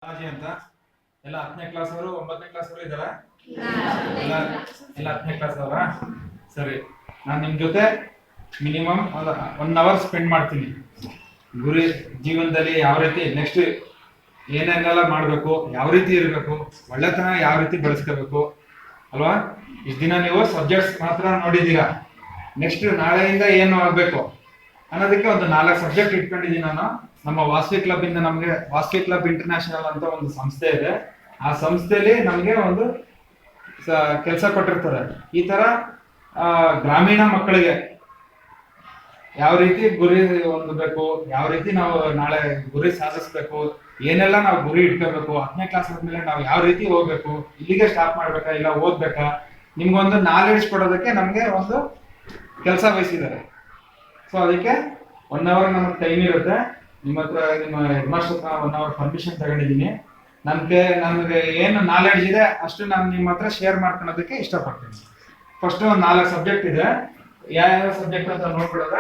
ಬಾಲಾಜಿ ಅಂತ ಎಲ್ಲ 10ನೇ ಕ್ಲಾಸ್ ಅವರು 9ನೇ ಕ್ಲಾಸ್ ಅವರು ಇದ್ದಾರಾ? ಎಲ್ಲ 10ನೇ ಕ್ಲಾಸ್ ಅವರಾ? ಸರಿ, ನಾನು ನಿಮ್ಮ ಜೊತೆ ಮಿನಿಮಮ್ 1 ಅವರ್ ಸ್ಪೆಂಡ್ ಮಾಡ್ತೀನಿ. ಗುರಿ ಜೀವನದಲ್ಲಿ ಯಾವ ರೀತಿ ನೆಕ್ಸ್ಟ್ ಏನೇನೆಲ್ಲ ಮಾಡಬೇಕು, ಯಾವ ರೀತಿ ಇರಬೇಕು, ಒಳ್ಳೆತನ ಯಾವ ರೀತಿ ಬೆಳೆಸ್ಕೋಬೇಕು ಅಲ್ವಾ? ಇಷ್ಟು ದಿನ ನೀವು ಸಬ್ಜೆಕ್ಟ್ಸ್ ಮಾತ್ರ ನೋಡಿದ್ದೀರಾ. ನೆಕ್ಸ್ಟ್ ನಾಳೆಯಿಂದ ಏನು ಆಗಬೇಕು ಅನ್ನೋದಕ್ಕೆ ಒಂದು 4 ಸಬ್ಜೆಕ್ಟ್ ಇಟ್ಕೊಂಡಿದ್ದೀನಿ ನಾನು. ನಮ್ಮ ವಾಸವಿ ಕ್ಲಬ್ ಇಂದ ನಮಗೆ ವಾಸವಿ ಕ್ಲಬ್ ಇಂಟರ್ನ್ಯಾಷನಲ್ ಅಂತ ಒಂದು ಸಂಸ್ಥೆ ಇದೆ. ಆ ಸಂಸ್ಥೆಯಲ್ಲಿ ನಮಗೆ ಒಂದು ಕೆಲಸ ಕೊಟ್ಟಿರ್ತಾರೆ. ಈ ತರ ಗ್ರಾಮೀಣ ಮಕ್ಕಳಿಗೆ ಯಾವ ರೀತಿ ಗುರಿ ಹೊಂದಬೇಕು, ಯಾವ ರೀತಿ ನಾವು ನಾಳೆ ಗುರಿ ಸಾಧಿಸ್ಬೇಕು, ಏನೆಲ್ಲ ನಾವು ಗುರಿ ಇಟ್ಕೋಬೇಕು, 10ನೇ ಕ್ಲಾಸ್ ಆದ್ಮೇಲೆ ನಾವು ಯಾವ ರೀತಿ ಹೋಗ್ಬೇಕು, ಇಲ್ಲಿಗೆ ಸ್ಟಾಪ್ ಮಾಡ್ಬೇಕಾ ಇಲ್ಲ ಓದ್ಬೇಕಾ, ನಿಮ್ಗೊಂದು ನಾಲೆಡ್ಜ್ ಕೊಡೋದಕ್ಕೆ ನಮ್ಗೆ ಒಂದು ಕೆಲಸ ವಹಿಸಿದ್ದಾರೆ. ಸೊ ಅದಕ್ಕೆ 1 ಅವರ್ ನಮಗೆ ಟೈಮ್ ಇರುತ್ತೆ. ನಿಮ್ಮ ಹತ್ರ ನಿಮ್ಮ ಹೆಡ್ ಮಾಸ್ಟರ್ 1 ಅವರ್ ಪರ್ಮಿಷನ್ ತಗೊಂಡಿದ್ದೀನಿ. ನಮಗೆ ಏನು ನಾಲೆಡ್ಜ್ ಇದೆ ಅಷ್ಟು ನಾನು ನಿಮ್ಮ ಹತ್ರ ಶೇರ್ ಮಾಡ್ಕೊಳ್ಳೋದಕ್ಕೆ ಇಷ್ಟಪಡ್ತೀನಿ. ಫಸ್ಟ್ ಒಂದು 4 ಸಬ್ಜೆಕ್ಟ್ ಇದೆ. ಯಾವ ಸಬ್ಜೆಕ್ಟ್ ಅಂತ ನೋಡ್ಬಿಡೋದ?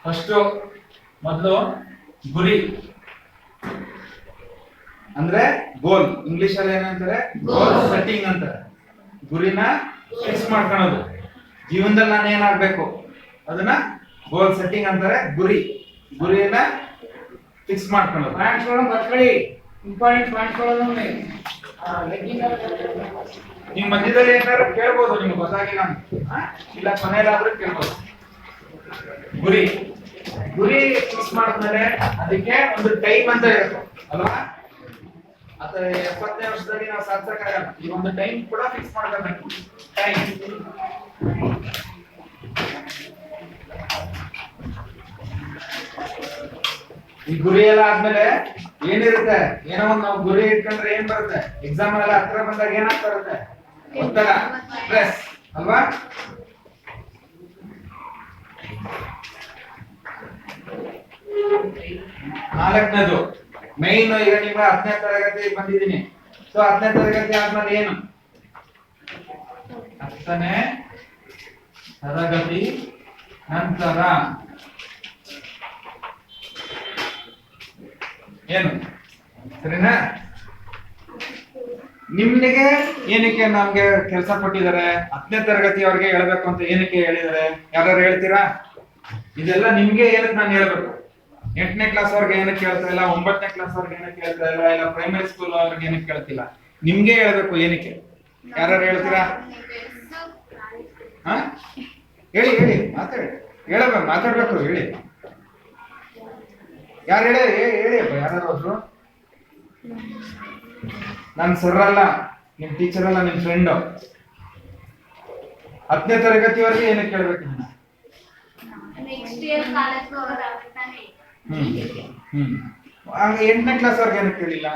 ಫಸ್ಟ್ ಮೊದಲು ಗುರಿ ಅಂದ್ರೆ ಗೋಲ್, ಇಂಗ್ಲಿಷ್ ಅಲ್ಲಿ ಏನಂತಾರೆ ಗೋಲ್ ಸೆಟ್ಟಿಂಗ್ ಅಂತಾರೆ. ಗುರಿನ ಫಿಕ್ಸ್ ಮಾಡ್ಕೊಳ್ಳೋದು. ಜೀವನದಲ್ಲಿ ನಾನು ಏನಾಗ್ಬೇಕು ಅದನ್ನ ಗೋಲ್ ಸೆಟ್ಟಿಂಗ್ ಅಂತಾರೆ. ಗುರಿಯನ್ನ ಫಿಕ್ಸ್ ಮಾಡ್ಕೊಳ್ಳೋದು. ನಿಮ್ ಮಧ್ಯದಲ್ಲಿ ಏನಾದ್ರು ಕೇಳ್ಬೋದು, ನಿಮ್ಗೆ ಗೊತ್ತಾಗಿಲ್ಲ ಇಲ್ಲ ಕೊನೆಯಲ್ಲಾದ್ರೂ ಕೇಳ್ಬೋದು. ಗುರಿ ಫಿಕ್ಸ್ ಮಾಡಿದ್ಮೇಲೆ ಅದಕ್ಕೆ ಒಂದು ಟೈಮ್ ಅಂತ ಇರುತ್ತೆ ಅಲ್ವಾ? ಅಥವಾ 70ನೇ ವರ್ಷದಲ್ಲಿ ನಾವು ಸಾಧಿಸಕ್ಕಾಗಲ್ಲ. ಈ ಒಂದು ಟೈಮ್ ಕೂಡ ಫಿಕ್ಸ್ ಮಾಡ್ಕೋಬೇಕು. ಟೈಮ್ ಈ ಗುರಿ ಎಲ್ಲ ಆದ್ಮೇಲೆ ಏನಿರುತ್ತೆ, ಏನೋ ಒಂದು ನಾವು ಗುರಿ ಇಟ್ಕೊಂಡ್ರೆ ಏನ್ ಬರುತ್ತೆ? ಎಕ್ಸಾಮ್ ಎಲ್ಲ ಹತ್ರ ಬಂದಾಗ ಏನಾಗ್ತಾ ಇರುತ್ತೆ? ಒತ್ತಡ, ಸ್ಟ್ರೆಸ್ ಅಲ್ವಾ? ನಾಲ್ಕನೇದು ಮೈನ್. ಈಗ ನಿಮ್ಮ 10ನೇ ತರಗತಿ ಬಂದಿದ್ದೀನಿ. ಸೊ 10ನೇ ತರಗತಿ ಆದ್ಮೇಲೆ ಏನು? 10ನೇ ತರಗತಿ ನಂತರ ಏನು? ಸರಿನಾ? ನಿಮ್ಗೆ ಏನಕ್ಕೆ ನಮ್ಗೆ ಕೆಲಸ ಕೊಟ್ಟಿದ್ದಾರೆ? 10ನೇ ತರಗತಿಯವ್ರಿಗೆ ಹೇಳ್ಬೇಕು ಅಂತ ಏನಕ್ಕೆ ಹೇಳಿದ್ದಾರೆ? ಯಾರು ಹೇಳ್ತೀರಾ? ಇದೆಲ್ಲ ನಿಮ್ಗೆ ಏನಕ್ಕೆ ನಾನು ಹೇಳ್ಬೇಕು? 8ನೇ ಕ್ಲಾಸ್ ಅವ್ರಿಗೆ ಏನಕ್ಕೆ ಕೇಳ್ತಾ ಇಲ್ಲ, 9ನೇ ಕ್ಲಾಸ್ ಅವ್ರಿಗೆ ಏನಕ್ಕೆ ಕೇಳ್ತಾ ಇಲ್ಲ, ಇಲ್ಲ ಪ್ರೈಮರಿ ಸ್ಕೂಲ್ ಅವ್ರಿಗೆ ಏನಕ್ಕೆ ಕೇಳ್ತಿಲ್ಲ? ನಿಮ್ಗೆ ಹೇಳ್ಬೇಕು ಏನಕ್ಕೆ. ಯಾರು ಹೇಳ್ತೀರಾ? ಹ ಹೇಳಿ ಮಾತಾಡ್ಬೇಕು ಹೇಳಿ. ಯಾರು ಹೇಳಿ ಯಾರು ಹೋದ್ರು? ನನ್ ಸರ್ ಅಲ್ಲ, ನಿಮ್ ಟೀಚರ್ ಅಲ್ಲ, ನಿಮ್ ಫ್ರೆಂಡ್. 10ನೇ ತರಗತಿವರೆಗೆ ಏನಕ್ಕೆ ಕೇಳ್ಬೇಕು? ಆಗ 8ನೇ ಕ್ಲಾಸ್ ಅವ್ರಿಗೆ ಏನಕ್ಕೆ ಕೇಳಿಲ್ಲ?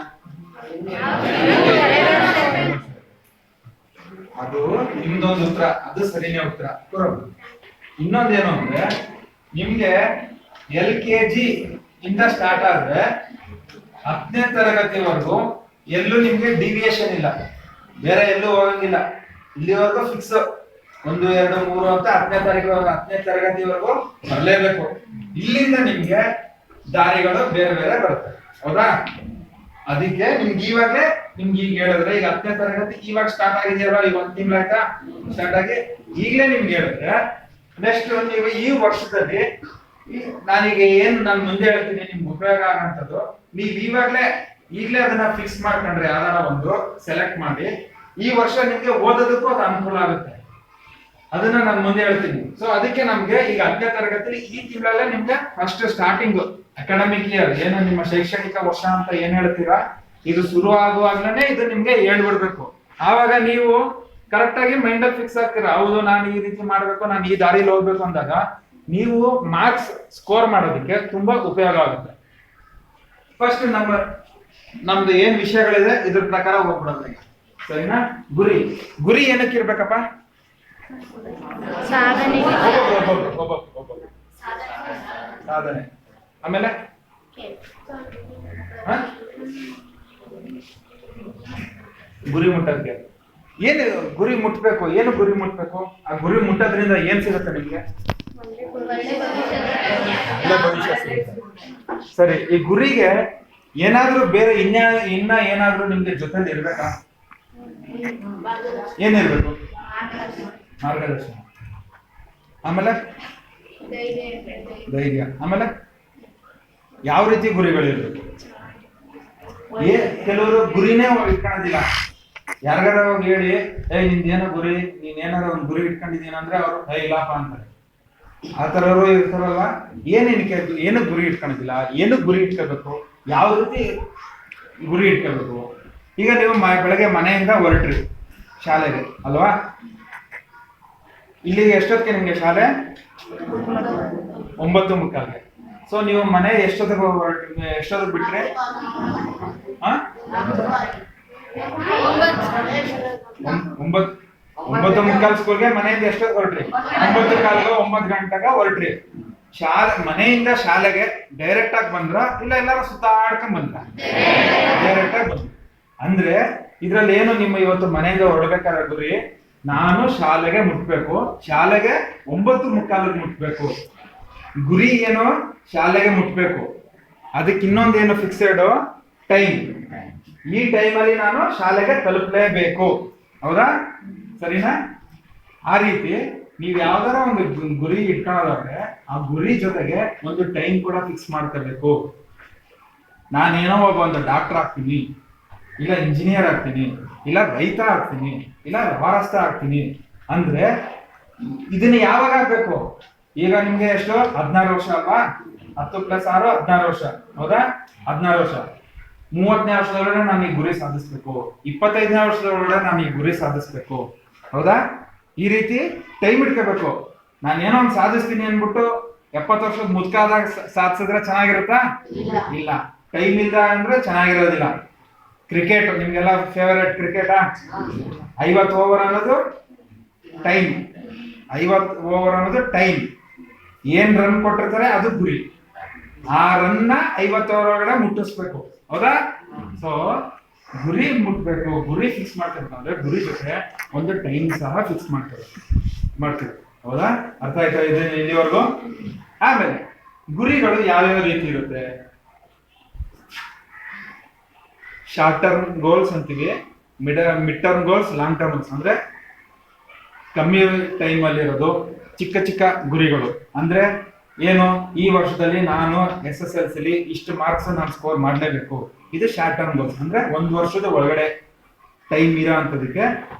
ಅದು ನಿಮ್ದೊಂದು ಉತ್ತರ, ಅದು ಸರಿನೇ ಉತ್ತರ. ಇನ್ನೊಂದೇನು ಅಂದ್ರೆ, ನಿಮ್ಗೆ LKG ಇಂದ ಸ್ಟಾರ್ಟ್ ಆದ್ರೆ 10ನೇ ತರಗತಿವರೆಗೂ ಎಲ್ಲೂ ನಿಮ್ಗೆ ಡಿವಿಯೇಷನ್ ಇಲ್ಲ, ಬೇರೆ ಎಲ್ಲೂ ಹೋಗಂಗಿಲ್ಲ. ಇಲ್ಲಿವರೆಗೂ ಫಿಕ್ಸ್ 1, 2, 3 ಅಂತ 10ನೇ ತರಗತಿವರೆಗೂ ಬರಲೇಬೇಕು. ಇಲ್ಲಿಂದ ನಿಮ್ಗೆ ದಾರಿಗಳು ಬೇರೆ ಬೇರೆ ಬರುತ್ತೆ, ಹೌದಾ? ಅದಕ್ಕೆ ನಿಮ್ಗೆ ಇವಾಗಲೇ ನಿಮ್ಗೆ ಈಗ ಹೇಳಿದ್ರೆ, ಈಗ 10ನೇ ತರಗತಿ ಇವಾಗ ಸ್ಟಾರ್ಟ್ ಆಗಿದೆಯಲ್ವಾ, ಈಗ 1 ತಿಂಗಳಾಯ್ತಾ ಸ್ಟಾರ್ಟ್ ಆಗಿ, ಈಗಲೇ ನಿಮ್ಗೆ ಹೇಳಿದ್ರೆ ನೆಕ್ಸ್ಟ್ ನೀವು ಈ ವರ್ಷದಲ್ಲಿ ನಾನೀಗ ಏನ್ ನಾನು ಮುಂದೆ ಹೇಳ್ತೀನಿ ನಿಮ್ಗೆ ಉಪಯೋಗ ಆಗಂತದ್ದು, ನೀವ್ ಈಗಲೇ ಅದನ್ನ ಫಿಕ್ಸ್ ಮಾಡ್ಕೊಂಡ್ರೆ ಯಾವ್ದಾರ ಒಂದು ಸೆಲೆಕ್ಟ್ ಮಾಡಿ, ಈ ವರ್ಷ ನಿಮ್ಗೆ ಓದೋದಕ್ಕೂ ಅದು ಅನುಕೂಲ ಆಗುತ್ತೆ. ಅದನ್ನ ನಾನು ಮುಂದೆ ಹೇಳ್ತೀನಿ. ಸೊ ಅದಕ್ಕೆ ನಮ್ಗೆ ಈಗ 10ನೇ ತರಗತಿ ಈ ತಿಂಗಳಲ್ಲೇ ನಿಮ್ಗೆ ಫಸ್ಟ್ ಸ್ಟಾರ್ಟಿಂಗ್ ಅಕಾಡೆಮಿಕ್ ಇಯರ್ ಏನು ನಿಮ್ಮ ಶೈಕ್ಷಣಿಕ ವರ್ಷ ಅಂತ ಏನ್ ಹೇಳ್ತೀರಾ, ಇದು ಶುರು ಆಗುವಾಗ್ಲೇ ಇದು ನಿಮ್ಗೆ ಹೇಳ್ಬಿಡ್ಬೇಕು. ಆವಾಗ ನೀವು ಕರೆಕ್ಟ್ ಆಗಿ ಮೈಂಡ್ ಅಲ್ಲಿ ಫಿಕ್ಸ್ ಆಗ್ತೀರಾ. ಹೌದು, ನಾನು ಈ ರೀತಿ ಮಾಡ್ಬೇಕು, ನಾನು ಈ ದಾರಿಲಿ ಹೋಗ್ಬೇಕು ಅಂದಾಗ ನೀವು ಮಾರ್ಕ್ಸ್ ಸ್ಕೋರ್ ಮಾಡೋದಕ್ಕೆ ತುಂಬಾ ಉಪಯೋಗ ಆಗುತ್ತೆ. ಫಸ್ಟ್ ನಮ್ದು ಏನ್ ವಿಷಯಗಳಿದೆ ಇದ್ರ ಪ್ರಕಾರ ಹೋಗ್ಬಿಡೋದು. ಸರಿನಾ? ಗುರಿ ಏನಕ್ಕೆ ಇರ್ಬೇಕಪ್ಪ? ಸಾಧನೆ. ಆಮೇಲೆ ಗುರಿ ಮುಟ್ಟಕ್ಕೆ ಏನು ಗುರಿ ಮುಟ್ಬೇಕು? ಏನು ಗುರಿ ಮುಟ್ಬೇಕು? ಆ ಗುರಿ ಮುಟ್ಟೋದ್ರಿಂದ ಏನ್ ಸಿಗುತ್ತೆ ನಿಮ್ಗೆ? ಒಳ್ಳೆ ಭವಿಷ್ಯ ಸಿಗುತ್ತೆ. ಸರಿ, ಈ ಗುರಿಗೆ ಏನಾದ್ರೂ ಬೇರೆ ಇನ್ನ ಏನಾದ್ರೂ ನಿಮ್ಗೆ ಜೊತೆಲಿ ಇರ್ಬೇಕಾ? ಏನಿರ್ಬೇಕು? ಮಾರ್ಗದರ್ಶನ. ಆಮೇಲೆ ಧೈರ್ಯ. ಆಮೇಲೆ ಯಾವ ರೀತಿ ಗುರಿಗಳಿರ್ಬೇಕು? ಕೆಲವರು ಗುರಿನೇ ಇಟ್ಕೊಳ್ಳೋದಿಲ್ಲ. ಯಾರಿಗಾರ ಹೋಗಿ ಹೇಳಿ, ನಿಂದೇನೋ ಗುರಿ, ನೀನೇನಾರ ಒಂದು ಗುರಿ ಇಟ್ಕೊಂಡಿದೀನ ಅಂದ್ರೆ ಅವರು ಇಲ್ಲಪ್ಪ ಅಂತಾರೆ. ಆ ತರವರು ಇರ್ತಾರಲ್ವ. ಏನು ಗುರಿ ಇಟ್ಕೊಳದಿಲ್ಲ. ಏನು ಗುರಿ ಇಟ್ಕೋಬೇಕು? ಯಾವ ರೀತಿ ಗುರಿ ಇಟ್ಕೋಬೇಕು? ಈಗ ನೀವು ಬೆಳಗ್ಗೆ ಮನೆಯಿಂದ ಹೊರಟ್ರಿ ಶಾಲೆಗೆ ಅಲ್ವಾ? ಇಲ್ಲಿಗೆ ಎಷ್ಟೊತ್ತಿಗೆ ನಿಮ್ಗೆ ಶಾಲೆ? 9:45. ಸೊ ನೀವು ಮನೆ ಎಷ್ಟೊತ್ತಿಗೆ ಬಿಟ್ರೆ? 9:45 ಸ್ಕೂಲ್ಗೆ ಮನೆಯಿಂದ ಎಷ್ಟೊತ್ತು ಹೊರಟ್ರಿ? 9:15 9 ಗಂಟೆಗೆ ಹೊರಟ್ರಿ. ಮನೆಯಿಂದ ಶಾಲೆಗೆ ಡೈರೆಕ್ಟ್ ಆಗಿ ಬಂದ್ರ ಇಲ್ಲ ಎಲ್ಲಾರು ಸುತ್ತಾಡ್ಕೊಂಡ್ ಬಂದ್ರ? ಡೈರೆಕ್ಟ್ ಆಗಿ ಬಂದ್ರ. ಅಂದ್ರೆ ಇದ್ರಲ್ಲಿ ಏನು ನಿಮ್ಮ ಇವತ್ತು ಮನೆಯಿಂದ ಹೊರಡ್ಬೇಕಾದ್ರೆ ಗುರಿ, ನಾನು ಶಾಲೆಗೆ ಮುಟ್ಬೇಕು, ಶಾಲೆಗೆ 9:45 ಮುಟ್ಬೇಕು. ಗುರಿ ಏನು? ಶಾಲೆಗೆ ಮುಟ್ಬೇಕು. ಅದಕ್ಕೆ ಇನ್ನೊಂದೇನು ಫಿಕ್ಸೆಡ್ ಟೈಮ್. ಈ ಟೈಮಲ್ಲಿ ನಾನು ಶಾಲೆಗೆ ತಲುಪಲೇಬೇಕು. ಹೌದಾ? ಸರಿನಾ? ಆ ರೀತಿ ನೀವು ಯಾವ್ದಾರ ಒಂದು ಗುರಿ ಇಟ್ಕೊಳ್ಳೋದಾದ್ರೆ ಆ ಗುರಿ ಜೊತೆಗೆ ಒಂದು ಟೈಮ್ ಕೂಡ ಫಿಕ್ಸ್ ಮಾಡ್ಕೋಬೇಕು. ನಾನೇನೋ ಒಂದು ಡಾಕ್ಟರ್ ಆಗ್ತೀನಿ, ಇಲ್ಲ ಇಂಜಿನಿಯರ್ ಆಗ್ತೀನಿ, ಇಲ್ಲ ರೈತ ಆಗ್ತೀನಿ, ಇಲ್ಲ ವ್ಯವಹಾರಸ್ಥ ಆಗ್ತೀನಿ ಅಂದ್ರೆ ಇದನ್ನ ಯಾವಾಗ ಆಗ್ಬೇಕು? ಈಗ ನಿಮ್ಗೆ ಎಷ್ಟು? 16 ವರ್ಷ ಅಲ್ವಾ? 10 + 6 16 ವರ್ಷ. ಹೌದಾ? 16 ವರ್ಷ. 30ನೇ ವರ್ಷದೊಳಗಡೆ ನಾನು ಈ ಗುರಿ ಸಾಧಿಸ್ಬೇಕು. 25ನೇ ವರ್ಷದೊಳಗಡೆ ನಾನು ಈ ಗುರಿ ಸಾಧಿಸ್ಬೇಕು. ಹೌದಾ? ಈ ರೀತಿ ಟೈಮ್ ಇಟ್ಕೋಬೇಕು. ನಾನೇನೋ ಒಂದು ಸಾಧಿಸ್ತೀನಿ ಅನ್ಬಿಟ್ಟು 70 ವರ್ಷದ ಮುದ್ಕಾದಾಗ ಸಾಧಿಸಿದ್ರೆ ಚೆನ್ನಾಗಿರುತ್ತಾ? ಇಲ್ಲ. ಟೈಮ್ ಇಲ್ಲ ಅಂದ್ರೆ ಚೆನ್ನಾಗಿರೋದಿಲ್ಲ. ಕ್ರಿಕೆಟ್ ನಿಮ್ಗೆಲ್ಲ ಫೇವರೇಟ್ ಕ್ರಿಕೆಟಾ? 50 ಓವರ್ ಅನ್ನೋದು ಟೈಮ್. 50 ಓವರ್ ಅನ್ನೋದು ಟೈಮ್. ಏನ್ ರನ್ ಕೊಟ್ಟಿರ್ತಾರೆ ಅದು ಗುರಿ. ಆ ರನ್ನ 50 ಓವರ್ ಒಳಗಡೆ ಮುಟ್ಟಿಸ್ಬೇಕು. ಹೌದಾ? ಸೊ ಗುರಿ ಮುಟ್ಬೇಕು. ಗುರಿ ಫಿಕ್ಸ್ ಮಾಡ್ತಿರ್ತಾರೆ. ಗುರಿ ಜೊತೆ ಒಂದು ಟೈಮ್ ಸಹ ಫಿಕ್ಸ್ ಮಾಡ್ತೀವಿ. ಹೌದಾ? ಅರ್ಥ ಆಯ್ತಾ ಇದೆ ಇಲ್ಲಿವರೆಗೂ? ಆಮೇಲೆ ಗುರಿಗಳು ಯಾವ್ಯಾವ ರೀತಿ ಇರುತ್ತೆ? ಶಾರ್ಟ್ ಟರ್ಮ್ ಗೋಲ್ಸ್ ಅಂತೀವಿ, mid term goals, long term goals. ಅಂದ್ರೆ ಕಮ್ಮಿ ಟೈಮ್ ಅಲ್ಲಿ ಇರೋದು ಚಿಕ್ಕ ಚಿಕ್ಕ ಗುರಿಗಳು. ಅಂದ್ರೆ ಏನು? ಈ ವರ್ಷದಲ್ಲಿ ನಾನು SSLC ಇಷ್ಟು ಮಾರ್ಕ್ಸ್ ನಾನು ಸ್ಕೋರ್ ಮಾಡಲೇಬೇಕು. ಇದು ಶಾರ್ಟ್ ಟರ್ಮ್ ಗೋಲ್ಸ್. ಅಂದ್ರೆ 1 ವರ್ಷದ ಒಳಗಡೆ ಟೈಮ್ ಇರೋ ಅಂತದಕ್ಕೆ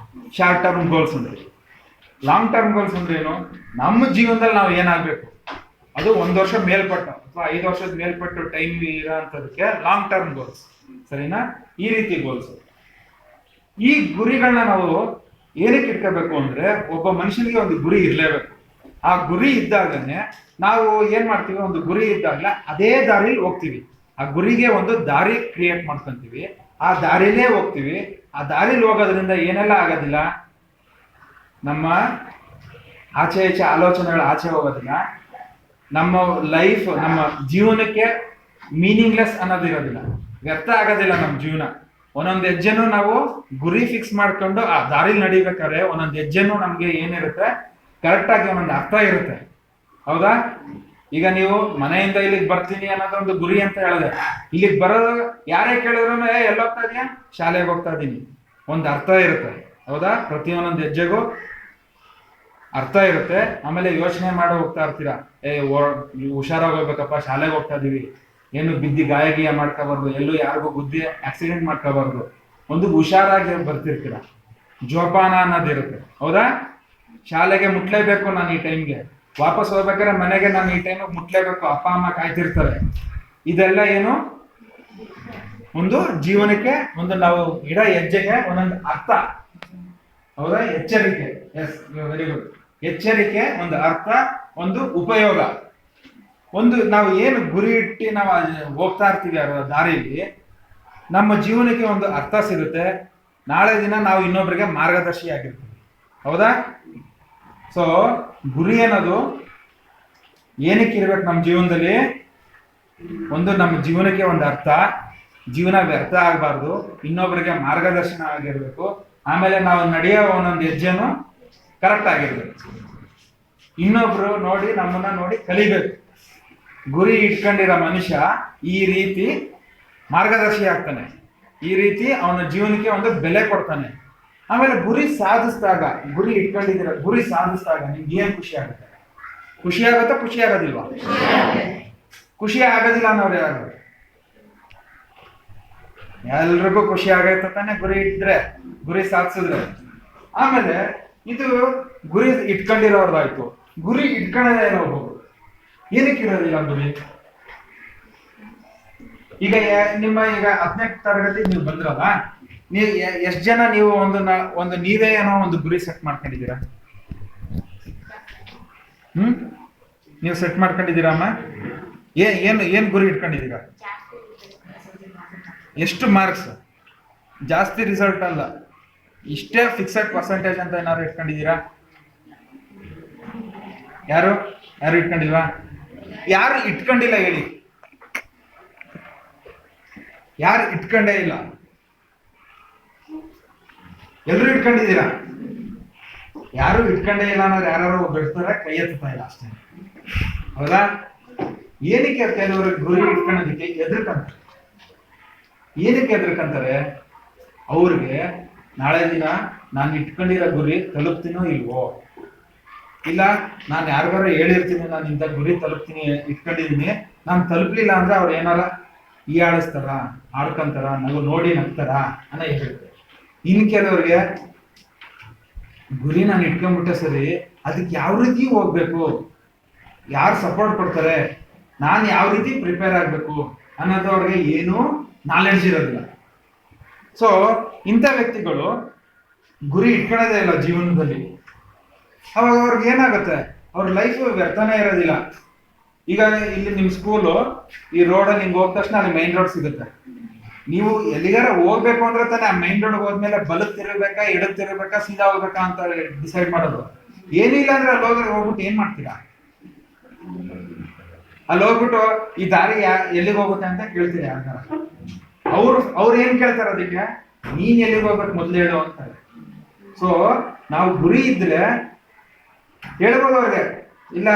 ಶಾರ್ಟ್ ಟರ್ಮ್ ಗೋಲ್ಸ್ ಅಂದ್ರೆ. ಲಾಂಗ್ ಟರ್ಮ್ ಗೋಲ್ಸ್ ಅಂದ್ರೆ ಏನು? ನಮ್ಮ ಜೀವನದಲ್ಲಿ ನಾವು ಏನಾಗಬೇಕು ಅದು 1 ವರ್ಷ ಮೇಲ್ಪಟ್ಟು ಅಥವಾ 5 ವರ್ಷದ ಮೇಲ್ಪಟ್ಟು ಟೈಮ್ ಇರೋ ಅಂತದಕ್ಕೆ ಲಾಂಗ್ ಟರ್ಮ್ ಗೋಲ್ಸ್. ಸರಿನಾ? ಈ ರೀತಿ ಗೋಲ್ಸ್. ಈ ಗುರಿಗಳನ್ನ ನಾವು ಏನಕ್ಕೆ ಇಟ್ಕೋಬೇಕು ಅಂದ್ರೆ ಒಬ್ಬ ಮನುಷ್ಯನಿಗೆ ಒಂದು ಗುರಿ ಇರಲೇಬೇಕು. ಆ ಗುರಿ ಇದ್ದಾಗನೇ ನಾವು ಏನ್ ಮಾಡ್ತೀವಿ? ಒಂದು ಗುರಿ ಇದ್ದಾಗಲೇ ಅದೇ ದಾರಿಲಿ ಹೋಗ್ತೀವಿ. ಆ ಗುರಿಗೆ ಒಂದು ದಾರಿ ಕ್ರಿಯೇಟ್ ಮಾಡ್ಕೊಂತೀವಿ. ಆ ದಾರಿಲೇ ಹೋಗ್ತೀವಿ. ಆ ದಾರಿಲಿ ಹೋಗೋದ್ರಿಂದ ಏನೆಲ್ಲ ಆಗೋದಿಲ್ಲ, ನಮ್ಮ ಆಚೆ ಈಚೆ ಆಲೋಚನೆಗಳು ಆಚೆ ಹೋಗೋದಿಲ್ಲ. ನಮ್ಮ ಲೈಫ್, ನಮ್ಮ ಜೀವನಕ್ಕೆ ಮೀನಿಂಗ್ಲೆಸ್ ಅನ್ನೋದಿರೋದಿಲ್ಲ, ವ್ಯರ್ಥ ಆಗೋದಿಲ್ಲ ನಮ್ಮ ಜೀವನ. ಒಂದೊಂದು ಹೆಜ್ಜೆನೂ ನಾವು ಗುರಿ ಫಿಕ್ಸ್ ಮಾಡ್ಕೊಂಡು ಆ ದಾರಿಲಿ ನಡಿಬೇಕಾದ್ರೆ ಒಂದೊಂದು ಹೆಜ್ಜೆನೂ ನಮ್ಗೆ ಏನಿರುತ್ತೆ, ಕರೆಕ್ಟ್ ಆಗಿ ಒಂದೊಂದು ಅರ್ಥ ಇರುತ್ತೆ. ಹೌದಾ? ಈಗ ನೀವು ಮನೆಯಿಂದ ಇಲ್ಲಿಗೆ ಬರ್ತೀನಿ ಅನ್ನೋದೊಂದು ಗುರಿ ಅಂತ ಹೇಳಿದೆ. ಇಲ್ಲಿಗೆ ಬರೋದು ಯಾರೇ ಕೇಳಿದ್ರು ಎಲ್ಲಿ ಹೋಗ್ತಾ ಇದೀಯಾ? ಶಾಲೆಗೆ ಹೋಗ್ತಾ ಇದೀನಿ. ಒಂದು ಅರ್ಥ ಇರುತ್ತೆ. ಹೌದಾ? ಪ್ರತಿಯೊಂದೊಂದು ಹೆಜ್ಜೆಗೂ ಅರ್ಥ ಇರುತ್ತೆ. ಆಮೇಲೆ ಯೋಚನೆ ಮಾಡಿ ಹೋಗ್ತಾ ಇರ್ತೀರಾ, ಹುಷಾರಾಗಿ ಹೋಗ್ಬೇಕಪ್ಪ, ಶಾಲೆಗೆ ಹೋಗ್ತಾ ಇದೀವಿ, ಏನು ಬಿದ್ದಿ ಗಾಯ ಗೀಯ ಮಾಡ್ಕೋಬಾರ್ದು, ಎಲ್ಲೂ ಯಾರಿಗೂ ಬುದ್ಧಿ ಆಕ್ಸಿಡೆಂಟ್ ಮಾಡ್ಕೋಬಾರ್ದು, ಒಂದು ಹುಷಾರಾಗಿ ಬರ್ತಿರ್ತೀರ. ಜೋಪಾನ ಅನ್ನೋದಿರುತ್ತೆ. ಹೌದಾ? ಶಾಲೆಗೆ ಮುಟ್ಲೇಬೇಕು ನಾನು ಈ ಟೈಮ್ಗೆ, ವಾಪಸ್ ಹೋಗ್ಬೇಕಾದ್ರೆ ಮನೆಗೆ ನಾನು ಈ ಟೈಮ್ ಮುಟ್ಲೇಬೇಕು, ಅಪ್ಪ ಅಮ್ಮ ಕಾಯ್ತಿರ್ತಾರೆ. ಇದೆಲ್ಲ ಏನು? ಒಂದು ಜೀವನಕ್ಕೆ ಒಂದು ನಾವು ಇಡೋ ಹೆಜ್ಜೆಗೆ ಒಂದೊಂದು ಅರ್ಥ. ಹೌದಾ? ಎಚ್ಚರಿಕೆ. Yes, very good. ಎಚ್ಚರಿಕೆ, ಒಂದು ಅರ್ಥ, ಒಂದು ಉಪಯೋಗ. ಒಂದು ನಾವು ಏನು ಗುರಿ ಇಟ್ಟು ನಾವು ಹೋಗ್ತಾ ಇರ್ತೀವಿ ಆ ದಾರಿಲಿ, ನಮ್ಮ ಜೀವನಕ್ಕೆ ಒಂದು ಅರ್ಥ ಸಿಗುತ್ತೆ. ನಾಳೆ ದಿನ ನಾವು ಇನ್ನೊಬ್ಬರಿಗೆ ಮಾರ್ಗದರ್ಶಿ ಆಗಿರ್ತೀವಿ. ಹೌದಾ? ಸೊ ಗುರಿ ಅನ್ನೋದು ಏನಕ್ಕೆ ಇರ್ಬೇಕು ನಮ್ಮ ಜೀವನದಲ್ಲಿ? ಒಂದು ನಮ್ಮ ಜೀವನಕ್ಕೆ ಒಂದು ಅರ್ಥ, ಜೀವನ ವ್ಯರ್ಥ ಆಗಬಾರ್ದು, ಇನ್ನೊಬ್ಬರಿಗೆ ಮಾರ್ಗದರ್ಶನ ಆಗಿರ್ಬೇಕು. ಆಮೇಲೆ ನಾವು ನಡೆಯೋ ಒಂದೊಂದು ಹೆಜ್ಜೆನು ಕರೆಕ್ಟ್ ಆಗಿರ್ಬೇಕು. ಇನ್ನೊಬ್ರು ನೋಡಿ ನಮ್ಮನ್ನ ನೋಡಿ ಕಲಿಬೇಕು. ಗುರಿ ಇಟ್ಕೊಂಡಿರೋ ಮನುಷ್ಯ ಈ ರೀತಿ ಮಾರ್ಗದರ್ಶಿ ಆಗ್ತಾನೆ, ಈ ರೀತಿ ಅವನ ಜೀವನಕ್ಕೆ ಒಂದು ಬೆಲೆ ಕೊಡ್ತಾನೆ. ಆಮೇಲೆ ಗುರಿ ಸಾಧಿಸಿದಾಗ, ಗುರಿ ಇಟ್ಕೊಂಡಿದ್ದೀರ, ಗುರಿ ಸಾಧಿಸಿದಾಗ ನಿಮ್ಗೆ ಏನ್ ಖುಷಿ ಆಗುತ್ತೆ? ಖುಷಿ ಆಗುತ್ತಾ? ಖುಷಿ ಆಗೋದಿಲ್ವಾ? ಖುಷಿ ಆಗೋದಿಲ್ಲ ಅನ್ನೋರು ಯಾರು? ಎಲ್ರಿಗೂ ಖುಷಿ ಆಗೈತೆ ತಾನೆ ಗುರಿ ಇಟ್ಟಿದ್ರೆ, ಗುರಿ ಸಾಧಿಸಿದ್ರೆ. ಆಮೇಲೆ ಇದು ಗುರಿ ಇಟ್ಕೊಂಡಿರೋರ್ದಾಯ್ತು. ಗುರಿ ಇಟ್ಕೊಳ್ಳೋದೇ ಹೋಗ್ಬೋದು. ಏನಕ್ಕೆ ಇರೋದಿಲ್ಲ ಗುರಿ? ಈಗ ನಿಮ್ಮ ಈಗ 10ನೇ ತರಗತಿ ನೀವು ಬಂದ್ರಲ್ಲ, ನೀವು ಎಷ್ಟು ಜನ ನೀವು ಒಂದು ನೀವೇ ಏನೋ ಒಂದು ಗುರಿ ಸೆಟ್ ಮಾಡ್ಕೊಂಡಿದ್ದೀರಾ? ನೀವು ಸೆಟ್ ಮಾಡ್ಕೊಂಡಿದ್ದೀರಾ ಅಮ್ಮ? ಏನ್ ಗುರಿ ಇಟ್ಕೊಂಡಿದ್ದೀರಾ? ಎಷ್ಟು ಮಾರ್ಕ್ಸ್? ಜಾಸ್ತಿ ರಿಸಲ್ಟ್ ಅಲ್ಲ, ಇಷ್ಟೇ ಫಿಕ್ಸೆಡ್ ಪರ್ಸೆಂಟೇಜ್ ಅಂತ ಏನಾದ್ರು ಇಟ್ಕೊಂಡಿದ್ದೀರಾ? ಯಾರು ಇಟ್ಕೊಂಡಿಲ್ವಾ? ಯಾರು ಇಟ್ಕೊಂಡಿಲ್ಲ ಹೇಳಿ? ಯಾರು ಇಟ್ಕೊಂಡೇ ಇಲ್ಲ? ಎಲ್ರು ಇಟ್ಕೊಂಡಿದ್ದೀರಾ? ಯಾರು ಇಟ್ಕೊಂಡೇ ಇಲ್ಲ ಅನ್ನೋರು ಯಾರು ಬಿಡ್ತಾರೆ, ಕೈ ಎತ್ತಾ ಇಲ್ಲ ಅಷ್ಟೇ. ಹೌದಾ? ಏನಕ್ಕೆ ಕೆಲವರು ಗುರಿ ಇಟ್ಕೊಳ್ಳೋದಕ್ಕೆ ಎದುರ್ಕಂತಾರೆ? ಏನಕ್ಕೆ ಎದುರ್ಕಂತಾರೆ? ಅವ್ರಿಗೆ ನಾಳೆ ದಿನ ನಾನು ಇಟ್ಕೊಂಡಿರೋ ಗುರಿ ತಲುಪ್ತೀನೋ ಇಲ್ವೋ, ಇಲ್ಲ ನಾನು ಯಾರಿಗಾರ ಹೇಳಿರ್ತೀನಿ ನಾನು ಇಂಥ ಗುರಿ ತಲುಪ್ತೀನಿ ಇಟ್ಕೊಂಡಿದೀನಿ, ನಾನು ತಲುಪ್ಲಿಲ್ಲ ಅಂದ್ರೆ ಅವ್ರು ಏನಾರ ಆಡಿಸ್ತಾರ, ಆಡ್ಕೊಂತಾರ, ನಾವು ನೋಡಿ ನಗ್ತಾರ ಅನ್ನೋ ಹೇಳಿರ್ತಾರೆ. ಇನ್ ಕೆಲವ್ರಿಗೆ ಗುರಿ ನಾನು ಇಟ್ಕೊಂಡ್ಬಿಟ್ಟೆ ಸರಿ, ಅದಕ್ಕೆ ಯಾವ ರೀತಿ ಹೋಗ್ಬೇಕು, ಯಾರು ಸಪೋರ್ಟ್ ಕೊಡ್ತಾರೆ, ನಾನು ಯಾವ ರೀತಿ ಪ್ರಿಪೇರ್ ಆಗ್ಬೇಕು ಅನ್ನೋದು ಅವ್ರಿಗೆ ಏನೂ ನಾಲೆಡ್ಜ್ ಇರೋದಿಲ್ಲ. ಸೊ ಇಂಥ ವ್ಯಕ್ತಿಗಳು ಗುರಿ ಇಟ್ಕೊಳ್ಳೋದೇ ಇಲ್ಲ ಜೀವನದಲ್ಲಿ. ಅವಾಗ ಅವ್ರಿಗೆ ಏನಾಗುತ್ತೆ, ಅವ್ರ ಲೈಫ್ ವ್ಯರ್ಥನೇ ಇರೋದಿಲ್ಲ. ಈಗ ಇಲ್ಲಿ ನಿಮ್ ಸ್ಕೂಲು ಈ ರೋಡಲ್ಲಿ ಹಿಂಗ್ ಹೋದ ತಕ್ಷಣ ಅಲ್ಲಿ ಮೈನ್ ರೋಡ್ ಸಿಗುತ್ತೆ. ನೀವು ಎಲ್ಲಿಗಾರ ಹೋಗ್ಬೇಕು ಅಂದ್ರೆ ತಾನೇ ಆ ಮೈನ್ ರೋಡ್ ಹೋದ್ಮೇಲೆ ಬಲಕ್ ತಿರುಗಬೇಕಾ, ಎಡಕ್ ತಿರುಗಬೇಕಾ, ಸೀದಾ ಹೋಗ್ಬೇಕಾ ಅಂತ ಡಿಸೈಡ್ ಮಾಡೋದು. ಏನಿಲ್ಲ ಅಂದ್ರೆ ಅಲ್ಲಿ ಹೋಗ್ಬಿಟ್ಟು ಏನ್ ಮಾಡ್ತೀರಾ? ಅಲ್ಲಿ ಹೋಗ್ಬಿಟ್ಟು ಈ ದಾರಿ ಎಲ್ಲಿಗೆ ಹೋಗುತ್ತೆ ಅಂತ ಕೇಳ್ತೀರಿ ಯಾರ? ಅವ್ರು ಏನ್ ಕೇಳ್ತಾರೆ ಅದಕ್ಕೆ? ನೀನ್ ಎಲ್ಲಿಗೆ ಹೋಗ್ಬೇಕು ಮೊದ್ಲು ಹೇಳು ಅಂತಾರೆ. ಸೊ ನಾವು ಗುರಿ ಇದ್ರೆ ಹೇಳ್ಬೋದು ಅವ್ರಿಗೆ, ಇಲ್ಲ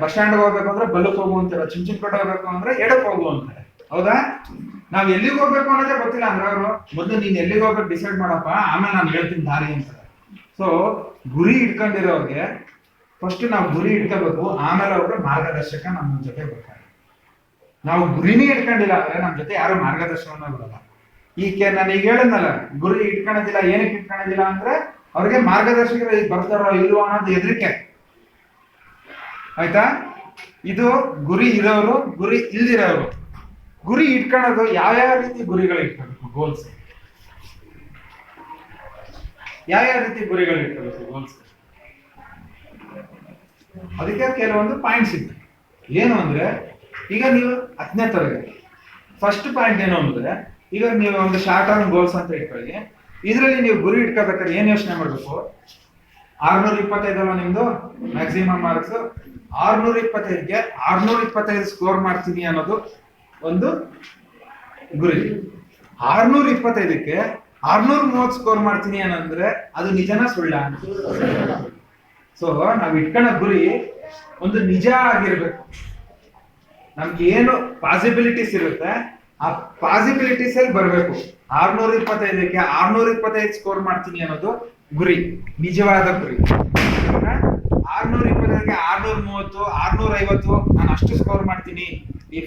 ಬಸ್ ಸ್ಟ್ಯಾಂಡ್ ಹೋಗ್ಬೇಕು ಅಂದ್ರೆ ಬಲಕ್ ಹೋಗು ಅಂತಾರೆ, ಚಿಂಚಿನಪೇಟೆ ಹೋಗ್ಬೇಕು ಅಂದ್ರೆ ಎಡಕ್ ಹೋಗು ಅಂತಾರೆ. ಹೌದಾ? ನಾವ್ ಎಲ್ಲಿಗೆ ಹೋಗ್ಬೇಕು ಅನ್ನೋದೇ ಗೊತ್ತಿಲ್ಲ ಅಂದ್ರೆ ಅವರು ಮೊದ್ಲು ನೀನ್ ಎಲ್ಲಿಗೆ ಹೋಗ್ಬೇಕು ಡಿಸೈಡ್ ಮಾಡಪ್ಪ, ಆಮೇಲೆ ನಾನು ಹೇಳ್ತೀನಿ ದಾರಿ ಅಂತಾರೆ. ಸೊ ಗುರಿ ಇಟ್ಕೊಂಡಿರೋರ್ಗೆ ಫಸ್ಟ್ ನಾವು ಗುರಿ ಇಟ್ಕೋಬೇಕು, ಆಮೇಲೆ ಅವ್ರಿಗೆ ಮಾರ್ಗದರ್ಶಕ ನಮ್ಮ ಜೊತೆ ಬರ್ತಾರೆ. ನಾವು ಗುರಿನೇ ಇಟ್ಕೊಂಡಿಲ್ಲ ಅಂದ್ರೆ ನಮ್ ಜೊತೆ ಯಾರು ಮಾರ್ಗದರ್ಶನ ಬರಲ್ಲ. ಈಗ ನಾನು ಈಗ ಹೇಳಿದ್ನಲ್ಲ, ಗುರಿ ಇಟ್ಕೊಳ್ಳೋದಿಲ್ಲ. ಏನಕ್ಕೆ ಇಟ್ಕೊಳ್ಳೋದಿಲ್ಲ ಅಂದ್ರೆ ಅವ್ರಿಗೆ ಮಾರ್ಗದರ್ಶಕರು ಬರ್ತಾರೋ ಇಲ್ವೋ ಅನ್ನೋದು ಹೆದರಿಕೆ. ಆಯ್ತಾ? ಇದು ಗುರಿ ಇರೋರು, ಗುರಿ ಇಲ್ದಿರೋರು. ಗುರಿ ಇಟ್ಕೊಳ್ಳೋದು ಯಾವ್ಯಾವ ರೀತಿ ಗುರಿಗಳು ಇಟ್ಕೋಬೇಕು? ಗೋಲ್ಸ್ ಯಾವ್ಯಾವ ರೀತಿ ಗುರಿಗಳು ಇಟ್ಕೋಬೇಕು? ಗೋಲ್ಸ್ ಅದಕ್ಕೆ ಕೆಲವೊಂದು ಪಾಯಿಂಟ್ಸ್ ಇದೆ. ಏನು ಅಂದ್ರೆ, ಈಗ ನೀವು 10ನೇ ತರಗತಿ ಫಸ್ಟ್ ಪಾಯಿಂಟ್ ಏನು ಅಂದ್ರೆ, ಈಗ ನೀವು ಒಂದು ಶಾರ್ಟ್ ಟರ್ಮ್ ಗೋಲ್ಸ್ ಅಂತ ಇಟ್ಕೊಳ್ಳಿ. ಇದರಲ್ಲಿ ನೀವು ಗುರಿ ಇಟ್ಕೋಬೇಕಾದ್ರೆ ಏನ್ ಯೋಚನೆ ಮಾಡ್ಬೇಕು? 625 ಅಲ್ವಾ ನಿಮ್ದು ಮ್ಯಾಕ್ಸಿಮಮ್ ಮಾರ್ಕ್ಸ್? 625ಗೆ 625 ಸ್ಕೋರ್ ಮಾಡ್ತೀನಿ ಅನ್ನೋದು ಒಂದು ಗುರಿ. 625ಕ್ಕೆ 630 ಸ್ಕೋರ್ ಮಾಡ್ತೀನಿ ಅನ್ನಂದ್ರೆ ಅದು ನಿಜನಾ ಸುಳ್ಳ? ಸೊ ನಾವ್ ಇಟ್ಕೊಳ್ಳೋ ಗುರಿ ಒಂದು ನಿಜ ಆಗಿರ್ಬೇಕು. ನಮ್ಗೆ ಏನು ಪಾಸಿಬಿಲಿಟೀಸ್ ಇರುತ್ತೆ ಆ ಪಾಸಿಬಿಲಿಟೀಸ್ ಅಲ್ಲಿ ಬರ್ಬೇಕು. 625ಕ್ಕೆ 625 ಸ್ಕೋರ್ ಮಾಡ್ತೀನಿ ಅನ್ನೋದು ಗುರಿ, ನಿಜವಾದ ಗುರಿ. 625ಗೆ 630, 650 ನಾನು ಅಷ್ಟು ಸ್ಕೋರ್ ಮಾಡ್ತೀನಿ. ಈ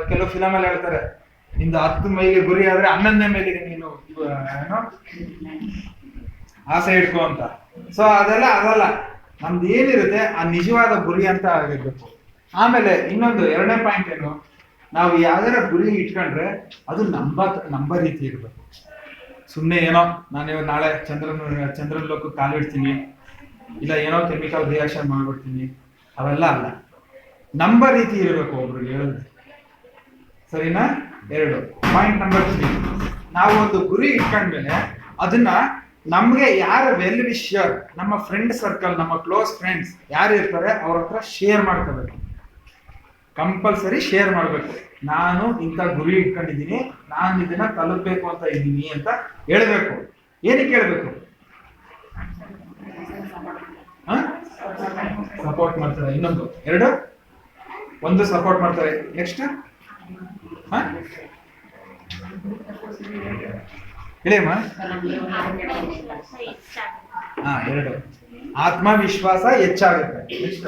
ಕೆಲವು ಫಿಲಮ್ ಅಲ್ಲಿ ಹೇಳ್ತಾರೆ, ನಿಂದು 10 ಮೈಲಿ ಗುರಿ ಆದ್ರೆ 11ನೇ ಮೈಲಿಗೆ ನೀನು ಏನೋ ಆಸೆ ಇಡ್ಕೋ ಅಂತ. ಸೊ ಅದಲ್ಲ, ನಮ್ದು ಏನಿರುತ್ತೆ ಆ ನಿಜವಾದ ಗುರಿ ಅಂತ ಆಗಿರ್ಬೇಕು. ಆಮೇಲೆ ಇನ್ನೊಂದು 2ನೇ ಪಾಯಿಂಟ್ ಏನು, ನಾವು ಯಾವ್ದಾರ ಗುರಿ ಇಟ್ಕೊಂಡ್ರೆ ಅದು ನಂಬ ರೀತಿ ಇರ್ಬೇಕು. ಸುಮ್ಮನೆ ಏನೋ ನಾನು ನಾಳೆ ಚಂದ್ರನ ಲೋಕ ಕಾಲಿಡ್ತೀನಿ, ಇಲ್ಲ ಏನೋ ಕೆಮಿಕಲ್ ರಿಯಾಕ್ಷನ್ ಮಾಡ್ಬಿಡ್ತೀನಿ, ಅವೆಲ್ಲ ಅಲ್ಲ. ನಂಬ ರೀತಿ ಇರಬೇಕು ಒಬ್ರಿಗೆ ಹೇಳಿದ್ರೆ. ಸರಿನಾ? 2 ಪಾಯಿಂಟ್ ನಂಬರ್ 3, ನಾವು ಒಂದು ಗುರಿ ಇಟ್ಕೊಂಡ್ಮೇಲೆ ಅದನ್ನ ನಮ್ಗೆ ಯಾರ ವೆಲ್ ವಿಷರ್, ನಮ್ಮ ಫ್ರೆಂಡ್ ಸರ್ಕಲ್, ನಮ್ಮ ಕ್ಲೋಸ್ ಫ್ರೆಂಡ್ಸ್ ಯಾರು ಇರ್ತಾರೆ ಅವ್ರ ಹತ್ರ ಶೇರ್ ಮಾಡ್ಕೋಬೇಕು. ಕಂಪಲ್ಸರಿ ಶೇರ್ ಮಾಡ್ಬೇಕು. ನಾನು ಇಂಥ ಗುರಿ ಇಟ್ಕೊಂಡಿದ್ದೀನಿ, ನಾನು ಇದನ್ನ ತಲುಪಬೇಕು ಅಂತ ಇದ್ದೀನಿ ಅಂತ ಹೇಳ್ಬೇಕು. ಏನಕ್ಕೆ ಹೇಳ್ಬೇಕು? ಸಪೋರ್ಟ್ ಮಾಡ್ತಾರೆ. ಇನ್ನೊಂದು ಎರಡು, ಒಂದು ಸಪೋರ್ಟ್ ಮಾಡ್ತಾರೆ. ನೆಕ್ಸ್ಟ್ ಹೇಳಿಯಮ್ಮ. ಎರಡು, ಆತ್ಮವಿಶ್ವಾಸ ಹೆಚ್ಚಾಗುತ್ತೆ. ನೆಕ್ಸ್ಟ್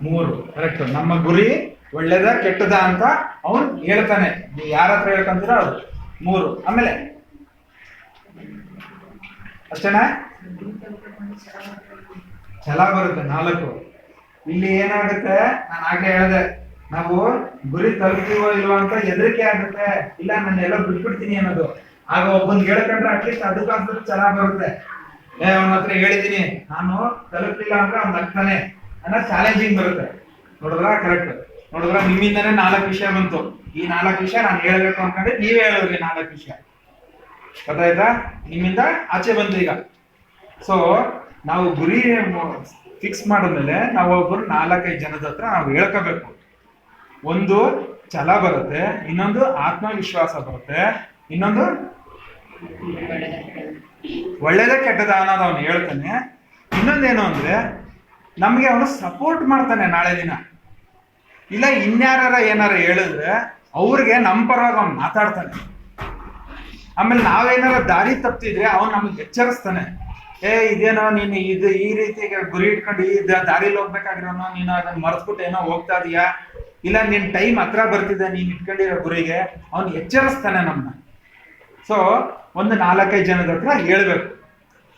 ಮೂರು, ಕರೆಕ್ಟ್. ನಮ್ಮ ಗುರಿ ಒಳ್ಳೇದ ಕೆಟ್ಟದ ಅಂತ ಅವನು ಹೇಳ್ತಾನೆ. ನೀವು ಯಾರ ಹತ್ರ ಹೇಳ್ಕೊಂತೀರ ಅದು. ಮೂರು. ಆಮೇಲೆ ಅಷ್ಟೇನಾ? ಛಲ ಬರುತ್ತೆ. ನಾಲ್ಕು, ಇಲ್ಲಿ ಏನಾಗುತ್ತೆ, ನಾನು ಆಗ್ಲೇ ಹೇಳಿದೆ, ನಾವು ಗುರಿ ತಲುಪ್ತೀವೋ ಇಲ್ವೋ ಅಂತ ಹೆದರಿಕೆ ಆಗುತ್ತೆ. ಇಲ್ಲ ನಾನು ಎಲ್ಲ ಬಿಟ್ಬಿಡ್ತೀನಿ ಅನ್ನೋದು. ಆಗ ಒಬ್ಬನ್ ಹೇಳ್ಕೊಂಡ್ರೆ ಅಟ್ಲೀಸ್ಟ್ ಅದಕ್ಕಾದ್ರೂ ಛಲ ಬರುತ್ತೆ. ಅವನ ಹತ್ರ ಹೇಳಿದೀನಿ, ನಾನು ತಲುಪ್ಲಿಲ್ಲ ಅಂದ್ರೆ ಅವ್ನು ನಗ್ತಾನೆ ಅನ್ನೋ ಚಾಲೆಂಜಿಂಗ್ ಬರುತ್ತೆ. ನೋಡಿದ್ರ? ಕರೆಕ್ಟ್. ನೋಡಿದ್ರ? ನಿಮ್ಮಿಂದಾನೇ 4 ವಿಷಯ ಬಂತು. ಈ 4 ವಿಷಯ ನಾನು ಹೇಳ್ಬೇಕು ಅನ್ಕೊಂಡ್ರೆ ನೀವೇ ಹೇಳಿದ್ರಿ 4 ವಿಷಯ. ಗೊತ್ತಾಯ್ತಾ? ನಿಮ್ಮಿಂದ ಆಚೆ ಬಂತು ಈಗ. ಸೊ ನಾವು ಗುರಿ ಫಿಕ್ಸ್ ಮಾಡಿದ್ಮೇಲೆ ನಾವು ಒಬ್ಬರು 4-5 ಜನದ ಹತ್ರ ನಾವು ಹೇಳ್ಕೋಬೇಕು. ಒಂದು ಛಲ ಬರುತ್ತೆ, ಇನ್ನೊಂದು ಆತ್ಮವಿಶ್ವಾಸ ಬರುತ್ತೆ, ಇನ್ನೊಂದು ಒಳ್ಳೇದ ಕೆಟ್ಟದ ಅನ್ನೋದು ಅವನು ಹೇಳ್ತಾನೆ. ಇನ್ನೊಂದೇನು ಅಂದ್ರೆ ನಮ್ಗೆ ಅವನು ಸಪೋರ್ಟ್ ಮಾಡ್ತಾನೆ ನಾಳೆ ದಿನ. ಇಲ್ಲ ಇನ್ಯಾರ ಏನಾರ ಹೇಳಿದ್ರೆ ಅವ್ರಿಗೆ ನಮ್ಮ ಪರವಾಗಿ ಅವ್ನು ಮಾತಾಡ್ತಾನೆ. ಆಮೇಲೆ ನಾವೇನಾರ ದಾರಿ ತಪ್ಪಿದ್ರೆ ಅವ್ನು ನಮ್ಗೆ ಎಚ್ಚರಿಸ್ತಾನೆ. ಇದೇನೋ ನೀನು ಈ ರೀತಿ ಗುರಿ ಇಟ್ಕೊಂಡು ಈ ದಾರಿಲಿ ಹೋಗ್ಬೇಕಾಗಿರೋನೋ, ನೀನು ಅದನ್ನ ಮರೆಸ್ಬಿಟ್ಟು ಏನೋ ಹೋಗ್ತಾ ಇದೀಯಾ, ಇಲ್ಲ ನಿನ್ ಟೈಮ್ ಹತ್ರ ಬರ್ತಿದೆ ನೀನ್ ಇಟ್ಕೊಂಡಿರೋ ಗುರಿಗೆ, ಅವ್ನು ಎಚ್ಚರಿಸ್ತಾನೆ ನಮ್ಮನ್ನ. ಸೊ ಒಂದು 4-5 ಜನದ ಹತ್ರ ಹೇಳ್ಬೇಕು.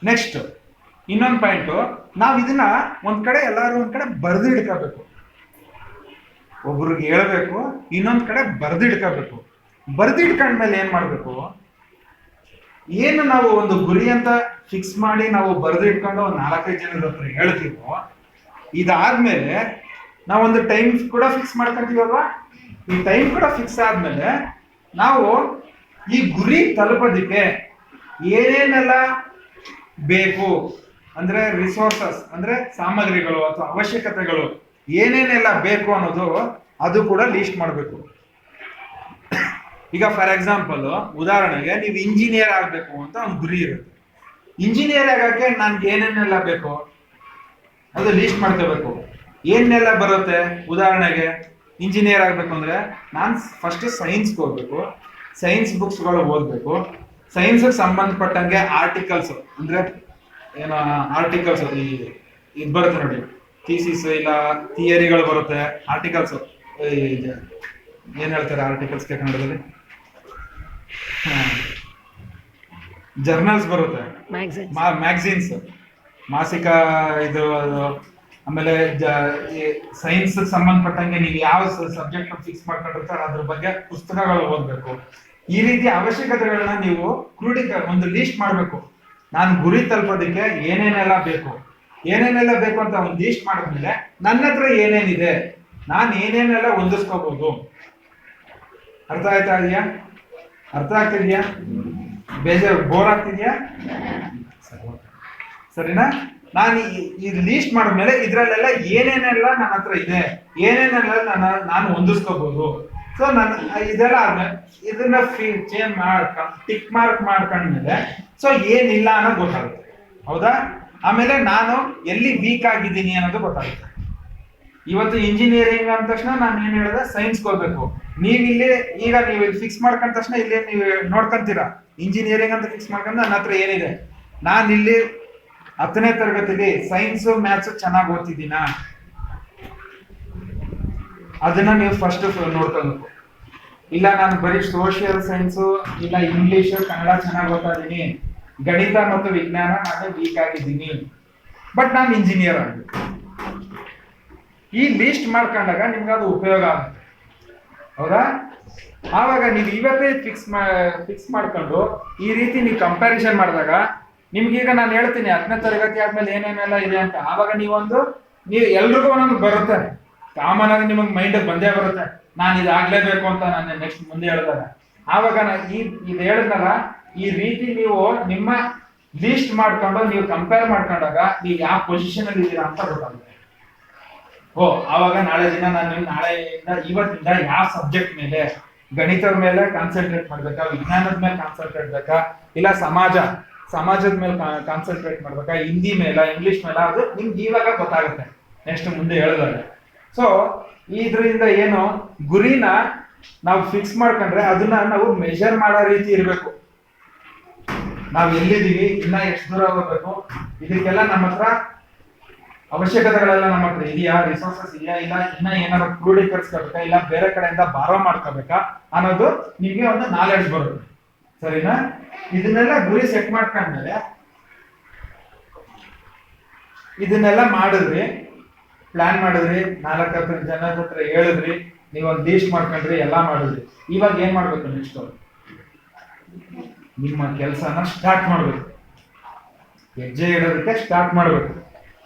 ನೆಕ್ಸ್ಟ್ ಇನ್ನೊಂದು ಪಾಯಿಂಟು, ನಾವ್ ಇದನ್ನ ಒಂದ್ ಕಡೆ ಎಲ್ಲಾರು ಒಂದ್ ಕಡೆ ಬರ್ದು ಇಡ್ಕೋಬೇಕು. ಒಬ್ರಿಗೆ ಹೇಳ್ಬೇಕು, ಇನ್ನೊಂದ್ ಕಡೆ ಬರ್ದು ಇಡ್ಕೋಬೇಕು. ಬರ್ದು ಇಟ್ಕೊಂಡ್ಮೇಲೆ ಏನ್ ಮಾಡ್ಬೇಕು, ಏನು ನಾವು ಒಂದು ಗುರಿ ಅಂತ ಫಿಕ್ಸ್ ಮಾಡಿ ನಾವು ಬರ್ದು ಇಟ್ಕೊಂಡು ಒಂದು 4-5 ಜನದ ಹತ್ರ ಹೇಳ್ತೀವೋ, ಇದಾದ್ಮೇಲೆ ನಾವೊಂದು ಟೈಮ್ ಕೂಡ ಫಿಕ್ಸ್ ಮಾಡ್ಕೊಂತೀವಲ್ವಾ. ಈ ಟೈಮ್ ಕೂಡ ಫಿಕ್ಸ್ ಆದ್ಮೇಲೆ ನಾವು ಈ ಗುರಿ ತಲುಪೋದಿಕ್ಕೆ ಏನೇನೆಲ್ಲ ಬೇಕು ಅಂದ್ರೆ ರಿಸೋರ್ಸಸ್ ಅಂದ್ರೆ ಸಾಮಗ್ರಿಗಳು ಅಥವಾ ಅವಶ್ಯಕತೆಗಳು ಏನೇನೆಲ್ಲ ಬೇಕು ಅನ್ನೋದು ಅದು ಕೂಡ ಲೀಸ್ಟ್ ಮಾಡಬೇಕು. ಈಗ ಫಾರ್ ಎಕ್ಸಾಂಪಲ್ ಉದಾಹರಣೆಗೆ ನೀವು ಇಂಜಿನಿಯರ್ ಆಗ್ಬೇಕು ಅಂತ ಒಂದು ಗುರಿ ಇರುತ್ತೆ. ಇಂಜಿನಿಯರ್ ಆಗಕ್ಕೆ ನನ್ಗೆ ಏನೇನೆಲ್ಲ ಬೇಕು ಅದು ಲೀಸ್ಟ್ ಮಾಡ್ಕೋಬೇಕು. ಏನೆಲ್ಲ ಬರುತ್ತೆ, ಉದಾಹರಣೆಗೆ ಇಂಜಿನಿಯರ್ ಆಗ್ಬೇಕು ಅಂದ್ರೆ ನಾನು ಫಸ್ಟ್ ಸೈನ್ಸ್ಗೆ ಹೋಗ್ಬೇಕು, ಸೈನ್ಸ್ ಬುಕ್ಸ್ಗಳು ಓದ್ಬೇಕು, ಸೈನ್ಸ್ಗೆ ಸಂಬಂಧಪಟ್ಟಂಗೆ ಆರ್ಟಿಕಲ್ಸ್ ಅಂದ್ರೆ ಏನೋ ಆರ್ಟಿಕಲ್ಸ್ ಇದು ಬರುತ್ತೆ ನೋಡಿ, ಥೀಸಿಸ್ ಇಲ್ಲ ಥಿಯರಿಗಳು ಬರುತ್ತೆ. ಆರ್ಟಿಕಲ್ಸ್ ಏನ್ ಹೇಳ್ತಾರೆ ಆರ್ಟಿಕಲ್ಸ್ಗೆ ಕನ್ನಡದಲ್ಲಿ? ಜರ್ನಲ್ಸ್ ಬರುತ್ತೆ, ಮ್ಯಾಗಝೀನ್ಸ್, ಮಾಸಿಕ ಇದು. ಆಮೇಲೆ ಸೈನ್ಸ್ ಸಂಬಂಧಪಟ್ಟಂಗೆ ನೀವು ಯಾವ ಸಬ್ಜೆಕ್ಟ್ ಫಿಕ್ಸ್ ಮಾಡ್ಕೊಂಡಿರ್ತಾರೆ ಅದ್ರ ಬಗ್ಗೆ ಪುಸ್ತಕಗಳು ಓದ್ಬೇಕು. ಈ ರೀತಿ ಅವಶ್ಯಕತೆಗಳನ್ನ ನೀವು ಒಂದು ಲೀಸ್ಟ್ ಮಾಡ್ಬೇಕು. ನಾನು ಗುರಿ ತಲುಪೋದಕ್ಕೆ ಏನೇನೆಲ್ಲ ಬೇಕು ಅಂತ ಒಂದು ಲೀಸ್ಟ್ ಮಾಡಿದ್ಮೇಲೆ ನನ್ನ ಹತ್ರ ಏನೇನಿದೆ, ನಾನು ಏನೇನೆಲ್ಲ ಹೊಂದಿಸ್ಕೋಬಹುದು. ಅರ್ಥ ಆಯ್ತಾ ಇದೆಯಾ? ಅರ್ಥ ಆಗ್ತಿದ್ಯಾ? ಬೇಜಾರು ಬೋರ್ ಆಗ್ತಿದ್ಯಾ? ಸರಿನಾ? ನಾನು ಈ ಲೀಸ್ಟ್ ಮಾಡಿದ್ಮೇಲೆ ಇದ್ರಲ್ಲೆಲ್ಲ ಏನೇನೆಲ್ಲ ನನ್ನ ಹತ್ರ ಇದೆ, ಏನೇನೆಲ್ಲ ನಾನು ಹೊಂದಿಸ್ಕೋಬಹುದು. ಸೊ ನಾನು ಇದೆಲ್ಲ ಆದ್ಮೇಲೆ ಇದನ್ನ ಟಿಕ್ ಮಾರ್ಕ್ ಮಾಡ್ಕೊಂಡ್ಮೇಲೆ ಸೊ ಏನಿಲ್ಲ ಅನ್ನೋದು ಗೊತ್ತಾಗುತ್ತೆ. ಹೌದಾ? ಆಮೇಲೆ ನಾನು ಎಲ್ಲಿ ವೀಕ್ ಆಗಿದ್ದೀನಿ ಅನ್ನೋದು ಗೊತ್ತಾಗುತ್ತೆ. ಇವತ್ತು ಇಂಜಿನಿಯರಿಂಗ್ ಅಂದ ತಕ್ಷಣ ನಾನು ಏನ್ ಹೇಳಿದೆ, ಸೈನ್ಸ್ಗೆ ಹೋಗ್ಬೇಕು. ನೀವಿಲ್ಲಿ ಈಗ ನೀವು ಇಲ್ಲಿ ಫಿಕ್ಸ್ ಮಾಡ್ಕೊಂಡ ತಕ್ಷಣ ಇಲ್ಲಿ ನೀವು ನೋಡ್ಕೊಂತೀರಾ, ಇಂಜಿನಿಯರಿಂಗ್ ಅಂತ ಫಿಕ್ಸ್ ಮಾಡ್ಕೊಂಡು ನನ್ನ ಹತ್ರ ಏನಿದೆ, ನಾನು ಇಲ್ಲಿ 10ನೇ ತರಗತಿಲಿ ಸೈನ್ಸ್ ಮ್ಯಾಥ್ಸ್ ಚೆನ್ನಾಗಿ ಓದ್ತಿದ್ದೀನಾ ಅದನ್ನ ನೀವು ಫಸ್ಟ್ ನೋಡ್ಕೊಳ್ಬೇಕು. ಇಲ್ಲ ನಾನು ಬರೀ ಸೋಷಿಯಲ್ ಸೈನ್ಸು ಇಲ್ಲ ಇಂಗ್ಲಿಷ್ ಕನ್ನಡ ಚೆನ್ನಾಗಿ ಓದ್ತಾ ಇದ್ದೀನಿ, ಗಣಿತ ಮತ್ತು ವಿಜ್ಞಾನ ನಾನು ವೀಕ್ ಆಗಿದ್ದೀನಿ, ಬಟ್ ನಾನು ಇಂಜಿನಿಯರ್ ಆಗಬೇಕು. ಈ ಲೀಸ್ಟ್ ಮಾಡ್ಕೊಂಡಾಗ ನಿಮ್ಗೆ ಅದು ಉಪಯೋಗ ಆಗುತ್ತೆ. ಹೌದಾ? ಆವಾಗ ನೀವು ಇವತ್ತೇ ಫಿಕ್ಸ್ ಮಾಡ್ಕೊಂಡು ಈ ರೀತಿ ನೀವು ಕಂಪ್ಯಾರಿಸನ್ ಮಾಡಿದಾಗ ನಿಮ್ಗೀಗ ನಾನು ಹೇಳ್ತೀನಿ 10ನೇ ತರಗತಿ ಆದ್ಮೇಲೆ ಏನೇನೆಲ್ಲ ಇದೆ ಅಂತ. ಆವಾಗ ನೀವು ಎಲ್ರಿಗೂ ಒಂದೊಂದು ಬರುತ್ತೆ, ಕಾಮನ್ ಆಗಿ ನಿಮಗೆ ಮೈಂಡ್ ಬಂದೇ ಬರುತ್ತೆ, ನಾನು ಇದಾಗ್ಲೇಬೇಕು ಅಂತ ನಾನು ನೆಕ್ಸ್ಟ್ ಮುಂದೆ ಹೇಳಿದಾಗ. ಆವಾಗ ಇದು ಹೇಳಿದ್ನಲ್ಲ, ಈ ರೀತಿ ನೀವು ನಿಮ್ಮ ಲೀಸ್ಟ್ ಮಾಡ್ಕೊಂಡು ನೀವು ಕಂಪೇರ್ ಮಾಡ್ಕೊಂಡಾಗ ನೀವು ಯಾವ ಪೊಸಿಷನ್ ಅಲ್ಲಿ ಇದ್ದೀರಾ ಅಂತ ಗೊತ್ತಾಗುತ್ತೆ. ಆವಾಗ ನಾಳೆ ದಿನ ನಾನು ಇವತ್ತಿಂದ ಯಾವ ಸಬ್ಜೆಕ್ಟ್ ಮೇಲೆ, ಗಣಿತದ ಮೇಲೆ ಕಾನ್ಸಂಟ್ರೇಟ್ ಮಾಡ್ಬೇಕಾ, ವಿಜ್ಞಾನದ ಮೇಲೆ ಕಾನ್ಸಂಟ್ರೇಟ್ ಬೇಕಾ, ಇಲ್ಲ ಸಮಾಜ ಸಮಾಜದ ಮೇಲೆ ಕಾನ್ಸಂಟ್ರೇಟ್ ಮಾಡ್ಬೇಕಾ, ಹಿಂದಿ ಮೇಲ, ಇಂಗ್ಲಿಷ್ ಮೇಲ, ಅದು ನಿಮ್ಗೆ ಇವಾಗ ಗೊತ್ತಾಗುತ್ತೆ ನೆಕ್ಸ್ಟ್ ಮುಂದೆ ಹೇಳಿದಾಗ. ಸೊ ಇದರಿಂದ ಏನು ಗುರಿನ ನಾವು ಫಿಕ್ಸ್ ಮಾಡ್ಕೊಂಡ್ರೆ ಅದನ್ನ ನಾವು ಮೆಜರ್ ಮಾಡೋ ರೀತಿ ಇರಬೇಕು. ನಾವು ಎಲ್ಲಿದ್ದೀವಿ, ಇನ್ನ ಎಷ್ಟು ದೂರ ಹೋಗ್ಬೇಕು, ಇದಕ್ಕೆಲ್ಲ ನಮ್ಮ ಹತ್ರ ಅವಶ್ಯಕತೆಗಳೆಲ್ಲ ನಮ್ಮ ಹತ್ರ ಇದೆಯಾ, ರಿಸೋರ್ಸಸ್ ಇದೆಯಾ, ಇಲ್ಲ ಇನ್ನ ಏನಾದ್ರು ಕ್ರೋಢೀಕರಿಸ್ಕೋಬೇಕಾ, ಇಲ್ಲ ಬೇರೆ ಕಡೆಯಿಂದ ಬಾರೋ ಮಾಡ್ಕೋಬೇಕಾ ಅನ್ನೋದು ನಿಮ್ಗೆ ಒಂದು ನಾಲೆಡ್ಜ್ ಬರುತ್ತೆ. ಸರಿನಾ? ಇದನ್ನೆಲ್ಲ ಗುರಿ ಸೆಟ್ ಮಾಡ್ಕೊಂಡ್ಮೇಲೆ ಇದನ್ನೆಲ್ಲ ಮಾಡಿದ್ರಿ, ಪ್ಲಾನ್ ಮಾಡಿದ್ರಿ, 4 ಜನರ ಹತ್ರ ಹೇಳಿದ್ರಿ, ನೀವು ಒಂದು ಲೀಸ್ಟ್ ಮಾಡ್ಕೊಂಡ್ರಿ, ಎಲ್ಲಾ ಮಾಡಿದ್ರಿ. ಇವಾಗ ಏನ್ ಮಾಡ್ಬೇಕು ನೆಕ್ಸ್ಟ್? ನಿಮ್ಮ ಕೆಲಸನ ಸ್ಟಾರ್ಟ್ ಮಾಡ್ಬೇಕು. ಹೆಜ್ಜೆ ಇಡೋದಕ್ಕೆ ಸ್ಟಾರ್ಟ್ ಮಾಡ್ಬೇಕು.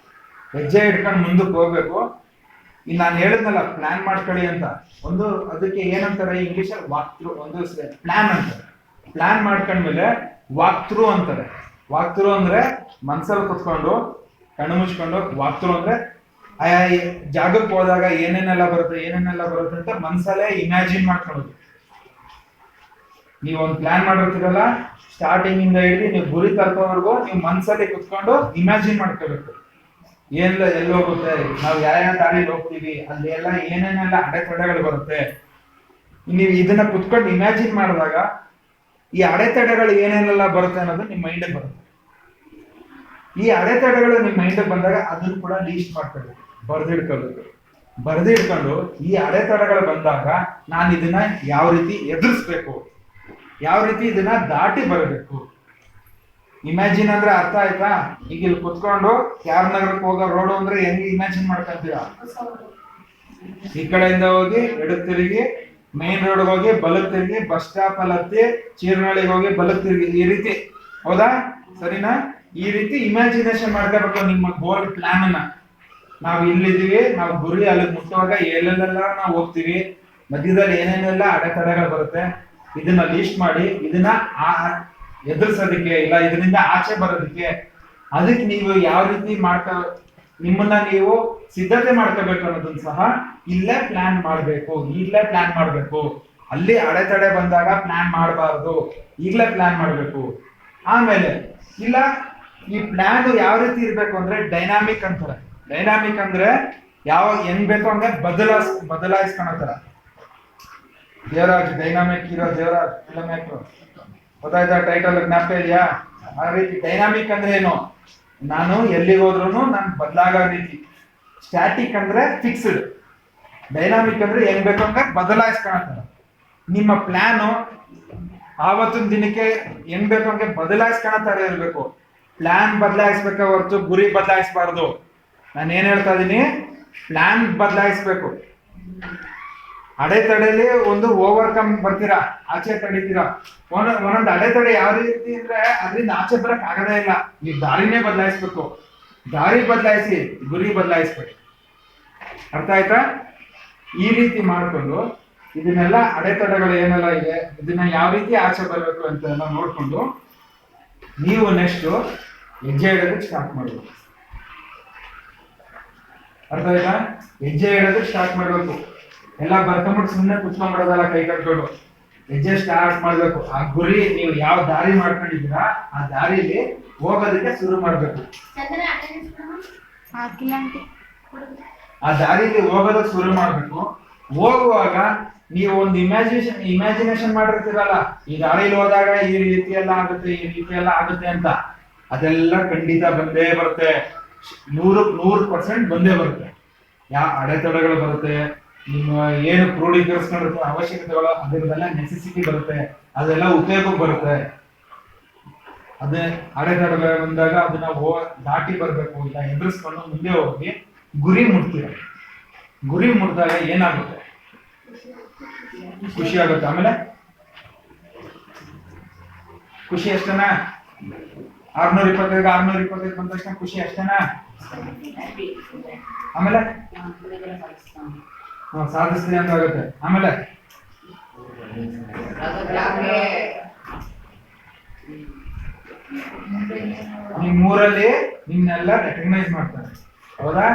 ಹೆಜ್ಜೆ ಇಟ್ಕೊಂಡು ಮುಂದಕ್ಕೆ ಹೋಗ್ಬೇಕು. ಇಲ್ಲಿ ನಾನು ಹೇಳಿದ್ನಲ್ಲ ಪ್ಲಾನ್ ಮಾಡ್ಕೊಳ್ಳಿ ಅಂತ, ಒಂದು ಅದಕ್ಕೆ ಏನಂತಾರೆ ಇಂಗ್ಲಿಷಲ್ಲಿ ವಾಕ್ ಥ್ರೂ, ಒಂದು ಪ್ಲಾನ್ ಅಂತಾರೆ. ಪ್ಲಾನ್ ಮಾಡ್ಕೊಂಡ್ಮೇಲೆ ವಾಕ್ ಥ್ರೂ ಅಂತಾರೆ. ವಾಕ್ ಥ್ರೂ ಅಂದ್ರೆ ಮನ್ಸಲ್ಲಿ ಕುತ್ಕೊಂಡು ಕಣ್ಣು ಮುಚ್ಕೊಂಡು, ವಾಕ್ ಥ್ರೂ ಅಂದ್ರೆ ಆಯಾ ಜಾಗಕ್ಕೆ ಹೋದಾಗ ಏನೇನೆಲ್ಲ ಬರುತ್ತೆ ಅಂತ ಮನ್ಸಲ್ಲೇ ಇಮ್ಯಾಜಿನ್ ಮಾಡ್ಕೊಳ್ಳೋದು. ನೀವು ಒಂದು ಪ್ಲಾನ್ ಮಾಡಿರ್ತೀರಲ್ಲ, ಸ್ಟಾರ್ಟಿಂಗ್ ಇಂದ ಹಿಡಿದು ನೀವು ಗುರಿ ತಲುಪೋವರೆಗೂ ನೀವು ಮನ್ಸಲ್ಲಿ ಕುತ್ಕೊಂಡು ಇಮ್ಯಾಜಿನ್ ಮಾಡ್ಕೋಬೇಕು. ಎಲ್ಲಿ ಹೋಗುತ್ತೆ, ನಾವು ಯಾವ ದಾರಿಲಿ ಹೋಗ್ತೀವಿ, ಅಲ್ಲಿ ಎಲ್ಲ ಏನೇನೆಲ್ಲ ಅಡೆತಡೆಗಳು ಬರುತ್ತೆ. ನೀವು ಇದನ್ನ ಕುತ್ಕೊಂಡು ಇಮ್ಯಾಜಿನ್ ಮಾಡಿದಾಗ ಈ ಅಡೆತಡೆಗಳು ಏನೇನೆಲ್ಲ ಬರುತ್ತೆ ಅನ್ನೋದು ನಿಮ್ಮ ಮೈಂಡಿಗೆ ಬರುತ್ತೆ. ಈ ಅಡೆತಡೆಗಳು ನಿಮ್ಮ ಮೈಂಡಿಗೆ ಬಂದಾಗ ಅದನ್ನು ಕೂಡ ಲೀಸ್ಟ್ ಮಾಡ್ಕೋಬೇಕು, ಬರೆದಿಟ್ಕೊಂಡು ಈ ಅಡೆತಡೆಗಳು ಬಂದಾಗ ನಾನು ಇದನ್ನ ಯಾವ ರೀತಿ ಎದುರಿಸ್ಬೇಕು, ಯಾವ ರೀತಿ ಇದನ್ನ ದಾಟಿ ಬರಬೇಕು. ಇಮ್ಯಾಜಿನ್ ಅಂದ್ರೆ ಅರ್ಥ ಆಯ್ತಾ? ಈಗ ಇಲ್ಲಿ ಕುತ್ಕೊಂಡು ಯಾರ ನಗರಕ್ಕೆ ಹೋಗೋ ರೋಡ್ ಅಂದ್ರೆ ಹೆಂಗೆ ಇಮ್ಯಾಜಿನ್ ಮಾಡ್ಕೊಂತೀರಾ? ಈ ಕಡೆಯಿಂದ ಹೋಗಿ ಎಡಕ್ಕೆ ತಿರುಗಿ ಮೇನ್ ರೋಡ್ ಹೋಗಿ ಬಲಕ್ಕೆ ತಿರುಗಿ ಬಸ್ ಸ್ಟಾಪ್ ಅಲ್ಲಿ ಹತ್ತಿ ಚೀರ್ನಳ್ಳಿಗೆ ಹೋಗಿ ಬಲಕ್ಕೆ ತಿರುಗಿ, ಈ ರೀತಿ. ಹೌದಾ? ಸರಿನಾ? ಈ ರೀತಿ ಇಮ್ಯಾಜಿನೇಷನ್ ಮಾಡ್ಕೋಬೇಕು ನಿಮ್ಮ ಗೋಲ್ ಪ್ಲಾನ್ ಅನ್ನ. ನಾವು ಇಲ್ಲಿದ್ದೀವಿ, ನಾವು ಗುರಿ ಅಲ್ಲಿ ಮುಟ್ಟುವಾಗ ಎಲ್ಲೆಲ್ಲ ನಾವು ಹೋಗ್ತೀವಿ, ಮಧ್ಯದಲ್ಲಿ ಏನೇನೆಲ್ಲ ಅಡೆತಡೆಗಳು ಬರುತ್ತೆ, ಇದನ್ನ ಲೀಸ್ಟ್ ಮಾಡಿ ಇದನ್ನ ಎದುರಿಸೋದಕ್ಕೆ, ಇಲ್ಲ ಇದರಿಂದ ಆಚೆ ಬರೋದಕ್ಕೆ, ಅದಕ್ಕೆ ನೀವು ಯಾವ ರೀತಿ ನಿಮ್ಮನ್ನ ನೀವು ಸಿದ್ಧತೆ ಮಾಡ್ಕೋಬೇಕು ಅನ್ನೋದನ್ನ ಸಹ ಇಲ್ಲೇ ಪ್ಲಾನ್ ಮಾಡ್ಬೇಕು. ಅಲ್ಲಿ ಅಡೆತಡೆ ಬಂದಾಗ ಪ್ಲಾನ್ ಮಾಡಬಾರ್ದು, ಈಗಲೇ ಪ್ಲಾನ್ ಮಾಡ್ಬೇಕು. ಆಮೇಲೆ ಇಲ್ಲ ಈ ಪ್ಲಾನ್ ಯಾವ ರೀತಿ ಇರ್ಬೇಕು ಅಂದ್ರೆ ಡೈನಾಮಿಕ್ ಅಂತಾರೆ. ಡೈನಾಮಿಕ್ ಅಂದ್ರೆ ಹೆಂಗ್ ಬೇಕೋ ಹಂಗೆ ಬದಲಾಯಿಸ್ಕೊಳತ್ತಾರ. Devaraj dynamic hero, Devaraj film maker. ಗೊತ್ತಾಯ್ತಾ? ಟೈಟಲ್ ಜ್ಞಾಪಕ ಇದೆಯಾ? ಆ ರೀತಿ ಡೈನಾಮಿಕ್ ಅಂದ್ರೆ ಏನು? ನಾನು ಎಲ್ಲಿಗೆ ಹೋದ್ರು ನಾನು ಬದಲಾಗೋ ರೀತಿ. ಸ್ಟ್ಯಾಟಿಕ್ ಅಂದ್ರೆ ಫಿಕ್ಸ್ಡ್. ಡೈನಾಮಿಕ್ ಅಂದ್ರೆ ಹೆಂಗ್ ಬೇಕೋ ಹಂಗೆ ಬದಲಾಯಿಸ್ಕೊಳತ್ತಾರ. ನಿಮ್ಮ ಪ್ಲಾನು ಆವತ್ತಿನ ದಿನಕ್ಕೆ ಹೆಂಗ್ ಬೇಕೋ ಹಂಗೆ ಬದಲಾಯಿಸ್ಕೊಳತ್ತಾರ ಇರ್ಬೇಕು. ಪ್ಲಾನ್ ಬದಲಾಯಿಸ್ಬೇಕ ಹೊರತು ಗುರಿ ಬದಲಾಯಿಸಬಾರ್ದು. ನಾನು ಏನ್ ಹೇಳ್ತಾ ಇದೀನಿ, ಪ್ಲಾನ್ ಬದಲಾಯಿಸ್ಬೇಕು. ಅಡೆತಡೆಯಲ್ಲಿ ಒಂದು ಓವರ್ಕಮ್ ಬರ್ತೀರಾ, ಆಚೆ ತಡಿತೀರಾ. ಒಂದೊಂದು ಅಡೆತಡೆ ಯಾವ ರೀತಿ ಅಂದ್ರೆ ಅದರಿಂದ ಆಚೆ ಬರಕ್ ಆಗದೇ ಇಲ್ಲ. ನೀವು ದಾರಿನೇ ಬದಲಾಯಿಸ್ಬೇಕು. ದಾರಿ ಬದಲಾಯಿಸಿ, ಗುರಿ ಬದಲಾಯಿಸ್ಬೇಕು. ಅರ್ಥ ಆಯ್ತಾ? ಈ ರೀತಿ ಮಾಡ್ಕೊಂಡು ಇದನ್ನೆಲ್ಲ ಅಡೆತಡೆಗಳು ಏನೆಲ್ಲ ಇದೆ, ಇದನ್ನ ಯಾವ ರೀತಿ ಆಚೆ ಬರ್ಬೇಕು ಅಂತ ಎಲ್ಲ ನೋಡ್ಕೊಂಡು ನೀವು ನೆಕ್ಸ್ಟ್ ಹೆಜ್ಜೆ ಇಡೋದಕ್ಕೆ ಸ್ಟಾರ್ಟ್ ಮಾಡ್ಬೇಕು. ಅರ್ಥ ಆಯ್ತಾ? ಹೆಜ್ಜೆ ಇಡೋದಕ್ಕೆ ಸ್ಟಾರ್ಟ್ ಮಾಡ್ಬೇಕು. ಎಲ್ಲ ಬರ್ಕೊಂಬಿಟ್ಟು ಸುಮ್ಮನೆ ಕುತ್ಕೊಂಡ್ಬಿಡೋದಲ್ಲ ಕೈ ಕಟ್ಕೊಂಡು. ಹೆಜ್ಜೆ ಸ್ಟಾರ್ಟ್ ಮಾಡ್ಬೇಕು. ಆ ಗುರಿ ನೀವು ಯಾವ ದಾರಿ ಮಾಡ್ಕೊಂಡಿದ್ದೀರಾ ಆ ದಾರಿಲಿ ಹೋಗೋದಕ್ಕೆ ಶುರು ಮಾಡ್ಬೇಕು. ಆ ದಾರಿಲಿ ಹೋಗೋದಕ್ಕೆ ಶುರು ಮಾಡ್ಬೇಕು. ಹೋಗುವಾಗ ನೀವು ಒಂದು ಇಮ್ಯಾಜಿನೇಷನ್ ಮಾಡಿರ್ತೀರಲ್ಲ, ಈ ದಾರಿಲಿ ಹೋದಾಗ ಈ ರೀತಿ ಎಲ್ಲ ಆಗುತ್ತೆ ಅಂತ, ಅದೆಲ್ಲ ಖಂಡಿತ ಬಂದೇ ಬರುತ್ತೆ. 100% ಬಂದೇ ಬರುತ್ತೆ. ಯಾವ ಅಡೆತಡೆಗಳು ಬರುತ್ತೆ, ನಿಮ್ಮ ಏನು ಕ್ರೋಢೀಕರಿಸ್ಕೊಂಡಿರ್ತಾರೆ ಅವಶ್ಯಕತೆಗಳು, ಅದರದೆಲ್ಲ ನೆಸೆಸಿಟಿ ಬರುತ್ತೆ, ಅದೆಲ್ಲ ಉಪಯೋಗಕ್ಕೆ ಬರುತ್ತೆ. ಅದೇ ಅಡೆತಡೆಗಳು ಬಂದಾಗ ಅದನ್ನ ದಾಟಿ ಬರ್ಬೇಕು, ಇಲ್ಲ ಎದುರಿಸ್ಕೊಂಡು ಮುಂದೆ ಹೋಗಿ ಗುರಿ ಮುಟ್ತೀರ. ಗುರಿ ಮುಟ್ಟಿದಾಗ ಏನಾಗುತ್ತೆ? ಖುಷಿ ಆಗುತ್ತೆ. ಆಮೇಲೆ ಖುಷಿ ಅಷ್ಟೇನಾ? 625 ಬಂದ ತಕ್ಷಣ ಖುಷಿ ಅಷ್ಟೇನಾ? ಆಮೇಲೆ ಸಾಧಿಸ್ತೀನಿ ಅಂತ ಆಗುತ್ತೆ. ಆಮೇಲೆ ನಿಮ್ಮೂರಲ್ಲಿ ನಿಮ್ನೆಲ್ಲ ರೆಕಗ್ನೈಸ್ ಮಾಡ್ತಾರೆ. ಹೌದಾ?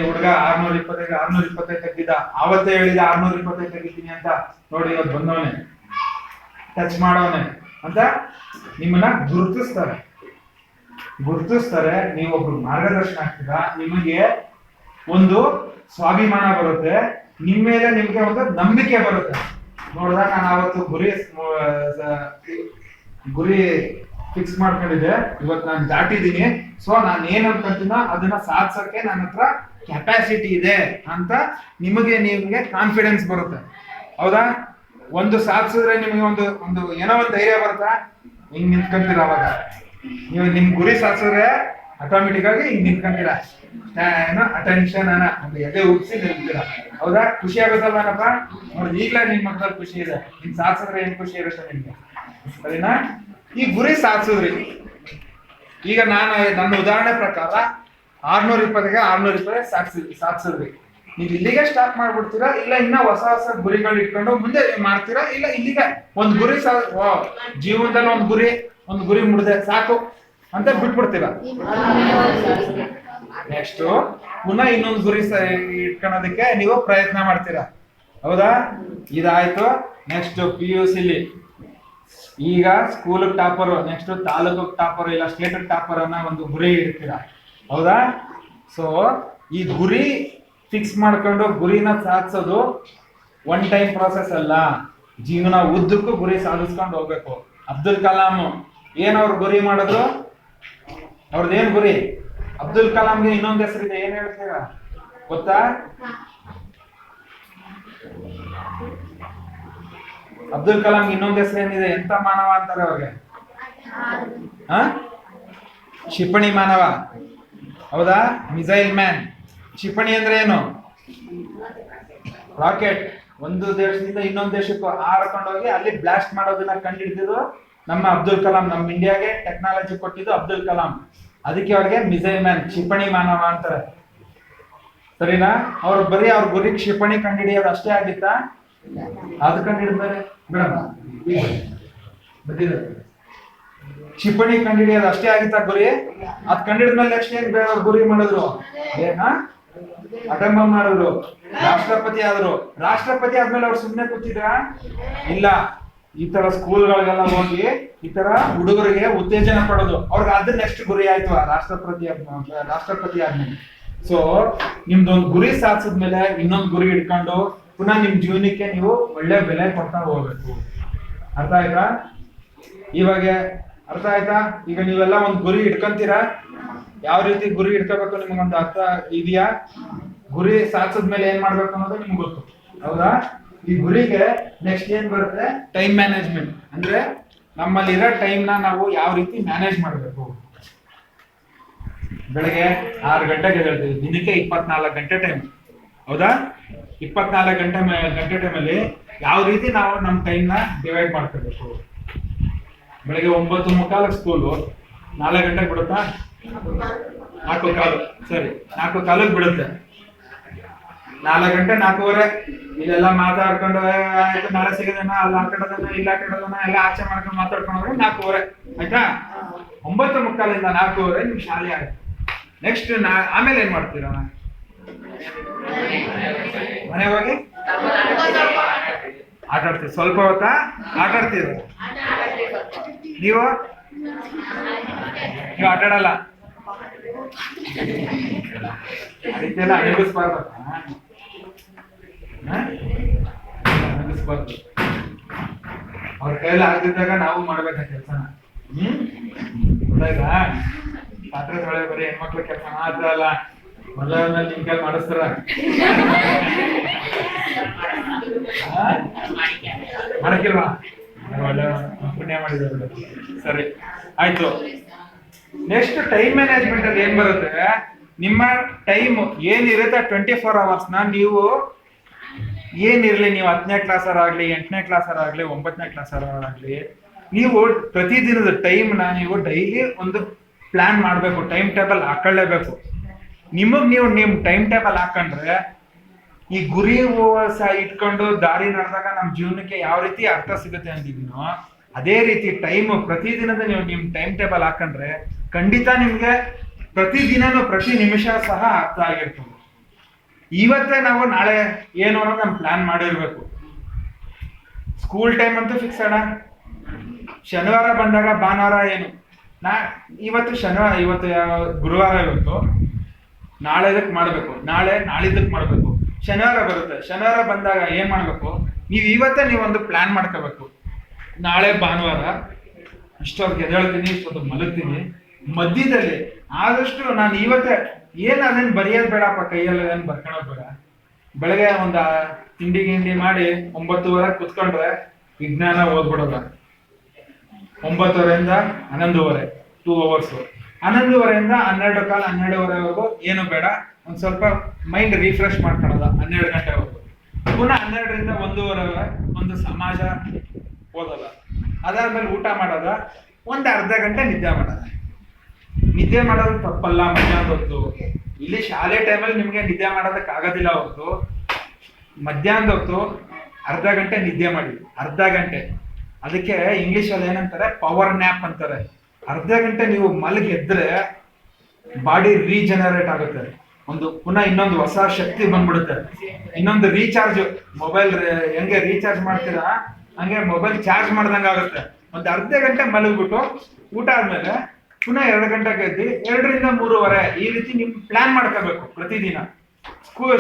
ಹುಡುಗ 625 ತೆಗ್ದಿದ್ದ, ಆವತ್ತೇ ಹೇಳಿದ 625 ತೆಗಿತೀನಿ ಅಂತ. ನೋಡಿ ಇವತ್ತು ಬಂದವನೆ, ಟಚ್ ಮಾಡವನೆ. ಅಂತ ನಿಮ್ಮನ್ನ ಗುರುತಿಸ್ತಾರೆ. ನೀವೊಬ್ರು ಮಾರ್ಗದರ್ಶನ ಆಗ್ತೀರಾ, ನಿಮಗೆ ಒಂದು ಸ್ವಾಭಿಮಾನ ಬರುತ್ತೆ, ನಿಮ್ಮ ಮೇಲೆ ನಿಮ್ಗೆ ಒಂದು ನಂಬಿಕೆ ಬರುತ್ತೆ. ನೋಡ್ದ, ನಾನು ಅವತ್ತು ಗುರಿ ಫಿಕ್ಸ್ ಮಾಡ್ಕೊಂಡಿದ್ದೆ, ಇವತ್ತು ನಾನು ದಾಟಿದ್ದೀನಿ. ಸೊ ನಾನು ಏನ್ ಅನ್ಕೊಂತೀನೋ ಅದನ್ನ ಸಾಧಿಸಕ್ಕೆ ನನ್ನ ಹತ್ರ ಕೆಪಾಸಿಟಿ ಇದೆ ಅಂತ ನಿಮ್ಗೆ ಕಾನ್ಫಿಡೆನ್ಸ್ ಬರುತ್ತೆ. ಹೌದಾ? ಒಂದು ಸಾಧಿಸಿದ್ರೆ ನಿಮ್ಗೆ ಒಂದು ಒಂದು ಏನೋ ಒಂದು ಧೈರ್ಯ ಬರುತ್ತಾ? ಹಿಂಗ್ ನಿಂತ್ಕೊಂತೀರ. ಅವಾಗ ನೀವು ನಿಮ್ ಗುರಿ ಸಾಧಿಸಿದ್ರೆ ಆಟೋಮೆಟಿಕ್ ಆಗಿ ಹಿಂಗ್ ನಿಂತ್ಕೊಂತೀರ, ಏನೋ ಅಟೆನ್ಷನ್ ಒಂದು ಎದೆ ಉಪ್ಸಿ ನಿಲ್ತೀರ. ಹೌದಾ? ಖುಷಿ ಆಗುತ್ತಲ್ವೇನಪ್ಪ? ನೋಡಿ, ಈಗ್ಲೇ ನಿಮ್ ಮಕ್ಕಳಲ್ಲಿ ಖುಷಿ ಇದೆ. ನಿಮ್ ಸಾಧಿಸಿದ್ರೆ ಏನ್ ಖುಷಿ ಇರುತ್ತೆ ನಿಮ್ಗೆ? ಸರಿನಾ? ಈ ಗುರಿ ಸಾಧಿಸಿದ್ರಿ. ಈಗ ನನ್ನ ಉದಾಹರಣೆ ಪ್ರಕಾರ 620ಗೆ 620 ಸಾಧಿಸಿದ್ರಿ. ನೀವು ಇಲ್ಲಿಗೆ ಸ್ಟಾರ್ಟ್ ಮಾಡ್ಬಿಡ್ತೀರಾ, ಇಲ್ಲ ಇನ್ನ ಹೊಸ ಗುರಿಗಳು ಇಟ್ಕೊಂಡು ಮುಂದೆ ಮಾಡ್ತೀರಾ, ಇಲ್ಲ ಇಲ್ಲಿಗೆ ಒಂದ್ ಗುರಿ ಜೀವನದಲ್ಲಿ ಒಂದ್ ಗುರಿ ಮುಡ್ದೆ ಸಾಕು ಅಂತ ಬಿಟ್ಬಿಡ್ತೀರಾ. ನೆಕ್ಸ್ಟ್ ಪುನಃ ಇನ್ನೊಂದು ಗುರಿ ಇಟ್ಕೊಳ್ಳೋದಕ್ಕೆ ನೀವು ಪ್ರಯತ್ನ ಮಾಡ್ತೀರಾ. ಹೌದಾ? ಇದಾಯ್ತು. ನೆಕ್ಸ್ಟ್ PUC ಈಗ school topper, next taluk topper ಇಲ್ಲ ಸ್ಟೇಟ್ ಟಾಪರ್ ಅನ್ನೋ ಒಂದು ಗುರಿ ಇಡ್ತೀರಾ. ಹೌದಾ? ಸೊ ಈ ಗುರಿ ಫಿಕ್ಸ್ ಮಾಡ್ಕೊಂಡು ಗುರಿನ ಸಾಧಿಸೋದು ಒನ್ ಟೈಮ್ ಪ್ರಾಸೆಸ್ ಅಲ್ಲ, ಜೀವನ ಉದ್ದಕ್ಕೂ ಗುರಿ ಸಾಧಿಸ್ಕೊಂಡು ಹೋಗ್ಬೇಕು. ಅಬ್ದುಲ್ ಕಲಾಂ ಅವ್ರ ಗುರಿ ಮಾಡಿದ್ರು? ಅವ್ರದ್ದೇನ್ ಗುರಿ? ಅಬ್ದುಲ್ ಕಲಾಂಗೆ ಇನ್ನೊಂದು ಹೆಸರಿದೆ, ಏನ್ ಹೇಳ್ತೀರಾ ಗೊತ್ತಾ? ಅಬ್ದುಲ್ ಕಲಾಂ ಇನ್ನೊಂದು ಹೆಸರು ಏನಿದೆ? ಎಂತ ಮಾನವ ಅಂತಾರೆ ಅವ್ರಿಗೆ? ಕ್ಷಿಪಣಿ ಮಾನವ. ಹೌದಾ? Missile man. ಕ್ಷಿಪಣಿ ಅಂದ್ರೆ ಏನು? ರಾಕೆಟ್. ಒಂದು ದೇಶದಿಂದ ಇನ್ನೊಂದು ದೇಶಕ್ಕೂ ಹಾರ್ಕೊಂಡೋಗಿ ಅಲ್ಲಿ ಬ್ಲಾಸ್ಟ್ ಮಾಡೋದನ್ನ ಕಂಡುಹಿಡಿದಿದ್ದು ನಮ್ಮ ಅಬ್ದುಲ್ ಕಲಾಂ. ನಮ್ಮ ಇಂಡಿಯಾಗೆ ಟೆಕ್ನಾಲಜಿ ಕೊಟ್ಟಿದ್ದು ಅಬ್ದುಲ್ ಕಲಾಂ. ಅದಕ್ಕೆ ಅವ್ರಿಗೆ ಮಿಸೈಲ್ ಮ್ಯಾನ್, ಕ್ಷಿಪಣಿ ಮಾನವ ಅಂತಾರೆ. ಸರಿನಾ? ಅವ್ರು ಬರೀ ಅವ್ರ ಗುರಿ ಕ್ಷಿಪಣಿ ಕಂಡುಹಿಡಿಯೋದು ಅಷ್ಟೇ ಆಗಿತ್ತಾ? ಅದು ಕಂಡುಹಿಡಿದ್ರೆ ಕ್ಷಿಪಣಿ ಕಂಡುಹಿಡಿಯೋದು ಅಷ್ಟೇ ಆಗಿತ್ತಾ ಗುರಿ? ಅದ್ ಕಂಡುಹಿಡಿದ್ಮೇಲೆ ನೆಕ್ಸ್ಟ್ ಏನ್ ಗುರಿ ಮಾಡಿದ್ರು? ಅಟೆಂಬ ಮಾಡಿದ್ರು, ರಾಷ್ಟ್ರಪತಿ ಆದ್ರು. ರಾಷ್ಟ್ರಪತಿ ಆದ್ಮೇಲೆ ಅವ್ರು ಸುಮ್ಮನೆ ಕೂತಿದ್ರ? ಇಲ್ಲ. ಈ ತರ ಸ್ಕೂಲ್ಗಳಿಗೆಲ್ಲ ಹೋಗಿ ಈ ತರ ಹುಡುಗರಿಗೆ ಉತ್ತೇಜನ ಪಡೋದು, ಅವ್ರಿಗೆ ಅದು ನೆಕ್ಸ್ಟ್ ಗುರಿ ಆಯ್ತು ರಾಷ್ಟ್ರಪತಿ ಆದ್ಮೇಲೆ. ಸೊ ನಿಮ್ದೊಂದು ಗುರಿ ಸಾಧಿಸಿದ್ಮೇಲೆ ಇನ್ನೊಂದು ಗುರಿ ಇಟ್ಕೊಂಡು ಪುನಃ ನಿಮ್ ಜೀವನಕ್ಕೆ ನೀವು ಒಳ್ಳೆ ಬೆಲೆ ಕೊಡ್ತಾ ಹೋಗ್ಬೇಕು. ಅರ್ಥ ಆಯ್ತಾ? ಇವಾಗ ಅರ್ಥ ಆಯ್ತಾ? ಈಗ ನೀವೆಲ್ಲ ಒಂದು ಗುರಿ ಇಟ್ಕೊಂತೀರಾ, ಯಾವ ರೀತಿ ಗುರಿ ಇಟ್ಕೋಬೇಕು ನಿಮ್ಗೊಂದು ಅರ್ಥ ಇದೆಯಾ? ಗುರಿ ಸಾಧಿಸಿದ್ಮೇಲೆ ಏನ್ ಮಾಡ್ಬೇಕು ಅನ್ನೋದು ನಿಮ್ಗೆ ಗೊತ್ತು. ಹೌದಾ? ಈ ಗುರಿಗೆ ನೆಕ್ಸ್ಟ್ ಏನ್ ಬರುತ್ತೆ? Time management. ಅಂದ್ರೆ ನಮ್ಮಲ್ಲಿರೋ ಟೈಮ್ ನಾವು ಯಾವ ರೀತಿ ಮ್ಯಾನೇಜ್ ಮಾಡ್ಬೇಕು. ಬೆಳಗ್ಗೆ 6 ಗಂಟೆಗೆ ಹೇಳ್ತೀವಿ, ದಿನಕ್ಕೆ 24 ಗಂಟೆ ಟೈಮ್. ಹೌದಾ? 24 ಗಂಟೆ ಟೈಮಲ್ಲಿ ಯಾವ ರೀತಿ ನಾವು ನಮ್ಮ ಟೈಮ್ ನ ಡಿವೈಡ್ ಮಾಡ್ಕೋಬೇಕು. ಬೆಳಗ್ಗೆ 9:45 ಸ್ಕೂಲು, 4 ಗಂಟೆಗೆ ಬಿಡುತ್ತಾ? 4:15. ಸರಿ, 4:15 ಬಿಡುತ್ತೆ. 4 ಗಂಟೆ 4:15 ಇದೆಲ್ಲ ಮಾತಾಡ್ಕೊಂಡು ಆಯ್ತು ನಾಳೆ ಸಿಗದನ, ಅಲ್ಲಿ ಹಾಕಡೋದನ್ನ ಇಲ್ಲ ಹಾಕಡೋದನ್ನ ಎಲ್ಲ ಆಚೆ ಮಾಡ್ಕೊಂಡು ಮಾತಾಡ್ಕೊಂಡ್ರೆ 4:15 ಆಯ್ತಾ? 9:45 4:15 ನಿಮ್ ಶಾಲೆ ಆಯ್ತು. ನೆಕ್ಸ್ಟ್ ಆಮೇಲೆ ಏನ್ ಮಾಡ್ತೀರಾ? ಮನೆ ಹೋಗಿ ಆಟ ಆಡ್ತೀವಿ. ಸ್ವಲ್ಪ ಹೊತ್ತ ಆಟ ಆಡ್ತೀರ ನೀವು ಆಟ ಆಡಲ್ಲ? ಅದಕ್ಕೆಲ್ಲ ಅಣಗಿಸ್ಬಾರ್ದು. ಅವ್ರ ಕೈಯಲ್ಲಿ ಆಗದಿದ್ದಾಗ ನಾವು ಮಾಡ್ಬೇಕ ಕೆಲ್ಸನ. ಗೊತ್ತಾಯ್ತಾ? ಪಾತ್ರೆ ತೊಳೆ ಬರೀ ಹೆಣ್ಮಕ್ಳು ಕೆಲಸ ಮಾತ್ರ ಅಲ್ಲ, ಮೊದಲ ನಿಮ್ ಕೈ ಮಾಡಿಸ್ತಾರ. ಮಾಡಕ್ಕಿಲ್ವಾ? ಒಳ್ಳೆ ಪುಣ್ಯ ಮಾಡಿದ್ರು. ಸರಿ ಆಯ್ತು. ನೆಕ್ಸ್ಟ್ ಟೈಮ್ ಮ್ಯಾನೇಜ್ಮೆಂಟ್ ಅಲ್ಲಿ ಏನ್ ಬರುತ್ತೆ? ನಿಮ್ಮ ಟೈಮ್ ಏನಿರುತ್ತೆ 24 hours ನೀವು ಏನಿರ್ಲಿ, ನೀವು 10ನೇ ಕ್ಲಾಸರಾಗ್ಲಿ, 8ನೇ ಕ್ಲಾಸರಾಗ್ಲಿ, 9ನೇ ಕ್ಲಾಸರಾಗ್ಲಿ, ನೀವು ಪ್ರತಿದಿನದ ಟೈಮ್ ನೀವು ಡೈಲಿ ಒಂದು ಪ್ಲಾನ್ ಮಾಡ್ಬೇಕು, ಟೈಮ್ ಟೇಬಲ್ ಹಾಕೊಳ್ಳೇಬೇಕು. ನೀವು ನಿಮ್ ಟೈಮ್ ಟೇಬಲ್ ಹಾಕೊಂಡ್ರೆ ಈ ಗುರಿ ಇಟ್ಕೊಂಡು ದಾರಿ ನಡೆದಾಗ ನಮ್ ಜೀವನಕ್ಕೆ ಯಾವ ರೀತಿ ಅರ್ಥ ಸಿಗುತ್ತೆ ಅಂತಿದ್ದೀನೋ ಅದೇ ರೀತಿ ಟೈಮ್ ಪ್ರತಿದಿನದ ನೀವು ನಿಮ್ ಟೈಮ್ ಟೇಬಲ್ ಹಾಕೊಂಡ್ರೆ ಖಂಡಿತ ನಿಮ್ಗೆ ಪ್ರತಿದಿನನೂ ಪ್ರತಿ ನಿಮಿಷ ಸಹ ಅರ್ಥ ಆಗಿರ್ತದೆ. ಇವತ್ತೇ ನಾವು ನಾಳೆ ಏನು ಅನ್ನೋದು ನಮ್ ಪ್ಲಾನ್ ಮಾಡಿರ್ಬೇಕು. ಸ್ಕೂಲ್ ಟೈಮ್ ಅಂತೂ ಫಿಕ್ಸ್ ಅಣ್ಣ, ಶನಿವಾರ ಬಂದಾಗ ಭಾನುವಾರ ಏನು ಇವತ್ತು ಶನಿವಾರ, ಇವತ್ತು ಗುರುವಾರ, ಇವತ್ತು ನಾಳೆದಕ್ಕೆ ಮಾಡಬೇಕು, ನಾಳಿದ್ದಕ್ಕೆ ಮಾಡಬೇಕು. ಶನಿವಾರ ಬರುತ್ತೆ, ಶನಿವಾರ ಬಂದಾಗ ಏನ್ ಮಾಡ್ಬೇಕು, ನೀವು ಇವತ್ತೇ ನೀವೊಂದು ಪ್ಲಾನ್ ಮಾಡ್ಕೋಬೇಕು. ನಾಳೆ ಭಾನುವಾರ ಇಷ್ಟೊತ್ತಿಗೆ ಎದ್ದೇಳ್ತೀನಿ, ಇಷ್ಟೊತ್ತಿಗೆ ಮಲಗ್ತೀನಿ. ಮಧ್ಯದಲ್ಲಿ ಆದಷ್ಟು ನಾನು ಇವತ್ತೇ ಅದನ್ನ ಬರೆಯೋದು ಬೇಡಪ್ಪ, ಕೈಯಲ್ಲಿ ಏನು ಬರ್ಕೊಳೋದು ಬೇಡ. ಬೆಳಗ್ಗೆ ಒಂದು ತಿಂಡಿ ಗಿಂಡಿ ಮಾಡಿ 9:30 ಕುತ್ಕೊಂಡ್ರೆ ವಿಜ್ಞಾನ ಓದ್ಬಿಡೋದ. 9:30 11:30 2 hours. 11:30 12:15 12:30ವರೆಗೂ ಏನು ಬೇಡ, ಒಂದ್ ಸ್ವಲ್ಪ ಮೈಂಡ್ ರಿಫ್ರೆಶ್ ಮಾಡ್ಕೊಳೋದ. 12 ಗಂಟೆವರೆಗೂ ಪುನಃ 12ರಿಂದ 1:30 ಒಂದು ಸಮಾಜ ಓದೋದ. ಅದಾದ್ಮೇಲೆ ಊಟ ಮಾಡೋದ, ಒಂದು ಅರ್ಧ ಗಂಟೆ ನಿದ್ದೆ ಮಾಡೋದ. ನಿದ್ದೆ ಮಾಡೋದು ತಪ್ಪಲ್ಲ, ಮಧ್ಯಾಹ್ನದ ಹೊತ್ತು. ಇಲ್ಲಿ ಶಾಲೆ ಟೈಮಲ್ಲಿ ನಿಮ್ಗೆ ನಿದ್ದೆ ಮಾಡೋದಕ್ಕೆ ಆಗೋದಿಲ್ಲ ಹೊತ್ತು. ಮಧ್ಯಾಹ್ನದ ಹೊತ್ತು ಅರ್ಧ ಗಂಟೆ ನಿದ್ದೆ ಮಾಡಿ, ಅರ್ಧ ಗಂಟೆ. ಅದಕ್ಕೆ ಇಂಗ್ಲಿಷಲ್ಲಿ ಏನಂತಾರೆ, ಪವರ್ ನ್ಯಾಪ್ ಅಂತಾರೆ. ಅರ್ಧ ಗಂಟೆ ನೀವು ಮಲಗಿ ಎದ್ರೆ ಬಾಡಿ ರೀಜನರೇಟ್ ಆಗುತ್ತೆ, ಒಂದು ಪುನಃ ಇನ್ನೊಂದು ಹೊಸ ಶಕ್ತಿ ಬಂದ್ಬಿಡುತ್ತೆ. ಇನ್ನೊಂದು ರೀಚಾರ್ಜ್, ಮೊಬೈಲ್ ಹೆಂಗೆ ರೀಚಾರ್ಜ್ ಮಾಡ್ತೀರಾ ಹಂಗೆ ಮೊಬೈಲ್ ಚಾರ್ಜ್ ಮಾಡ್ದಂಗೆ ಆಗುತ್ತೆ. ಒಂದು ಅರ್ಧ ಗಂಟೆ ಮಲಗ್ಬಿಟ್ಟು ಊಟ ಆದ್ಮೇಲೆ ಪುನಃ 2 ಗಂಟೆಗೆ ಎದ್ದು 2ರಿಂದ 3:30 ಈ ರೀತಿ ನಿಮ್ ಪ್ಲಾನ್ ಮಾಡ್ಕೋಬೇಕು ಪ್ರತಿದಿನ.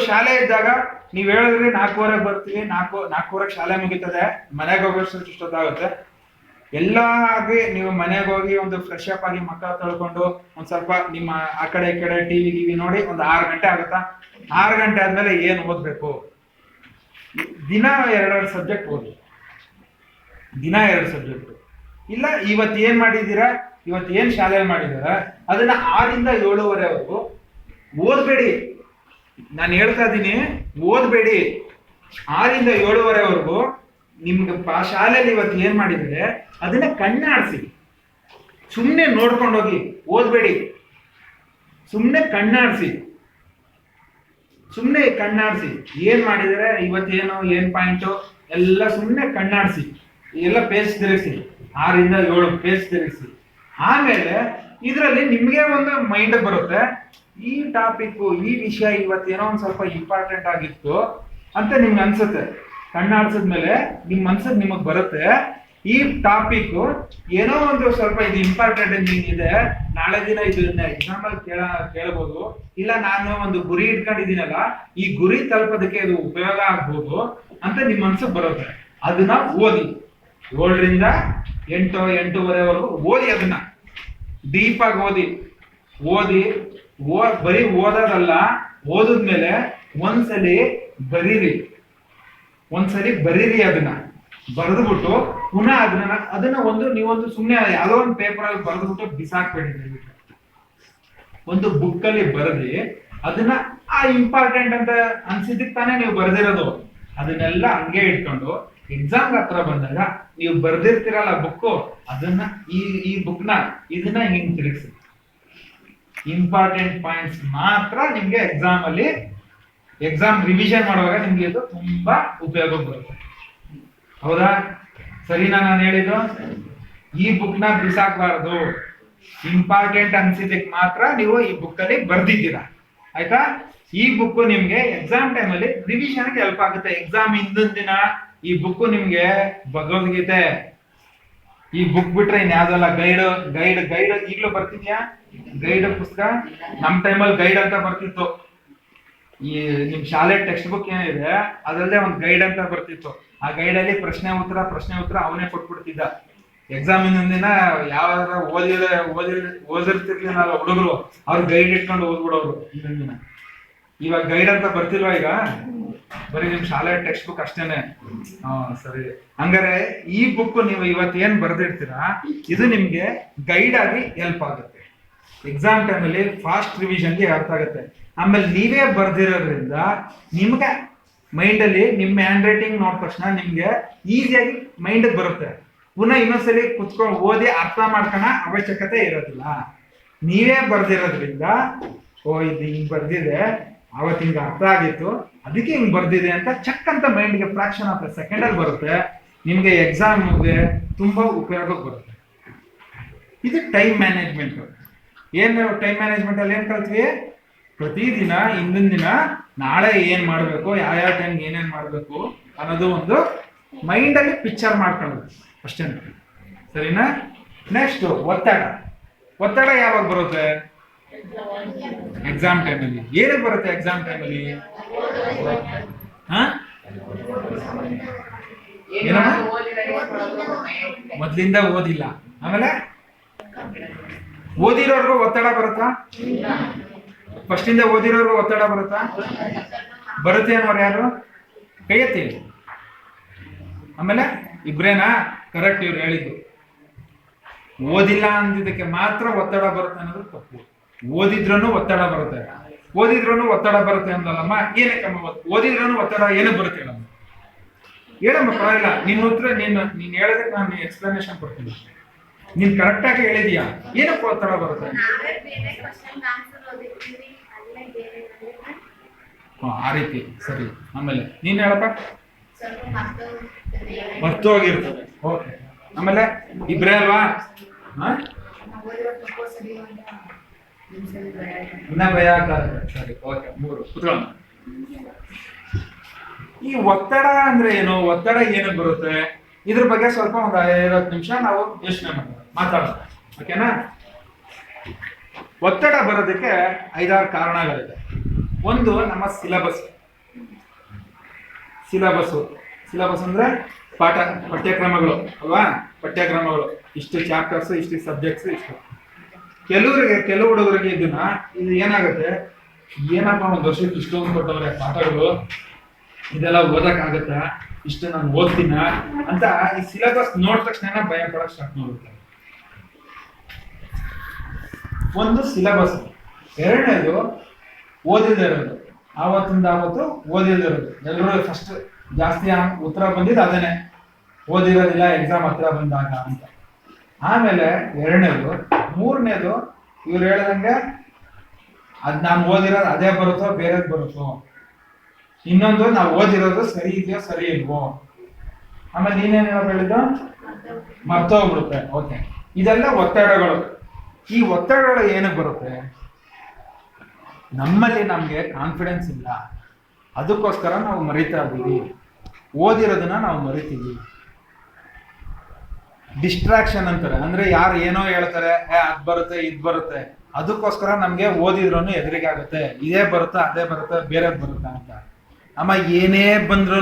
ಶಾಲೆ ಇದ್ದಾಗ ನೀವ್ ಹೇಳಿದ್ರಿ 4:15 ಬರ್ತೀವಿ, 4:15 ಶಾಲೆ ಮುಗಿತದೆ, ಮನೆಗೆ ಹೋಗೋಷ್ಟು ಇಷ್ಟೊತ್ತಾಗುತ್ತೆ. ಎಲ್ಲ ಆಗಿ ನೀವು ಮನೆಗೆ ಹೋಗಿ ಒಂದು ಫ್ರೆಶ್ ಅಪ್ ಆಗಿ ಮಕ್ಕ ತೊಳ್ಕೊಂಡು ಒಂದ್ ಸ್ವಲ್ಪ ನಿಮ್ಮ ಆ ಕಡೆ ಈ ಕಡೆ ಟಿವಿ ನೋಡಿ ಒಂದು 6 ಗಂಟೆ ಆಗುತ್ತಾ. 6 ಗಂಟೆ ಆದ್ಮೇಲೆ ಏನ್ ಓದ್ಬೇಕು, ದಿನ 2 ಸಬ್ಜೆಕ್ಟ್ ಓದಿ, ದಿನ 2 ಸಬ್ಜೆಕ್ಟ್. ಇಲ್ಲ ಇವತ್ತು ಏನ್ ಮಾಡಿದ್ದೀರಾ, ಇವತ್ತು ಏನ್ ಶಾಲೆಯಲ್ಲಿ ಮಾಡಿದಾರ ಅದನ್ನ 6ರಿಂದ 7:30ವರೆಗೂ ಓದ್ಬೇಡಿ. ನಾನು ಹೇಳ್ತಾ ಇದ್ದೀನಿ, ಓದ್ಬೇಡಿ. 6ರಿಂದ 7:30ವರೆಗೂ ನಿಮ್ಗೆ ಶಾಲೆಯಲ್ಲಿ ಇವತ್ತು ಏನ್ ಮಾಡಿದ್ರೆ ಅದನ್ನ ಕಣ್ಣಾಡಿಸಿ, ಸುಮ್ಮನೆ ನೋಡ್ಕೊಂಡು ಹೋಗಿ, ಓದ್ಬೇಡಿ. ಸುಮ್ಮನೆ ಕಣ್ಣಾಡಿಸಿ ಏನ್ ಮಾಡಿದರೆ ಇವತ್ತೇನು ಏನ್ ಪಾಯಿಂಟು ಎಲ್ಲ ಸುಮ್ಮನೆ ಕಣ್ಣಾಡಿಸಿ, ಎಲ್ಲ ಪೇಜ್ ತಿರುಗಿಸಿ, 6ರಿಂದ 7 ಪೇಜ್ ತಿರುಗಿಸಿ. ಆಮೇಲೆ ಇದರಲ್ಲಿ ನಿಮ್ಗೆ ಒಂದು ಮೈಂಡ್ ಬರುತ್ತೆ, ಈ ಟಾಪಿಕ್ ಈ ವಿಷಯ ಇವತ್ತೇನೋ ಒಂದ್ ಸ್ವಲ್ಪ ಇಂಪಾರ್ಟೆಂಟ್ ಆಗಿತ್ತು ಅಂತ ನಿಮ್ಗೆ ಅನ್ಸುತ್ತೆ. ಕಣ್ಣಾಡ್ಸಿದ್ಮೇಲೆ ನಿಮ್ ಮನ್ಸಿಗೆ ನಿಮಗ್ ಬರುತ್ತೆ, ಈ ಟಾಪಿಕ್ ಏನೋ ಒಂದು ಸ್ವಲ್ಪ ಇದು ಇಂಪಾರ್ಟೆಂಟ್ ಇದೆ, ನಾಳೆ ದಿನ ಇದನ್ನ ಎಕ್ಸಾಮ್ ಅಲ್ಲಿ ಕೇಳಬಹುದು. ಇಲ್ಲ ನಾನು ಒಂದು ಗುರಿ ಇಟ್ಕೊಂಡಿದ್ದೀನಲ್ಲ, ಈ ಗುರಿ ತಲುಪೋದಕ್ಕೆ ಇದು ಉಪಯೋಗ ಆಗ್ಬೋದು ಅಂತ ನಿಮ್ ಮನ್ಸಿಗೆ ಬರುತ್ತೆ. ಅದನ್ನ ಓದಿ, 7ರಿಂದ 8 8:30ವರೆಗೂ ಓದಿ. ಅದನ್ನ ಡೀಪ್ ಆಗಿ ಓದಿ ಬರೀ ಓದೋದಲ್ಲ, ಓದಿದ್ಮೇಲೆ ಒಂದ್ಸಲಿ ಬರೀರಿ. ಅದನ್ನ ಬರೆದ್ಬಿಟ್ಟು ಪುನಃ ಅದನ್ನ ನೀವೊಂದು ಸುಮ್ಮನೆ ಯಾವುದೋ ಒಂದು ಪೇಪರ್ ಅಲ್ಲಿ ಬರೆದ್ಬಿಟ್ಟು ಬಿಸಾಕ್ಬೇಡಿ. ಒಂದು ಬುಕ್ ಅಲ್ಲಿ ಬರೆದಿ ಅದನ್ನ ಆ ಇಂಪಾರ್ಟೆಂಟ್ ಅಂತ ಅನ್ಸಿದ್ದಕ್ಕೆ ತಾನೇ ನೀವು ಬರೆದಿರೋದು, ಅದನ್ನೆಲ್ಲ ಹಂಗೆ ಇಟ್ಕೊಂಡು ಎಕ್ಸಾಮ್ ಹತ್ರ ಬಂದಾಗ ನೀವು ಬರ್ದಿರ್ತೀರಲ್ಲ ಬುಕ್, ಅದನ್ನ ಈ ಬುಕ್ನ ಇದನ್ನ ಹಿಂಗ್ ತಿರುಗಿಸಿ. ಇಂಪಾರ್ಟೆಂಟ್ ಪಾಯಿಂಟ್ಸ್ ಮಾತ್ರ ನಿಮ್ಗೆ ಎಕ್ಸಾಮ್ ರಿವಿಷನ್ ಮಾಡುವಾಗ ನಿಮ್ಗೆ ಇದು ತುಂಬಾ ಉಪಯೋಗ ಬರುತ್ತೆ. ಹೌದಾ? ಸರಿನಾ ನಾನು ಹೇಳಿದ್ದು? ಈ ಬುಕ್ನ ಬಿಸಾಕ್ಬಾರ್ದು, ಇಂಪಾರ್ಟೆಂಟ್ ಅನ್ಸಿದ್ದಕ್ಕೆ ಮಾತ್ರ ನೀವು ಈ ಬುಕ್ ಅಲ್ಲಿ ಬರ್ದಿದ್ದೀರಾ, ಆಯ್ತಾ? ಈ ಬುಕ್ ನಿಮ್ಗೆ ಎಕ್ಸಾಮ್ ಟೈಮಲ್ಲಿ ರಿವಿಷನ್ಗೆ ಹೆಲ್ಪ್ ಆಗುತ್ತೆ. ಎಕ್ಸಾಮ್ ಹಿಂದಿನ ದಿನ ಈ ಬುಕ್ ನಿಮ್ಗೆ ಭಗವದ್ಗೀತೆ, ಈ ಬುಕ್ ಬಿಟ್ರೆ ಇನ್ಯಾವ್ದಲ್ಲ. ಗೈಡ್ ಈಗಲೂ ಬರ್ತಿದ್ಯಾ? ಗೈಡ್ ಪುಸ್ತಕ ನಮ್ ಟೈಮಲ್ಲಿ ಗೈಡ್ ಅಂತ ಬರ್ತಿತ್ತು. ಈ ನಿಮ್ ಶಾಲೆ ಟೆಕ್ಸ್ಟ್ ಬುಕ್ ಏನಿದೆ ಅದರಲ್ಲೇ ಒಂದು ಗೈಡ್ ಅಂತ ಬರ್ತಿತ್ತು. ಆ ಗೈಡ್ ಅಲ್ಲಿ ಪ್ರಶ್ನೆ ಉತ್ತರ ಅವನೇ ಕೊಟ್ಬಿಡ್ತಿದ್ದ. ಎಕ್ಸಾಮ್ ದಿನ ಯಾವ್ದಾರ ಓದಿರ್ತಿರ್ಲಿಲ್ಲ ಹುಡುಗರು, ಅವ್ರು ಗೈಡ್ ಇಟ್ಕೊಂಡು ಓದ್ಬಿಡೋರು. ಹಿಂದಿನ ದಿನ ಇವಾಗ ಗೈಡ್ ಅಂತ ಬರ್ತಿಲ್ವಾ? ಈಗ ಬರೀ ನಿಮ್ ಶಾಲೆ ಟೆಕ್ಸ್ಟ್ ಬುಕ್ ಅಷ್ಟೇನೆ. ಸರಿ, ಹಂಗಾರೆ ಈ ಬುಕ್ ನೀವು ಇವತ್ತು ಏನ್ ಬರ್ದಿರ್ತೀರಾ ಇದು ನಿಮ್ಗೆ ಗೈಡ್ ಆಗಿ ಹೆಲ್ಪ್ ಆಗುತ್ತೆ. ಎಕ್ಸಾಮ್ ಟೈಮಲ್ಲಿ ಫಾಸ್ಟ್ ರಿವಿಷನ್ಗೆ ಅರ್ಥ ಆಗುತ್ತೆ. ಆಮೇಲೆ ನೀವೇ ಬರ್ದಿರೋದ್ರಿಂದ ನಿಮ್ಗೆ ಮೈಂಡ್ ಅಲ್ಲಿ ನಿಮ್ಮ ಹ್ಯಾಂಡ್ ರೈಟಿಂಗ್ ನೋಡಿದ ತಕ್ಷಣ ನಿಮ್ಗೆ ಈಸಿಯಾಗಿ ಮೈಂಡ್ ಬರುತ್ತೆ. ಪುನಃ ಇನ್ನೊಂದ್ಸಲಿ ಕುತ್ಕೊಂಡು ಓದಿ ಅರ್ಥ ಮಾಡ್ಕೊಳ ಅವಶ್ಯಕತೆ ಇರೋದಿಲ್ಲ. ನೀವೇ ಬರ್ದಿರೋದ್ರಿಂದ ಇದು ಹಿಂಗ್ ಬರ್ದಿದೆ, ಅವತ್ತು ಹಿಂಗ ಅರ್ಥ ಆಗಿತ್ತು, ಅದಕ್ಕೆ ಹಿಂಗ್ ಬರ್ದಿದೆ ಅಂತ ಚೆಕ್ ಅಂತ ಮೈಂಡ್ಗೆ ಫ್ರಾಕ್ಷನ್ ಆಫ್ ಸೆಕೆಂಡ್ ಅಲ್ಲಿ ಬರುತ್ತೆ. ನಿಮ್ಗೆ ಎಕ್ಸಾಮ್ಗೆ ತುಂಬಾ ಉಪಯೋಗ ಬರುತ್ತೆ. ಇದು ಟೈಮ್ ಮ್ಯಾನೇಜ್ಮೆಂಟ್. ಏನು ಟೈಮ್ ಮ್ಯಾನೇಜ್ಮೆಂಟ್ ಅಲ್ಲಿ ಏನ್ ಕಲ್ತ್ವಿ? ಪ್ರತಿದಿನ ಹಿಂದಿನ ದಿನ ನಾಳೆ ಏನ್ ಮಾಡ್ಬೇಕು, ಯಾವ ಟೈಮ್ಗೆ ಏನೇನ್ ಮಾಡ್ಬೇಕು ಅನ್ನೋದು ಒಂದು ಮೈಂಡ್ ಅಲ್ಲಿ ಪಿಕ್ಚರ್ ಮಾಡ್ಕೊಳ್ಳೋದು ಅಷ್ಟೇ. ಸರಿನಾ? ನೆಕ್ಸ್ಟ್ ಒತ್ತಡ. ಒತ್ತಡ ಯಾವಾಗ ಬರುತ್ತೆ? ಎಕ್ಸಾಮ್ ಟೈಮಲ್ಲಿ. ಏನಕ್ಕೆ ಬರುತ್ತೆ ಎಕ್ಸಾಮ್ ಟೈಮಲ್ಲಿ? ಮೊದ್ಲಿಂದ ಓದಿಲ್ಲ, ಆಮೇಲೆ ಓದಿರೋರ್ಗೂ ಒತ್ತಡ ಬರುತ್ತಾ? ಫಸ್ಟ್ ಇಂದ ಓದಿರೋರ್ಗೂ ಒತ್ತಡ ಬರುತ್ತಾ? ಬರುತ್ತೆ ಅನ್ನೋರು ಯಾರು? ಕೈ ಎತ್ತಿ. ಆಮೇಲೆ ಇಬ್ರೇನಾ? ಕರೆಕ್ಟ್, ಇವ್ರು ಹೇಳಿದ್ದು. ಓದಿಲ್ಲ ಅಂದಿದ್ದಕ್ಕೆ ಮಾತ್ರ ಒತ್ತಡ ಬರುತ್ತೆ ಅನ್ನೋದು ತಪ್ಪು. ಓದಿದ್ರೂ ಒತ್ತಡ ಬರುತ್ತೆ, ಓದಿದ್ರೂ ಒತ್ತಡ ಬರುತ್ತೆ ಅಂದಲ್ಲಮ್ಮ. ಏನಕ್ಕಮ್ಮ ಓದಿದ್ರೂ ಒತ್ತಡ ಏನಕ್ಕೆ ಬರುತ್ತೆ ಹೇಳಮ್ಮ? ಹೇಳಮ್ಮ, ಪರವಾಗಿಲ್ಲ. ನಿನ್ನ ಉತ್ತರ ನೀನ್ ಹೇಳೋದಕ್ಕೆ ನಾನು ಎಕ್ಸ್ಪ್ಲನೇಷನ್ ಕೊಡ್ತೀನಿ. ನೀನ್ ಕರೆಕ್ಟ್ ಆಗಿ ಹೇಳಿದೀಯಾ, ಏನಕ್ಕೆ ಒತ್ತಡ ಬರುತ್ತೆ? ಆ ರೀತಿ. ಸರಿ, ಆಮೇಲೆ ನೀನ್ ಹೇಳಪ್ಪ. ಮರ್ತೋಗಿರ್ತದೆ. ಓಕೆ, ಆಮೇಲೆ ಇಬ್ರೇ ಅಲ್ವಾ? ಇನ್ನ ಭಯ ಆಗ್ತದೆ. ಸರಿ, ಓಕೆ, 3 ಕುತ್ಕೊಳ್ಳೋಣ. ಈ ಒತ್ತಡ ಅಂದ್ರೆ ಏನು? ಒತ್ತಡ ಏನಕ್ಕೆ ಬರುತ್ತೆ? ಇದ್ರ ಬಗ್ಗೆ ಸ್ವಲ್ಪ ಒಂದು 5-10 ನಿಮಿಷ ನಾವು ಯೋಚನೆ ಮಾತಾಡೋಣ. ಓಕೆನಾ? ಒತ್ತಡ ಬರೋದಕ್ಕೆ 5-6 ಕಾರಣಗಳಿದೆ. ಒಂದು ನಮ್ಮ ಸಿಲೆಬಸ್. ಸಿಲೆಬಸ್ ಅಂದ್ರೆ ಪಠ್ಯಕ್ರಮಗಳು ಅಲ್ವಾ? ಪಠ್ಯಕ್ರಮಗಳು, ಇಷ್ಟು ಚಾಪ್ಟರ್ಸ್, ಇಷ್ಟು ಸಬ್ಜೆಕ್ಟ್ಸ್, ಇಷ್ಟು. ಕೆಲವು ಹುಡುಗರಿಗೆ ಇದು ಏನಾಗುತ್ತೆ, ಏನಪ್ಪ ಒಂದು ವರ್ಷಕ್ಕೆ ಇಷ್ಟೊಂದು ಕೊಟ್ಟವ್ರೆ ಪಾಠಗಳು, ಇದೆಲ್ಲ ಓದಕ್ಕಾಗತ್ತಾ, ಇಷ್ಟು ನಾನು ಓದ್ತೀನ ಅಂತ ಈ ಸಿಲೆಬಸ್ ನೋಡಿದ ತಕ್ಷಣ ಭಯ ಪಡಕ್ ಸ್ಟಾರ್ಟ್ ಮಾಡ್ಬಿಡ್ತಾರೆ. ಒಂದು ಸಿಲೆಬಸ್. ಎರಡನೇದು ಓದಿಲ್ದೇ ಇರೋದು. ಆವತ್ತಿಂದ ಓದಿಲ್ದೇ ಇರೋದು. ಎಲ್ಲರೂ ಫಸ್ಟ್ ಜಾಸ್ತಿ ಉತ್ತರ ಬಂದಿದ್ದು ಅದೇನೆ, ಓದಿರೋದಿಲ್ಲ ಎಕ್ಸಾಮ್ ಹತ್ರ ಬಂದಾಗ ಅಂತ. ಆಮೇಲೆ ಎರಡನೇದು. ಮೂರನೇದು, ಇವ್ರು ಹೇಳ್ದಂಗೆ ಅದ್ ನಾನು ಓದಿರೋದು ಅದೇ ಬರುತ್ತೋ ಬೇರೆದ್ ಬರುತ್ತೋ. ಇನ್ನೊಂದು, ನಾವು ಓದಿರೋದು ಸರಿ ಇದೆಯೋ ಸರಿ ಇಲ್ವೋ. ಆಮೇಲೆ ನೀನೇನು ಹೇಳಿದ್ದು? ಮರ್ತೋಗ್ಬಿಡುತ್ತೆ. ಓಕೆ, ಇದೆಲ್ಲ ಒತ್ತಡಗಳು. ಈ ಒತ್ತಡಗಳು ಏನಕ್ಕೆ ಬರುತ್ತೆ? ನಮ್ಮಲ್ಲಿ ನಮ್ಗೆ ಕಾನ್ಫಿಡೆನ್ಸ್ ಇಲ್ಲ, ಅದಕ್ಕೋಸ್ಕರ ನಾವು ಮರಿತಾ ಇದ್ದೀವಿ. ಓದಿರೋದನ್ನ ನಾವು ಮರಿತೀವಿ. ಡಿಸ್ಟ್ರಾಕ್ಷನ್ ಅಂತಾರೆ, ಅಂದ್ರೆ ಯಾರು ಏನೋ ಹೇಳ್ತಾರೆ, ಅದ್ ಬರುತ್ತೆ ಇದ್ ಬರುತ್ತೆ, ಅದಕ್ಕೋಸ್ಕರ ನಮ್ಗೆ ಓದಿದ್ರು ಎದುರಿಗೆ ಆಗುತ್ತೆ, ಇದೇ ಬರುತ್ತಾ ಅದೇ ಬರುತ್ತೆ ಬೇರೆದ್ ಬರುತ್ತಾ ಅಂತ. ಅಮ್ಮ, ಏನೇ ಬಂದ್ರು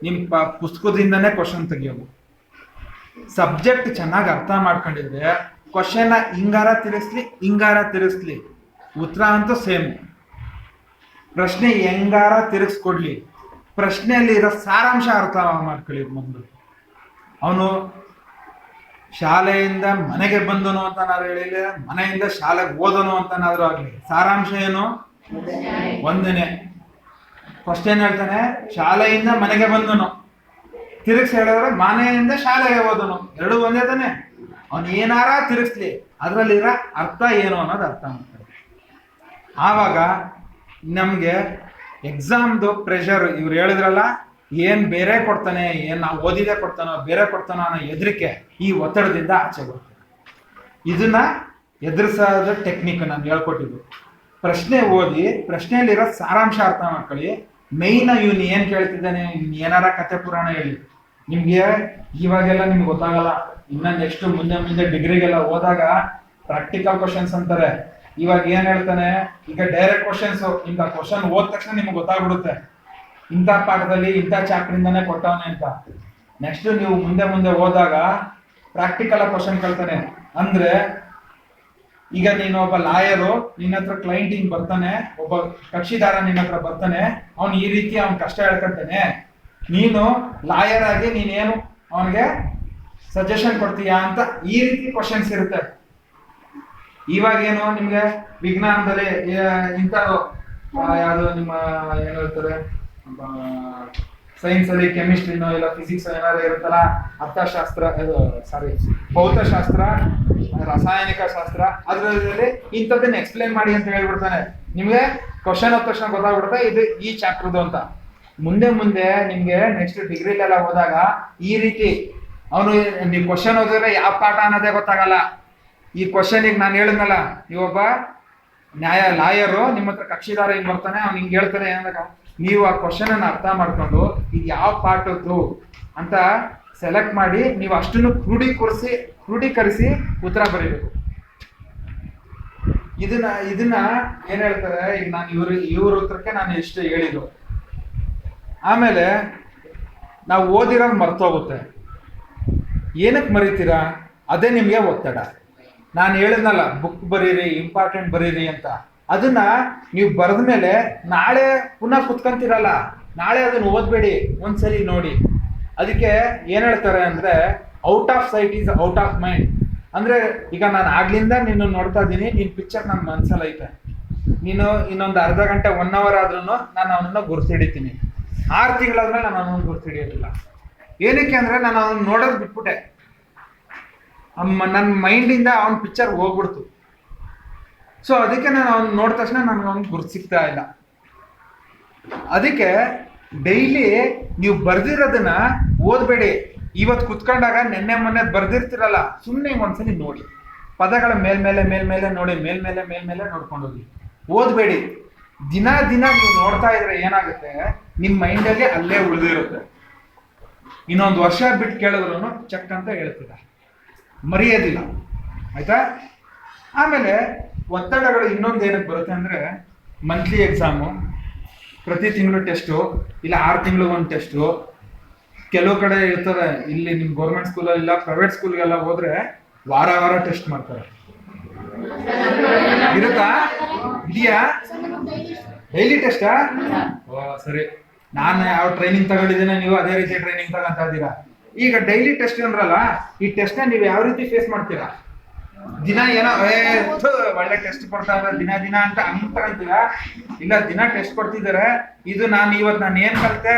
ನಿಮ್ ಪುಸ್ತಕದಿಂದನೇ ಕ್ವಶನ್ ತೆಗಿಯೋದು. ಸಬ್ಜೆಕ್ಟ್ ಚೆನ್ನಾಗಿ ಅರ್ಥ ಮಾಡ್ಕೊಂಡಿದ್ರೆ ಕ್ವಶನ್ ಹಿಂಗಾರ ತಿರುಗಿಸ್ಲಿ ಉತ್ತರ ಅಂತೂ ಸೇಮ್. ಪ್ರಶ್ನೆ ಹೆಂಗಾರ ತಿರುಗಿಸ್ಕೊಡ್ಲಿ, ಪ್ರಶ್ನೆಯಲ್ಲಿ ಇರೋ ಸಾರಾಂಶ ಅರ್ಥ ಮಾಡ್ಕೊಳ್ಳಿ ಮೊದಲು. ಅವನು ಶಾಲೆಯಿಂದ ಮನೆಗೆ ಬಂದನು ಅಂತ ನಾವು ಹೇಳಿಲ್ಲ, ಮನೆಯಿಂದ ಶಾಲೆಗೆ ಓದನು ಅಂತನಾದ್ರೂ ಆಗ್ಲಿ, ಸಾರಾಂಶ ಏನು? ಒಂದನೇ. ಫಸ್ಟ್ ಏನ್ ಹೇಳ್ತಾನೆ? ಶಾಲೆಯಿಂದ ಮನೆಗೆ ಬಂದನು. ತಿರುಗಿಸಿ ಹೇಳಿದ್ರೆ ಮನೆಯಿಂದ ಶಾಲೆಗೆ ಹೋದನು, ಎರಡು ಒಂದೇ ತಾನೆ. ಅವನು ಏನಾರ ತಿರುಗಿಸ್ಲಿ, ಅದ್ರಲ್ಲಿರೋ ಅರ್ಥ ಏನು ಅನ್ನೋದು ಅರ್ಥ ಮಾಡ್ತಾರೆ. ಆವಾಗ ನಮ್ಗೆ ಎಕ್ಸಾಮ್ದು ಪ್ರೆಷರ್, ಇವ್ರು ಹೇಳಿದ್ರಲ್ಲ, ಏನ್ ಬೇರೆ ಕೊಡ್ತಾನೆ, ಏನ್ ನಾವು ಓದಿದೆ ಕೊಡ್ತಾನೋ ಬೇರೆ ಕೊಡ್ತಾನೋ ಅನ್ನೋ ಹೆದರಿಕೆ, ಈ ಒತ್ತಡದಿಂದ ಆಚೆ ಬರ್ತದೆ. ಇದನ್ನ ಎದುರಿಸೋದ ಟೆಕ್ನಿಕ್ ನಾನು ಹೇಳ್ಕೊಟ್ಟಿದ್ದು. ಪ್ರಶ್ನೆ ಓದಿ, ಪ್ರಶ್ನೆಯಲ್ಲಿರೋ ಸಾರಾಂಶ ಅರ್ಥ ಮಾಡ್ಕೊಳ್ಳಿ. ಮೈನ್ ಇವನು ಏನ್ ಕೇಳ್ತಿದ್ದಾನೆ, ಏನಾರ ಕತೆ ಪುರಾಣ ಹೇಳಿ. ನಿಮ್ಗೆ ಇವಾಗೆಲ್ಲ ನಿಮ್ಗೆ ಗೊತ್ತಾಗಲ್ಲ, ಇನ್ನ ನೆಕ್ಸ್ಟ್ ಮುಂದೆ ಡಿಗ್ರಿಗೆಲ್ಲ ಹೋದಾಗ ಪ್ರಾಕ್ಟಿಕಲ್ ಕ್ವಶನ್ಸ್ ಅಂತಾರೆ. ಇವಾಗ ಏನ್ ಹೇಳ್ತಾನೆ, ಈಗ ಡೈರೆಕ್ಟ್ ಕ್ವಶನ್ಸ್, ಇಂಥ ಕ್ವಶನ್ ಓದ ತಕ್ಷಣ ನಿಮ್ಗೆ ಗೊತ್ತಾಗ್ಬಿಡುತ್ತೆ, ಇಂಥ ಪಾಠದಲ್ಲಿ ಇಂಥ ಚಾಪ್ಟರ್ ಇಂದಾನೆ ಕೊಟ್ಟವನೆ ಅಂತ. ನೆಕ್ಸ್ಟ್ ನೀವು ಮುಂದೆ ಹೋದಾಗ ಪ್ರಾಕ್ಟಿಕಲ್ ಕ್ವಶನ್ ಕೇಳ್ತಾನೆ. ಅಂದ್ರೆ ಈಗ ನೀನು ಒಬ್ಬ ಲಾಯರು, ನಿನ್ನ ಹತ್ರ ಕ್ಲೈಂಟ್ ಹಿಂಗ್ ಬರ್ತಾನೆ, ಒಬ್ಬ ಕಕ್ಷಿದಾರ ನಿನ್ನ ಹತ್ರ ಬರ್ತಾನೆ, ಅವ್ನು ಈ ರೀತಿ ಅವ್ನ ಕಷ್ಟ ಹೇಳ್ಕೊಳ್ತಾನೆ, ನೀನು ಲಾಯರ್ ಆಗಿ ನೀನೇನು ಅವನಿಗೆ ಸಜೆಷನ್ ಕೊಡ್ತೀಯಾ ಅಂತ ಈ ರೀತಿ ಕ್ವಶನ್ಸ್ ಇರುತ್ತೆ. ಇವಾಗೇನು ನಿಮ್ಗೆ ವಿಜ್ಞಾನದಲ್ಲಿ ಇಂಥದ್ದು ಯಾವುದು ನಿಮ್ಮ ಏನು ಹೇಳ್ತಾರೆ, ಸೈನ್ಸ್ ಅಲ್ಲಿ ಕೆಮಿಸ್ಟ್ರಿನೋ ಇಲ್ಲ ಫಿಸಿಕ್ಸ್ ಏನಾದ್ರು ಇರುತ್ತಲ್ಲ, ಅರ್ಥಶಾಸ್ತ್ರ, ಭೌತಶಾಸ್ತ್ರ, ರಾಸಾಯನಿಕ ಶಾಸ್ತ್ರ, ಅದ್ರಲ್ಲಿ ಇಂಥದ್ದನ್ನ ಎಕ್ಸ್ಪ್ಲೇನ್ ಮಾಡಿ ಅಂತ ಹೇಳ್ಬಿಡ್ತಾನೆ. ನಿಮ್ಗೆ ಕ್ವಶನ್ ಆದ ತಕ್ಷಣ ಗೊತ್ತಾಗ್ಬಿಡುತ್ತೆ ಇದು ಈ ಚಾಪ್ಟರ್ದು ಅಂತ. ಮುಂದೆ ನಿಮ್ಗೆ ನೆಕ್ಸ್ಟ್ ಡಿಗ್ರಿಲೆಲ್ಲ ಹೋದಾಗ ಈ ರೀತಿ ಅವನು, ನೀವು ಕ್ವಶನ್ ಓದಿದ್ರೆ ಯಾವ ಪಾಠ ಅನ್ನೋದೇ ಗೊತ್ತಾಗಲ್ಲ. ಈ ಕ್ವಶನಿಗೆ ನಾನು ಹೇಳಿದ್ನಲ್ಲ, ನೀವೊಬ್ಬ ಲಾಯರು, ನಿಮ್ಮ ಹತ್ರ ಕಕ್ಷಿದಾರ ಹಿಂಗ್ ಬರ್ತಾನೆ, ಅವ್ನು ಹಿಂಗ್ ಹೇಳ್ತಾನೆ ಅಂದಾಗ ನೀವು ಆ ಕ್ವಶನ್ ಅನ್ನ ಅರ್ಥ ಮಾಡ್ಕೊಂಡು ಇದು ಯಾವ ಪಾಠದ್ದು ಅಂತ ಸೆಲೆಕ್ಟ್ ಮಾಡಿ ನೀವು ಅಷ್ಟನ್ನು ಕ್ರೋಢೀಕರಿಸಿ ಉತ್ತರ ಬರೀಬೇಕು. ಇದನ್ನ ಏನ್ ಹೇಳ್ತಾರೆ, ಈಗ ನಾನು ಇವ್ರ ಉತ್ತರಕ್ಕೆ ನಾನು ಎಷ್ಟು ಹೇಳಿದ್ದು. ಆಮೇಲೆ ನಾವು ಓದಿರೋದು ಮರ್ತೋಗುತ್ತೆ. ಏನಕ್ಕೆ ಮರಿತೀರಾ? ಅದೇ ನಿಮ್ಗೆ ಒತ್ತಡ. ನಾನು ಹೇಳಿದ್ನಲ್ಲ, ಬುಕ್ ಬರೀರಿ, ಇಂಪಾರ್ಟೆಂಟ್ ಬರೀರಿ ಅಂತ. ಅದನ್ನ ನೀವು ಬರೆದ ಮೇಲೆ ನಾಳೆ ಪುನಃ ಕುತ್ಕೊಂತೀರಲ್ಲ, ನಾಳೆ ಅದನ್ನ ಓದ್ಬೇಡಿ, ಒಂದ್ಸಲಿ ನೋಡಿ. ಅದಕ್ಕೆ ಏನ್ ಹೇಳ್ತಾರೆ ಅಂದ್ರೆ, out off site is out of mind. ಅಂದ್ರೆ ಈಗ ನಾನು ಆಗ್ಲಿಂದ ನಿನ್ನ ನೋಡ್ತಾ ಇದ್ದೀನಿ, ನಿನ್ ಪಿಕ್ಚರ್ ನನ್ನ ಮನ್ಸಲ್ಲಿ ಐತೆ. ನೀನು ಇನ್ನೊಂದು ಅರ್ಧ ಗಂಟೆ 1 hour ಆದ್ರೂ ನಾನು ಅವನನ್ನ ಗುರ್ತಿಡಿತೀನಿ. 6 ತಿಂಗಳಾದ್ಮೇಲೆ ನಾನು ಅವನನ್ನ ಗುರ್ತಿಡಿಯೋದಿಲ್ಲ. ಏನಕ್ಕೆ ಅಂದ್ರೆ ನಾನು ಅವನ್ನ ನೋಡೋದು ಬಿಟ್ಬಿಟ್ಟೆ. ನನ್ನ ಮೈಂಡಿಂದ ಅವನ ಪಿಕ್ಚರ್ ಹೋಗ್ಬಿಡ್ತು. ಸೊ ಅದಕ್ಕೆ ನಾನು ಅವ್ನು ನೋಡಿದ ತಕ್ಷಣ ನನಗೆ ಅವ್ನು ಗುರ್ತು ಸಿಗ್ತಾ ಇಲ್ಲ. ಅದಕ್ಕೆ ಡೈಲಿ ನೀವು ಬರ್ದಿರೋದನ್ನ ಓದ್ಬೇಡಿ. ಇವತ್ತು ಕುತ್ಕೊಂಡಾಗ ನೆನ್ನೆ ಮೊನ್ನೆ ಬರ್ದಿರ್ತಿರಲ್ಲ, ಸುಮ್ಮನೆ ಒಂದ್ಸಲಿ ನೋಡಿ. ಪದಗಳ ಮೇಲ್ಮೇಲೆ ನೋಡಿ, ಮೇಲ್ಮೇಲೆ ನೋಡ್ಕೊಂಡು ಹೋಗಿ. ಓದ್ಬೇಡಿ. ದಿನ ನೀವು ನೋಡ್ತಾ ಇದ್ರೆ ಏನಾಗುತ್ತೆ, ನಿಮ್ಮ ಮೈಂಡಲ್ಲಿ ಅಲ್ಲೇ ಉಳಿದಿರುತ್ತೆ. ಇನ್ನೊಂದು ವರ್ಷ ಬಿಟ್ಟು ಕೇಳಿದ್ರು ಚೆಕ್ ಅಂತ ಹೇಳ್ತೀರ, ಮರೆಯೋದಿಲ್ಲ. ಆಯ್ತಾ? ಆಮೇಲೆ ಒತ್ತಡಗಳು ಇನ್ನೊಂದು ಏನಕ್ಕೆ ಬರುತ್ತೆ ಅಂದ್ರೆ, ಮಂತ್ಲಿ ಎಕ್ಸಾಮು, ಪ್ರತಿ ತಿಂಗಳು ಟೆಸ್ಟು, ಇಲ್ಲ 6 ತಿಂಗಳಿಗೆ ಒಂದು ಟೆಸ್ಟು. ಕೆಲವು ಕಡೆ ಇರ್ತಾರೆ, ಇಲ್ಲಿ ನಿಮ್ ಗೌರ್ಮೆಂಟ್ ಸ್ಕೂಲ್ ಇಲ್ಲ ಪ್ರೈವೇಟ್ ಸ್ಕೂಲ್ಗೆಲ್ಲ ಹೋದ್ರೆ ವಾರ ಟೆಸ್ಟ್ ಮಾಡ್ತಾರೆ. ಇರುತ್ತಾ? ಇದೆಯಾ? ಡೈಲಿ ಟೆಸ್ಟಾ? ಓ ಸರಿ. ನಾನು ಯಾವ ಟ್ರೈನಿಂಗ್ ತಗೊಂಡಿದ್ದೇನೆ, ನೀವು ಅದೇ ರೀತಿ ಟ್ರೈನಿಂಗ್ ತಗೊಂತಾ ಇದ್ದೀರಾ. ಈಗ ಡೈಲಿ ಟೆಸ್ಟ್ ಅಂದ್ರಲ್ಲ, ಈ ಟೆಸ್ಟ್ನ ನೀವು ಯಾವ ರೀತಿ ಫೇಸ್ ಮಾಡ್ತೀರಾ? ದಿನ ಏನೋ ಒಳ್ಳೆ ಟೆಸ್ಟ್ ಕೊಡ್ತಾ ಇದ್ದಾರೆ ದಿನ ಅಂತ ತಗೊಂತೀರಾ? ಇಲ್ಲ, ದಿನ ಟೆಸ್ಟ್ ಕೊಡ್ತಿದ್ದಾರೆ, ಇದು ಇವತ್ತು ನಾನು ಏನ್ ಕಲಿತೆ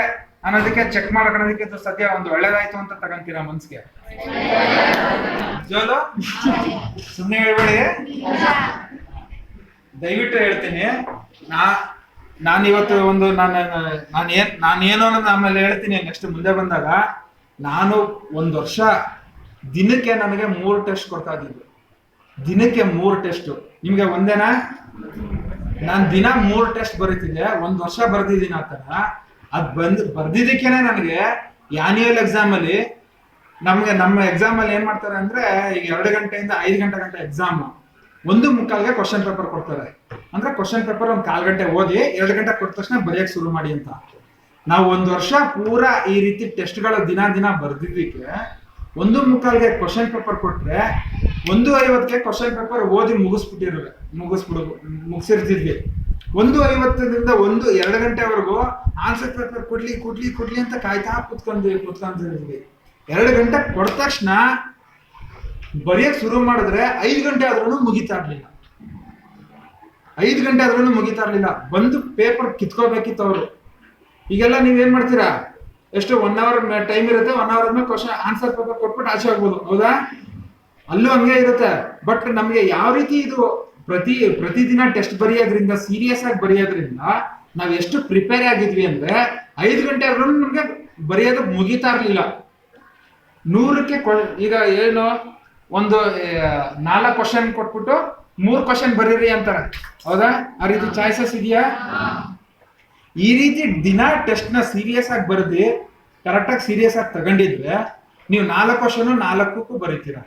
ಅನ್ನೋದಕ್ಕೆ ಚೆಕ್ ಮಾಡ್ಕೊಳೋದಕ್ಕೆ ಸದ್ಯ ಒಂದು ಒಳ್ಳೇದಾಯ್ತು ಅಂತ ತಗೊಂತೀರಾ ಮನ್ಸಿಗೆ? ಜೋಲು ಸುಮ್ಮನೆ ಹೇಳ್ಬೇಡಿ. ದಯವಿಟ್ಟು ಹೇಳ್ತೀನಿ, ನಾನಿವತ್ತು ಒಂದು ನಾನೇನು ಅನ್ನೋದು ಆಮೇಲೆ ಹೇಳ್ತೀನಿ ನೆಕ್ಸ್ಟ್ ಮುಂದೆ ಬಂದಾಗ. ನಾನು 1 ವರ್ಷ ದಿನಕ್ಕೆ ನನಗೆ 3 ಟೆಸ್ಟ್ ಕೊಡ್ತಾ ಇದ್ದಿದ್ದು. ದಿನಕ್ಕೆ 3 ಟೆಸ್ಟ್. ನಿಮ್ಗೆ ಒಂದೇನಾ? ನಾನು ದಿನ 3 ಟೆಸ್ಟ್ ಬರೀತಿದ್ದೆ, 1 ವರ್ಷ ಬರ್ದಿದ್ದೀನಿ ಆ ಥರ. ಅದು ಬರ್ದಿದ್ದಕ್ಕೇನೆ ನನಗೆ ಆನ್ಯುವಲ್ ಎಕ್ಸಾಮ್ ಅಲ್ಲಿ ನಮ್ಮ ಎಕ್ಸಾಮ್ ಅಲ್ಲಿ ಏನ್ ಮಾಡ್ತಾರೆ ಅಂದ್ರೆ, ಈಗ 2 ಗಂಟೆಯಿಂದ 5 ಗಂಟೆ ಎಕ್ಸಾಮ್, 1:45ಗೆ ಕ್ವಶನ್ ಪೇಪರ್ ಕೊಡ್ತಾರೆ. ಅಂದ್ರೆ ಕ್ವಶನ್ ಪೇಪರ್ 1/4 ಗಂಟೆ ಓದಿ 2 ಗಂಟೆ ಕೊಟ್ಟ ತಕ್ಷಣ ಬರೆಯಕ್ಕೆ ಶುರು ಮಾಡಿ ಅಂತ. ನಾವು 1 ವರ್ಷ ಪೂರ ಈ ರೀತಿ ಟೆಸ್ಟ್ಗಳು ದಿನ ಬರ್ದಿದ್ದಕ್ಕೆ 1:45ಗೆ ಕ್ವಶನ್ ಪೇಪರ್ ಕೊಟ್ರೆ 1:50ಗೆ ಕ್ವಶನ್ ಪೇಪರ್ ಓದಿ ಮುಗಿಸಿರ್ತಿದ್ವಿ. 1:50ದಿಂದ 2 ಗಂಟೆವರೆಗೂ ಆನ್ಸರ್ ಪೇಪರ್ ಕೊಡ್ಲಿ ಅಂತ ಕಾಯ್ತಾ ಕುತ್ಕೊಂಡಿದ್ವಿ. 2 ಗಂಟೆ ಕೊಟ್ಟ ತಕ್ಷಣ ಬರೆಯಕ್ ಶುರು ಮಾಡಿದ್ರೆ 5 ಗಂಟೆ ಆದ್ರೂ ಮುಗಿತಾ ಇರ್ಲಿಲ್ಲ. 5 ಗಂಟೆ ಆದ್ರೂ ಮುಗಿತಾ ಇರ್ಲಿಲ್ಲ. ಬಂದು ಪೇಪರ್ ಕಿತ್ಕೋಬೇಕಿತ್ತು ಅವರು. ಈಗೆಲ್ಲ ನೀವೇನ್ ಮಾಡ್ತೀರಾ? ಎಷ್ಟು 1 hour ಟೈಮ್ ಇರುತ್ತೆ, 1 hour ಆದ್ಮೇಲೆ ಕ್ವಶನ್ ಆನ್ಸರ್ ಪೇಪರ್ ಕೊಟ್ಬಿಟ್ಟು ಆಚೆ ಆಗ್ಬೋದು. ಹೌದಾ? ಅಲ್ಲೂ ಹಂಗೆ ಇರುತ್ತೆ. ಬಟ್ ನಮ್ಗೆ ಯಾವ ರೀತಿ ಇದು ಪ್ರತಿದಿನ ಟೆಸ್ಟ್ ಬರೆಯೋದ್ರಿಂದ, ಸೀರಿಯಸ್ ಆಗಿ ಬರೆಯೋದ್ರಿಂದ ನಾವ್ ಎಷ್ಟು ಪ್ರಿಪೇರ್ ಆಗಿದ್ವಿ ಅಂದ್ರೆ 5 ಗಂಟೆ ಆದ್ರೂ ನಮ್ಗೆ ಬರೆಯೋದು ಮುಗಿತಾ ಇರ್ಲಿಲ್ಲ. 100ಕ್ಕೆ ಈಗ ಏನು ಒಂದು 4 ಕ್ವಶನ್ ಕೊಟ್ಬಿಟ್ಟು 3 ಕ್ವಶನ್ ಬರೀರಿ ಅಂತಾರೆ. ಹೌದಾ? ಆ ರೀತಿ ಚಾಯ್ಸಸ್ ಇದೆಯಾ? ಈ ರೀತಿ ದಿನ ಟೆಸ್ಟ್ ನ ಸೀರಿಯಸ್ ಆಗಿ ಬರೆದಿ ಕರೆಕ್ಟಾಗಿ ಸೀರಿಯಸ್ ಆಗಿ ತಗೊಂಡಿದ್ರೆ ನೀವು 4 ಕ್ವಶನ್ 4ಕ್ಕೂ ಬರೀತೀರಾ.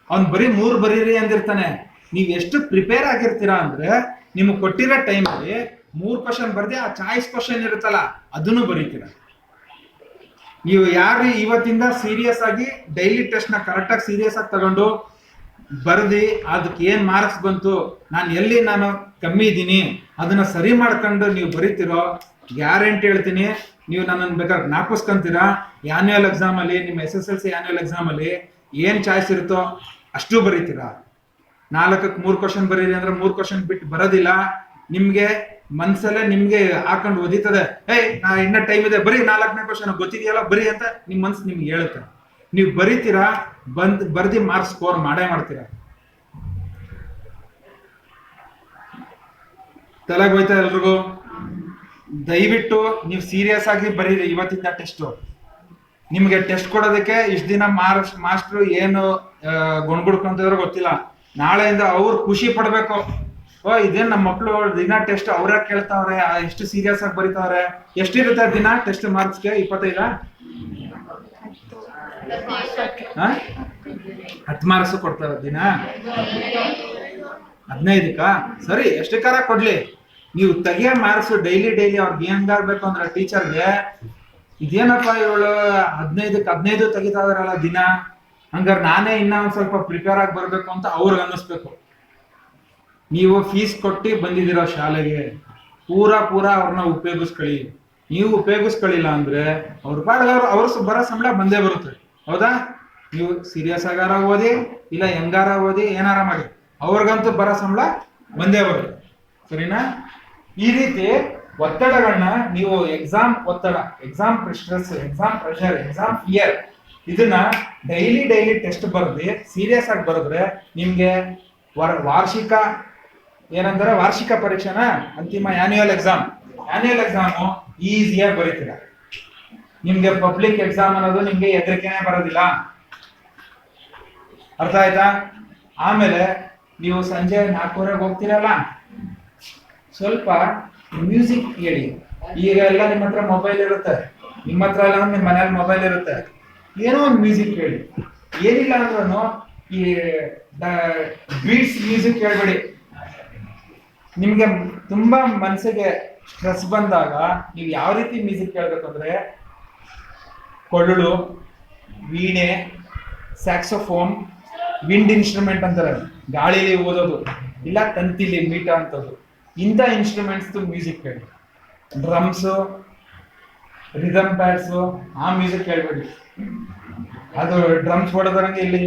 ಅವ್ನು ಬರೀ 3 ಬರೀರಿ ಅಂದಿರ್ತಾನೆ. ನೀವ್ ಎಷ್ಟು ಪ್ರಿಪೇರ್ ಆಗಿರ್ತೀರಾ ಅಂದ್ರೆ, ನಿಮ್ಗೆ ಕೊಟ್ಟಿರೋ ಟೈಮಲ್ಲಿ 3 ಕ್ವಶನ್ ಬರ್ದಿ ಆ ಚಾಯ್ಸ್ ಕ್ವಶನ್ ಇರುತ್ತಲ್ಲ ಅದನ್ನು ಬರೀತೀರಾ. ನೀವು ಯಾರು ಇವತ್ತಿಂದ ಸೀರಿಯಸ್ ಆಗಿ ಡೈಲಿ ಟೆಸ್ಟ್ ನ ಕರೆಕ್ಟಾಗಿ ಸೀರಿಯಸ್ ಆಗಿ ತಗೊಂಡು ಬರ್ದಿ ಅದಕ್ಕೆ ಏನ್ ಮಾರ್ಕ್ಸ್ ಬಂತು, ನಾನು ಕಮ್ಮಿ ಇದ್ದೀನಿ, ಅದನ್ನ ಸರಿ ಮಾಡ್ಕೊಂಡು ನೀವು ಬರೀತಿರೋ, ಗ್ಯಾರಂಟಿ ಹೇಳ್ತೀನಿ ನೀವು ನನ್ನನ್ನು ಬೇಕಾದ್ರೆ ಜ್ಞಾಪಿಸ್ಕೊಂತೀರಾ. ಆನ್ಯುವಲ್ ಎಕ್ಸಾಮ್ ಅಲ್ಲಿ, ನಿಮ್ಮ SSLC ಆನ್ಯುವಲ್ ಎಕ್ಸಾಮ್ ಅಲ್ಲಿ ಏನ್ ಚಾಯ್ಸ್ ಇರುತ್ತೋ ಅಷ್ಟು ಬರೀತೀರಾ. 4ಕ್ಕೆ 3 ಕ್ವಶನ್ ಬರೀರಿ ಅಂದ್ರೆ 3 ಕ್ವಶನ್ ಬಿಟ್ಟು ಬರೋದಿಲ್ಲ. ನಿಮ್ಗೆ ಮನ್ಸಲ್ಲೇ ನಿಮ್ಗೆ ಹಾಕೊಂಡು ಓದಿತದೆ, ನಾ ಇನ್ನ ಟೈಮ್ ಇದೆ, ಬರೀ 4ನೇ ಕ್ವಶನ್ ಗೊತ್ತಿದೆಯಲ್ಲ ಬರೀ ಅಂತ ನಿಮ್ ಮನ್ಸು ನಿಮ್ಗೆ ಹೇಳುತ್ತೆ. ನೀವು ಬರೀತೀರಾ, ಬರ್ದಿ ಮಾರ್ಕ್ಸ್ ಸ್ಕೋರ್ ಮಾಡ್ತೀರಾ. ತಲೆಗೆ ಹೋಯ್ತಾ ಎಲ್ರಿಗೂ? ದಯವಿಟ್ಟು ನೀವು ಸೀರಿಯಸ್ ಆಗಿ ಬರೀರಿ ಇವತ್ತಿಂದ ಟೆಸ್ಟ್. ನಿಮ್ಗೆ ಟೆಸ್ಟ್ ಕೊಡೋದಕ್ಕೆ ಇಷ್ಟು ದಿನ ಮಾಸ್ಟ್ರು ಏನು ಗುಣ್ಗುಡ್ಕೊಂತಿದ್ರು ಗೊತ್ತಿಲ್ಲ. ನಾಳೆಯಿಂದ ಅವ್ರು ಖುಷಿ ಪಡ್ಬೇಕು, ಇದೇನ್ ನಮ್ಮ ಮಕ್ಳು ದಿನ ಟೆಸ್ಟ್ ಅವ್ರೇ ಕೇಳ್ತಾವ್ರೆ, ಎಷ್ಟು ಸೀರಿಯಸ್ ಆಗಿ ಬರೀತಾವ್ರೆ. ಎಷ್ಟಿರುತ್ತೆ ದಿನ ಟೆಸ್ಟ್ ಮಾರ್ಕ್ಸ್ಗೆ? 25 10 ಮಾರ್ಕ್ಸ್ ಕೊಡ್ತಾರ ದಿನ 15ಕ್ಕ ಸರಿ ಎಷ್ಟಕ್ಕಾರ ಕೊಡ್ಲಿ, ನೀವು ತೆಗಿಯೋ ಮಾರ್ಕ್ಸ್ ಡೈಲಿ ಅವ್ರಿಗೆ ಹೆಂಗಾಗ್ಬೇಕು ಅಂದ್ರೆ ಟೀಚರ್ಗೆ ಇದೇನಪ್ಪ ಇವಳು 15 ತೆಗಿತಾ ಇದಾರಲ್ಲ ದಿನ, ಹಂಗಾರೆ ನಾನೇ ಇನ್ನ ಒಂದ್ ಸ್ವಲ್ಪ ಪ್ರಿಪೇರ್ ಆಗಿ ಬರ್ಬೇಕು ಅಂತ ಅವ್ರಿಗೆ ಅನ್ನಿಸ್ಬೇಕು. ನೀವು ಫೀಸ್ ಕೊಟ್ಟು ಬಂದಿದ್ದೀರೋ ಶಾಲೆಗೆ, ಪೂರ ಅವ್ರನ್ನ ಉಪಯೋಗಿಸ್ಕೊಳ್ಳಿ. ನೀವು ಉಪಯೋಗಿಸ್ಕೊಳ್ಳಿಲ್ಲ ಅಂದ್ರೆ ಅವ್ರ ಪಾಡಿಗೆ ಅವ್ರು ಬರೋ ಸಂಬಳ ಬಂದೇ ಬರುತ್ತೆ. ಹೌದಾ? ನೀವು ಸೀರಿಯಸ್ ಆಗಾರ ಓದಿ ಇಲ್ಲ ಹೆಂಗಾರ ಓದಿ ಏನಾರ ಮಾಡಿ ಅವ್ರಿಗಂತೂ ಬರೋ ಸಂಬಳ ಬಂದೇ ಬರುತ್ತೆ. ಸರಿನಾ? ಈ ರೀತಿ ಒತ್ತಡಗಳನ್ನ ನೀವು ಎಕ್ಸಾಮ್ ಒತ್ತಡ, exam stress, exam pressure, exam fear ಇದನ್ನ ಡೈಲಿ ಟೆಸ್ಟ್ ಬರೆದು ಸೀರಿಯಸ್ ಆಗಿ ಬರೆದ್ರೆ ನಿಮ್ಗೆ ವಾರ್ಷಿಕ ಏನಂದ್ರೆ ವಾರ್ಷಿಕ ಪರೀಕ್ಷೆನ ಅಂತಿಮ ಆನ್ಯುವಲ್ ಎಕ್ಸಾಮು ಈಸಿಯಾಗಿ ಬರೀತೀರ. ನಿಮ್ಗೆ ಪಬ್ಲಿಕ್ ಎಕ್ಸಾಮ್ ಅನ್ನೋದು ನಿಮ್ಗೆ ಹೆದರಿಕೆನೆ ಬರೋದಿಲ್ಲ. ಅರ್ಥ ಆಯ್ತಾ? ಆಮೇಲೆ ನೀವು ಸಂಜೆ 4:30 ಹೋಗ್ತೀರಲ್ಲ, ಸ್ವಲ್ಪ ಮ್ಯೂಸಿಕ್ ಕೇಳಿ. ಈಗ ಎಲ್ಲ ನಿಮ್ಮ ಹತ್ರ ಮೊಬೈಲ್ ಇರುತ್ತೆ, ನಿಮ್ಮ ಹತ್ರ ಎಲ್ಲ ನಿಮ್ಮ ಮನೇಲಿ ಮೊಬೈಲ್ ಇರುತ್ತೆ, ಏನೋ ಒಂದು ಮ್ಯೂಸಿಕ್ ಕೇಳಿ. ಏನಿಲ್ಲ ಅಂದ್ರೂ ಈ ಬೀಟ್ಸ್ ಮ್ಯೂಸಿಕ್ ಕೇಳಬೇಡಿ. ನಿಮ್ಗೆ ತುಂಬಾ ಮನಸ್ಸಿಗೆ ಸ್ಟ್ರೆಸ್ ಬಂದಾಗ ನೀವು ಯಾವ ರೀತಿ ಮ್ಯೂಸಿಕ್ ಕೇಳಬೇಕಂದ್ರೆ ಕೊಳ್ಳುಳು, ವೀಣೆ, ಸ್ಯಾಕ್ಸೋಫೋನ್, ವಿಂಡ್ ಇನ್ಸ್ಟ್ರೂಮೆಂಟ್ ಅಂತಾರೆ, ಗಾಳಿಲಿ ಓದೋದು ಇಲ್ಲ ತಂತಿಲಿ ಮೀಟ ಅಂತದ್ದು, ಇಂಥ ಇನ್ಸ್ಟ್ರೂಮೆಂಟ್ಸ್ ಮ್ಯೂಸಿಕ್ ಕೇಳಿ. ಡ್ರಮ್ಸು, ರಿದಮ್ ಪ್ಯಾಡ್ಸು ಆ ಮ್ಯೂಸಿಕ್ ಕೇಳಬೇಡಿ. ಅದು ಡ್ರಮ್ಸ್ ಹೊಡೆದಂಗೆ ಇಲ್ಲಿ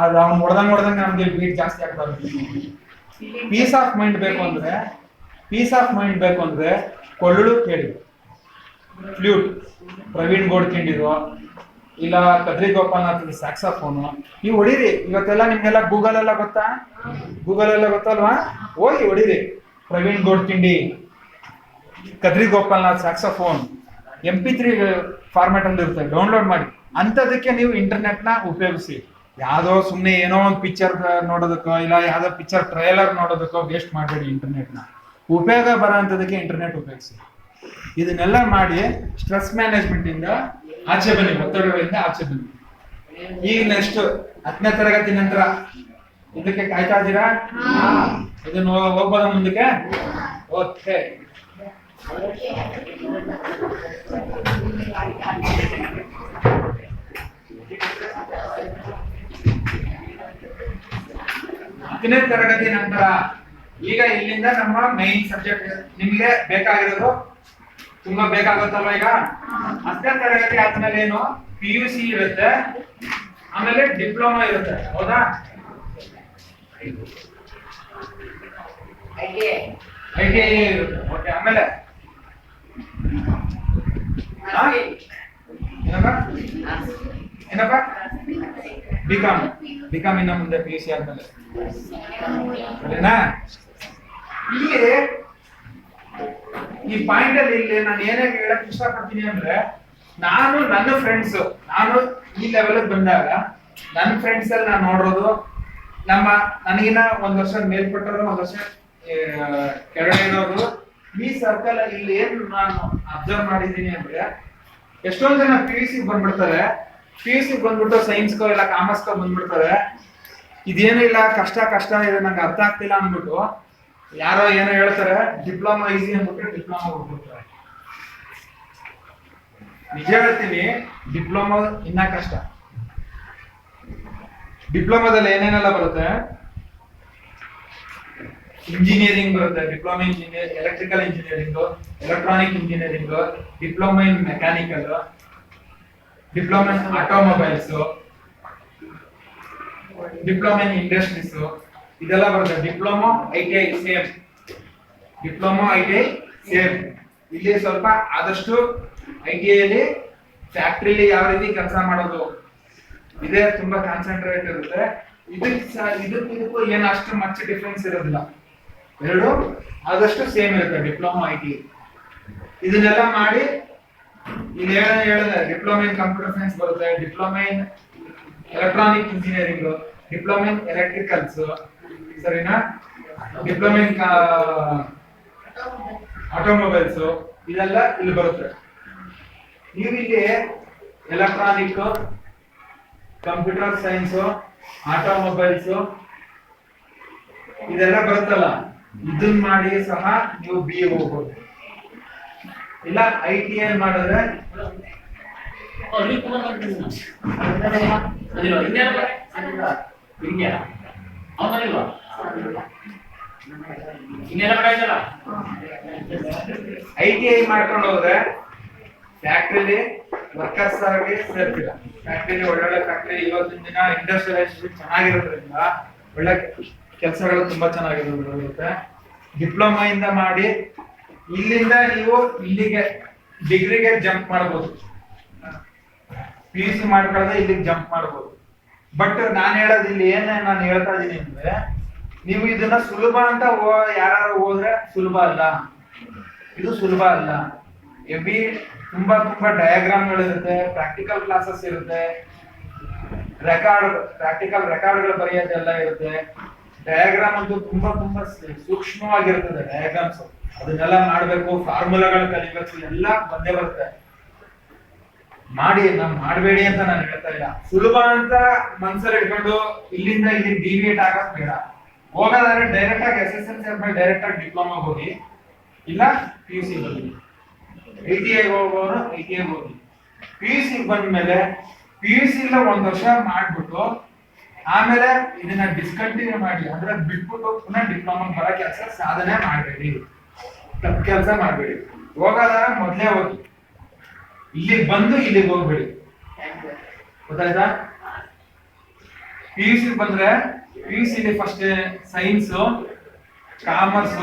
ಅದು ಅವ್ನು ಹೊಡೆದಂಗೆ ನಮ್ಗೆ ಬೀಟ್ ಜಾಸ್ತಿ ಆಗ್ತಾ ಇರುತ್ತೆ. ಪೀಸ್ ಆಫ್ ಮೈಂಡ್ ಬೇಕು ಅಂದ್ರೆ ಕೊಳ್ಳುಳು ಕೇಳಿ, ಫ್ಲೂಟ್ ಪ್ರವೀಣ್ ಗೋಡ್ಕಿಂಡಿರೋ ಇಲ್ಲ ಕದ್ರಿ ಗೋಪಾಲನಾಥ್ ಸ್ಯಾಕ್ಸೋಫೋನು ನೀವು ಹೊಡೀರಿ. ಇವತ್ತೆಲ್ಲ ನಿಮ್ಗೆಲ್ಲ ಗೂಗಲ್ ಎಲ್ಲ ಗೊತ್ತಲ್ವಾ? ಹೋಗಿ ಹೊಡೀರಿ. Praveen Godkhindi, Kadri Gopalnath saxophone MP3 format ಅಲ್ಲಿ ಇರುತ್ತೆ, ಡೌನ್ಲೋಡ್ ಮಾಡಿ. ಅಂಥದಕ್ಕೆ ನೀವು ಇಂಟರ್ನೆಟ್ ನ ಉಪಯೋಗಿಸಿ. ಯಾವ್ದೋ ಸುಮ್ಮನೆ ಏನೋ ಒಂದು ಪಿಕ್ಚರ್ ನೋಡೋದಕ್ಕೋ ಇಲ್ಲ ಯಾವ್ದೋ ಪಿಕ್ಚರ್ ಟ್ರೈಲರ್ ನೋಡೋದಕ್ಕೋ ವೇಸ್ಟ್ ಮಾಡಬೇಡಿ. ಇಂಟರ್ನೆಟ್ನ ಉಪಯೋಗ ಬರೋ ಅಂಥದಕ್ಕೆ ಇಂಟರ್ನೆಟ್ ಉಪಯೋಗಿಸಿ. ಇದನ್ನೆಲ್ಲ ಮಾಡಿ ಸ್ಟ್ರೆಸ್ ಮ್ಯಾನೇಜ್ಮೆಂಟ್ ಇಂದ ಆಚೆ ಬನ್ನಿ, ಒತ್ತಡಗಳಿಂದ ಆಚೆ ಬನ್ನಿ. ಈಗ ನೆಕ್ಸ್ಟ್ 10ನೇ ತರಗತಿ ನಂತರ ಇದಕ್ಕೆ ಕಾಯ್ತಾ ಇದ್ದೀರಾ? ಇದನ್ನ ಹೋಗ್ಬೋದ ಮುಂದಕ್ಕೆ? ಓಕೆ. ಹತ್ತನೇ ತರಗತಿ ನಂತರ ಈಗ ಇಲ್ಲಿಂದ ನಮ್ಮ ಮೈನ್ ಸಬ್ಜೆಕ್ಟ್ ನಿಮ್ಗೆ ಬೇಕಾಗಿರೋದು ತುಂಬಾ ಬೇಕಾಗುತ್ತಲ್ವ. ಈಗ 10ನೇ ತರಗತಿ ಆದ್ಮೇಲೆ ಏನು PUC ಇರುತ್ತೆ, ಆಮೇಲೆ ಡಿಪ್ಲೊಮಾ ಇರುತ್ತೆ. ಹೌದಾ? ITI ಇರುತ್ತೆ. ಓಕೆ. ಆಮೇಲೆ ಏನಪ್ಪ ಬಿಕಾಮ್ ಇನ್ನ ಮುಂದೆ PUC ಆದ್ಮೇಲೆ. ಸರಿನಾ? ಇಲ್ಲಿ ಈ ಪಾಯಿಂಟ್ ಅಲ್ಲಿ ಇಲ್ಲಿ ನಾನು ಏನೇ ಹೇಳಕ್ ಇಷ್ಟಪಡ್ತೀನಿ ಅಂದ್ರೆ, ನನ್ನ ಫ್ರೆಂಡ್ಸ್ ನಾನು ಈ ಲೆವೆಲ್ ಬಂದಾಗ ನನ್ನ ಫ್ರೆಂಡ್ಸ್ ಅಲ್ಲಿ ನಾನು ನೋಡೋದು ನನಗಿನ್ನ 1 ವರ್ಷ ಮೇಲ್ಪಟ್ಟವರು 1 ವರ್ಷ ಕೆಳಗಡೆ ಇರೋರು ಈ ಸರ್ಕಲ್ ಇಲ್ಲಿ ಏನ್ ನಾನು ಅಬ್ಸರ್ವ್ ಮಾಡಿದೀನಿ ಅಂದ್ರೆ, ಎಷ್ಟೊಂದ್ ಜನ PUC ಬಂದ್ಬಿಡ್ತಾರೆ. PUC ಬಂದ್ಬಿಟ್ಟು ಸೈನ್ಸ್ಗೋ ಇಲ್ಲ ಕಾಮರ್ಸ್ಗೋ ಬಂದ್ಬಿಡ್ತಾರೆ. ಇದೇನು ಇಲ್ಲ, ಕಷ್ಟ ಇದೆ, ನಂಗೆ ಅರ್ಥ ಆಗ್ತಿಲ್ಲ ಅಂದ್ಬಿಟ್ಟು ಯಾರೋ ಏನೋ ಹೇಳ್ತಾರೆ, ಡಿಪ್ಲೊಮಾ ಈಸಿ ಅಂದ್ಬಿಟ್ಟು ಡಿಪ್ಲೊಮಾ ಹೋಗ್ಬಿಡ್ತಾರೆ. ನಿಜ ಹೇಳ್ತೀನಿ, ಡಿಪ್ಲೊಮಾ ಇನ್ನ ಕಷ್ಟ. ಡಿಪ್ಲೊಮಾದಲ್ಲಿ ಏನೇನೆಲ್ಲ ಬರುತ್ತೆ? ಇಂಜಿನಿಯರಿಂಗ್ ಬರುತ್ತೆ, diploma engineer, electrical engineering, electronic engineering, diploma in mechanical, diploma in automobiles, diploma in industries ಇದೆಲ್ಲ ಬರುತ್ತೆ. Diploma ITI same. ಇಲ್ಲಿ ಸ್ವಲ್ಪ ಆದಷ್ಟು ITI ಅಲ್ಲಿ ಫ್ಯಾಕ್ಟ್ರಿಲಿ ಯಾವ ರೀತಿ ಕೆಲಸ ಮಾಡೋದು ಇದೇ ತುಂಬಾ ಕಾನ್ಸಂಟ್ರೇಟ್ ಇರುತ್ತೆ. ಇದಕ್ಕೂ ಏನು ಅಷ್ಟು ಮಚ್ ಡಿಫ್ರೆನ್ಸ್ ಇರೋದಿಲ್ಲ, ಎರಡು ಆದಷ್ಟು ಸೇಮ್ ಇರುತ್ತೆ. ಡಿಪ್ಲೊಮಾ ITI ಇದನ್ನೆಲ್ಲ ಮಾಡಿ ಇಲ್ಲಿ ಹೇಳಿದೆ, ಡಿಪ್ಲೊಮಾ ಇನ್ ಕಂಪ್ಯೂಟರ್ ಸೈನ್ಸ್ ಬರುತ್ತೆ, diploma in electronic engineering, diploma in electricals, ಸರಿನಾ? ಡಿಪ್ಲೊಮಾ ಇನ್ ಆಟೋಮೊಬೈಲ್ಸ್ ಇದೆಲ್ಲ ಇಲ್ಲಿ ಬರುತ್ತೆ. ನೀವು ಇಲ್ಲಿ ಎಲೆಕ್ಟ್ರಾನಿಕ್ ಕಂಪ್ಯೂಟರ್ ಸೈನ್ಸ್, ಆಟೋಮೊಬೈಲ್ಸ್ ಇದೆಲ್ಲ ಬರುತ್ತಲ್ಲ, ಇದನ್ನ ಮಾಡಿ ಸಹ ನೀವು ಬಿ ಎ ಹೋಗ್ಬೋದು. ಇಲ್ಲ ITI ಮಾಡಿದ್ರೆ ITI ಮಾಡ್ಕೊಂಡು ಹೋದ್ರೆ ಫ್ಯಾಕ್ಟ್ರಿಲಿ ವರ್ಕರ್ಸ್ ಆಗಿ ಸೇರ್ತೀರ. ಫ್ಯಾಕ್ಟ್ರಿಲಿ ಒಳ್ಳೊಳ್ಳೆ ಫ್ಯಾಕ್ಟ್ರಿ, ಇವತ್ತಿನ ದಿನ ಇಂಡಸ್ಟ್ರಿಯಲೈಸೇಷನ್ ಚೆನ್ನಾಗಿರೋದ್ರಿಂದ ಒಳ್ಳೆ ಕೆಲಸಗಳು ತುಂಬಾ ಚೆನ್ನಾಗಿರುತ್ತೆ. ಡಿಪ್ಲೊಮಾ ಇಂದ ಮಾಡಿ ಇಲ್ಲಿಂದ ನೀವು ಇಲ್ಲಿಗೆ ಡಿಗ್ರಿಗೆ ಜಂಪ್ ಮಾಡಬಹುದು. PUC ಮಾಡ್ಕೊಳ್ಳೋದು ಇಲ್ಲಿಗೆ ಜಂಪ್ ಮಾಡಬಹುದು. ಬಟ್ ನಾನು ಹೇಳೋದು ಇಲ್ಲಿ ನಾನು ಹೇಳ್ತಾ ಇದೀನಿ ಅಂದ್ರೆ, ನೀವು ಇದನ್ನ ಸುಲಭ ಅಂತ ಯಾರು ಹೋದ್ರೆ ಸುಲಭ ಅಲ್ಲ, ಇದು ಸುಲಭ ಅಲ್ಲ. ಎವಿ ತುಂಬಾ ಡಯಾಗ್ರಾಮ್ಗಳಿರುತ್ತೆ, ಪ್ರಾಕ್ಟಿಕಲ್ ಕ್ಲಾಸಸ್ ಇರುತ್ತೆ, ಪ್ರಾಕ್ಟಿಕಲ್ ರೆಕಾರ್ಡ್ಗಳು ಬರೆಯೋದೆಲ್ಲ ಇರುತ್ತೆ. ಡಯಾಗ್ರಾಮ್ ಅಂತೂ ತುಂಬಾ ಸೂಕ್ಷ್ಮವಾಗಿರ್ತದೆ ಡಯಾಗ್ರಾಮ್ಸ್. ಅದನ್ನೆಲ್ಲ ಮಾಡ್ಬೇಕು, ಫಾರ್ಮುಲಾಗಳು ಕಲಿಬೇಕು, ಎಲ್ಲ ಬಂದೇ ಬರುತ್ತೆ. ಮಾಡಿ, ನಾವು ಮಾಡಬೇಡಿ ಅಂತ ನಾನು ಹೇಳ್ತಾ ಇಲ್ಲ. ಸುಲಭ ಅಂತ ಮನ್ಸಲ್ಲಿ ಇಟ್ಕೊಂಡು ಇಲ್ಲಿಂದ ಇಲ್ಲಿ ಡಿವಿಯೇಟ್ ಆಗಕ್ ಬೇಡ. ಹೋಗೋದಾದ್ರೆ ಡೈರೆಕ್ಟ್ ಆಗಿ SSLC ಆದ್ಮೇಲೆ ಡೈರೆಕ್ಟ್ ಆಗಿ ಡಿಪ್ಲೊಮಾ ಹೋಗಿ, ಇಲ್ಲ PUC ಹೋಗಿ. ITI ಹೋಗೋರು ITI ಹೋಗಿ. PUC ಬಂದ್ಮೇಲೆ PUC ಇಲ್ಲ 1 ವರ್ಷ ಮಾಡ್ಬಿಟ್ಟು ಆಮೇಲೆ ಇದನ್ನ ಡಿಸ್ಕಂಟಿನ್ಯೂ ಮಾಡಿ, ಅಂದ್ರೆ ಬಿಟ್ಬಿಟ್ಟು ಪುನಃ ಡಿಪ್ಲೊಮಾ ಬರೋ ಕೆಲಸ ಸಾಧನೆ ಮಾಡಬೇಡಿ, ತಪ್ಪು ಕೆಲಸ ಮಾಡಬೇಡಿ. ಹೋಗೋದಾದ್ರೆ ಮೊದಲೇ ಹೋಗಿ, ಇಲ್ಲಿಗೆ ಬಂದು ಇಲ್ಲಿಗೆ ಹೋಗ್ಬೇಡಿ. ಗೊತ್ತಾಯ್ತಾ? PUC ಬಂದ್ರೆ PUC first science, commerce,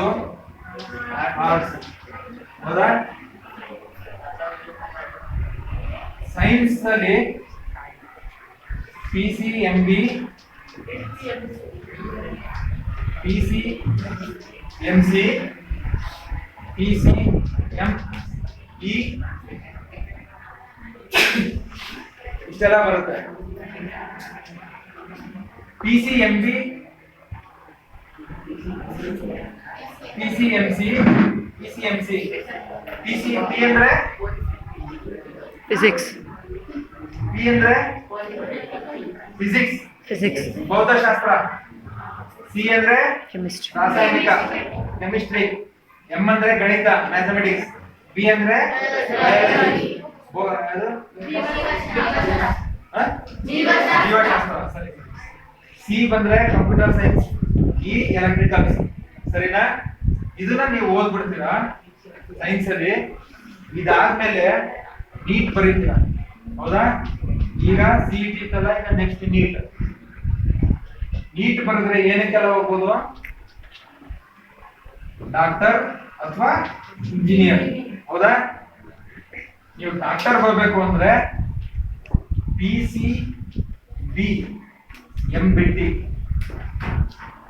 arts. ಹೌದಾ? ಸೈನ್ಸ್ ಅಲ್ಲಿ PCMB, PCMC, PCME ಇಷ್ಟೆಲ್ಲ ಬರುತ್ತೆ. PCMB, PCMC, PCMP ಅಂದ್ರೆ ಫಿಸಿಕ್ಸ್, P ಅಂದ್ರೆ ಫಿಸಿಕ್ಸ್ ಭೌತಶಾಸ್ತ್ರ, C ಅಂದ್ರೆ ಕೆಮಿಸ್ಟ್ರಿ, ರಾಸಾಯನಿಕ ಕೆಮಿಸ್ಟ್ರಿ, M ಅಂದ್ರೆ ಗಣಿತ ಮ್ಯಾಥಮೆಟಿಕ್ಸ್, B ಅಂದ್ರೆ ಜೀವಶಾಸ್ತ್ರ, ಸರಿ. C ಬಂದ್ರೆ ಕಂಪ್ಯೂಟರ್ ಸೈನ್ಸ್, E ಎಲೆಕ್ಟ್ರಿಕಲ್ಸ್. ಸರಿನಾ? ಇದನ್ನ ನೀವು ಓದ್ಬಿಡ್ತೀರಾ ಸೈನ್ಸ್ ಅಲ್ಲಿ. ಇದಾದ್ಮೇಲೆ ನೀಟ್ ಬರೀತೀರಾ. ಹೌದಾ? ಈಗ CET ಇತ್ತಲ್ಲ, ಈಗ ನೆಕ್ಸ್ಟ್ ನೀಟ್ ಬರೆದ್ರೆ ಏನಕ್ಕೆಲ್ಲ ಹೋಗ್ಬೋದು? ಡಾಕ್ಟರ್ ಅಥವಾ ಇಂಜಿನಿಯರ್. ಹೌದಾ? ನೀವು ಡಾಕ್ಟರ್ ಬರಬೇಕು ಅಂದ್ರೆ PCB MBT,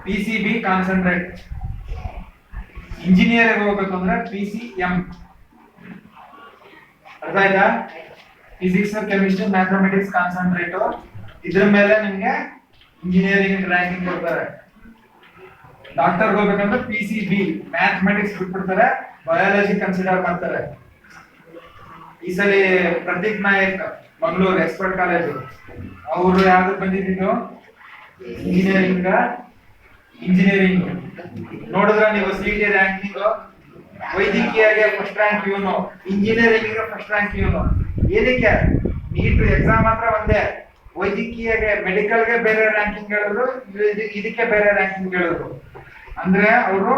PCB concentrate. Engineer ಹೋಗ್ಬೇಕು ಅಂದ್ರೆ PCM. ಅರ್ಥ ಆಯ್ತಾ? Physics, chemistry, mathematics concentrate. ಇದ್ರ ಮೇಲೆ ನಿಮ್ಗೆ ಇಂಜಿನಿಯರಿಂಗ್ ರ್ಯಾಂಕಿಂಗ್ ಕೊಡ್ತಾರೆ. ಡಾಕ್ಟರ್ ಹೋಗ್ಬೇಕಂದ್ರೆ PCB, ಮ್ಯಾಥಮೆಟಿಕ್ಸ್ ಬಿಟ್ಬಿಡ್ತಾರೆ, ಬಯಾಲಜಿ ಕನ್ಸಿಡರ್ ಮಾಡ್ತಾರೆ. ಈ ಸಲ ಪ್ರದೀಪ್ ನಾಯಕ್ ಮಂಗಳೂರು ಎಕ್ಸ್ಪರ್ಟ್ ಕಾಲೇಜು, ಅವರು ಯಾವ್ದು ಬಂದಿದ್ದು? ಇಂಜಿನಿಯರಿಂಗ್. ನೋಡಿದ್ರ ನೀವು CET ರ್ಯಾಂಕಿಂಗ್? ವೈದ್ಯಕೀಯಗೆ ಫಸ್ಟ್ ರ್ಯಾಂಕ್ ಇವನು, ಇಂಜಿನಿಯರಿಂಗ್ ಫಸ್ಟ್ ರ್ಯಾಂಕ್ ಇವನು. ಏನಕ್ಕೆ? ನೀಟ್ ಎಕ್ಸಾಮ್ ಮಾತ್ರ ಒಂದೇ. ವೈದ್ಯಕೀಯಗೆ, ಮೆಡಿಕಲ್ಗೆ ಬೇರೆ ರ್ಯಾಂಕಿಂಗ್ ಹೇಳಿದ್ರು, ಇದಕ್ಕೆ ಬೇರೆ ರ್ಯಾಂಕಿಂಗ್ ಹೇಳಿದ್ರು. ಅಂದ್ರೆ ಅವರು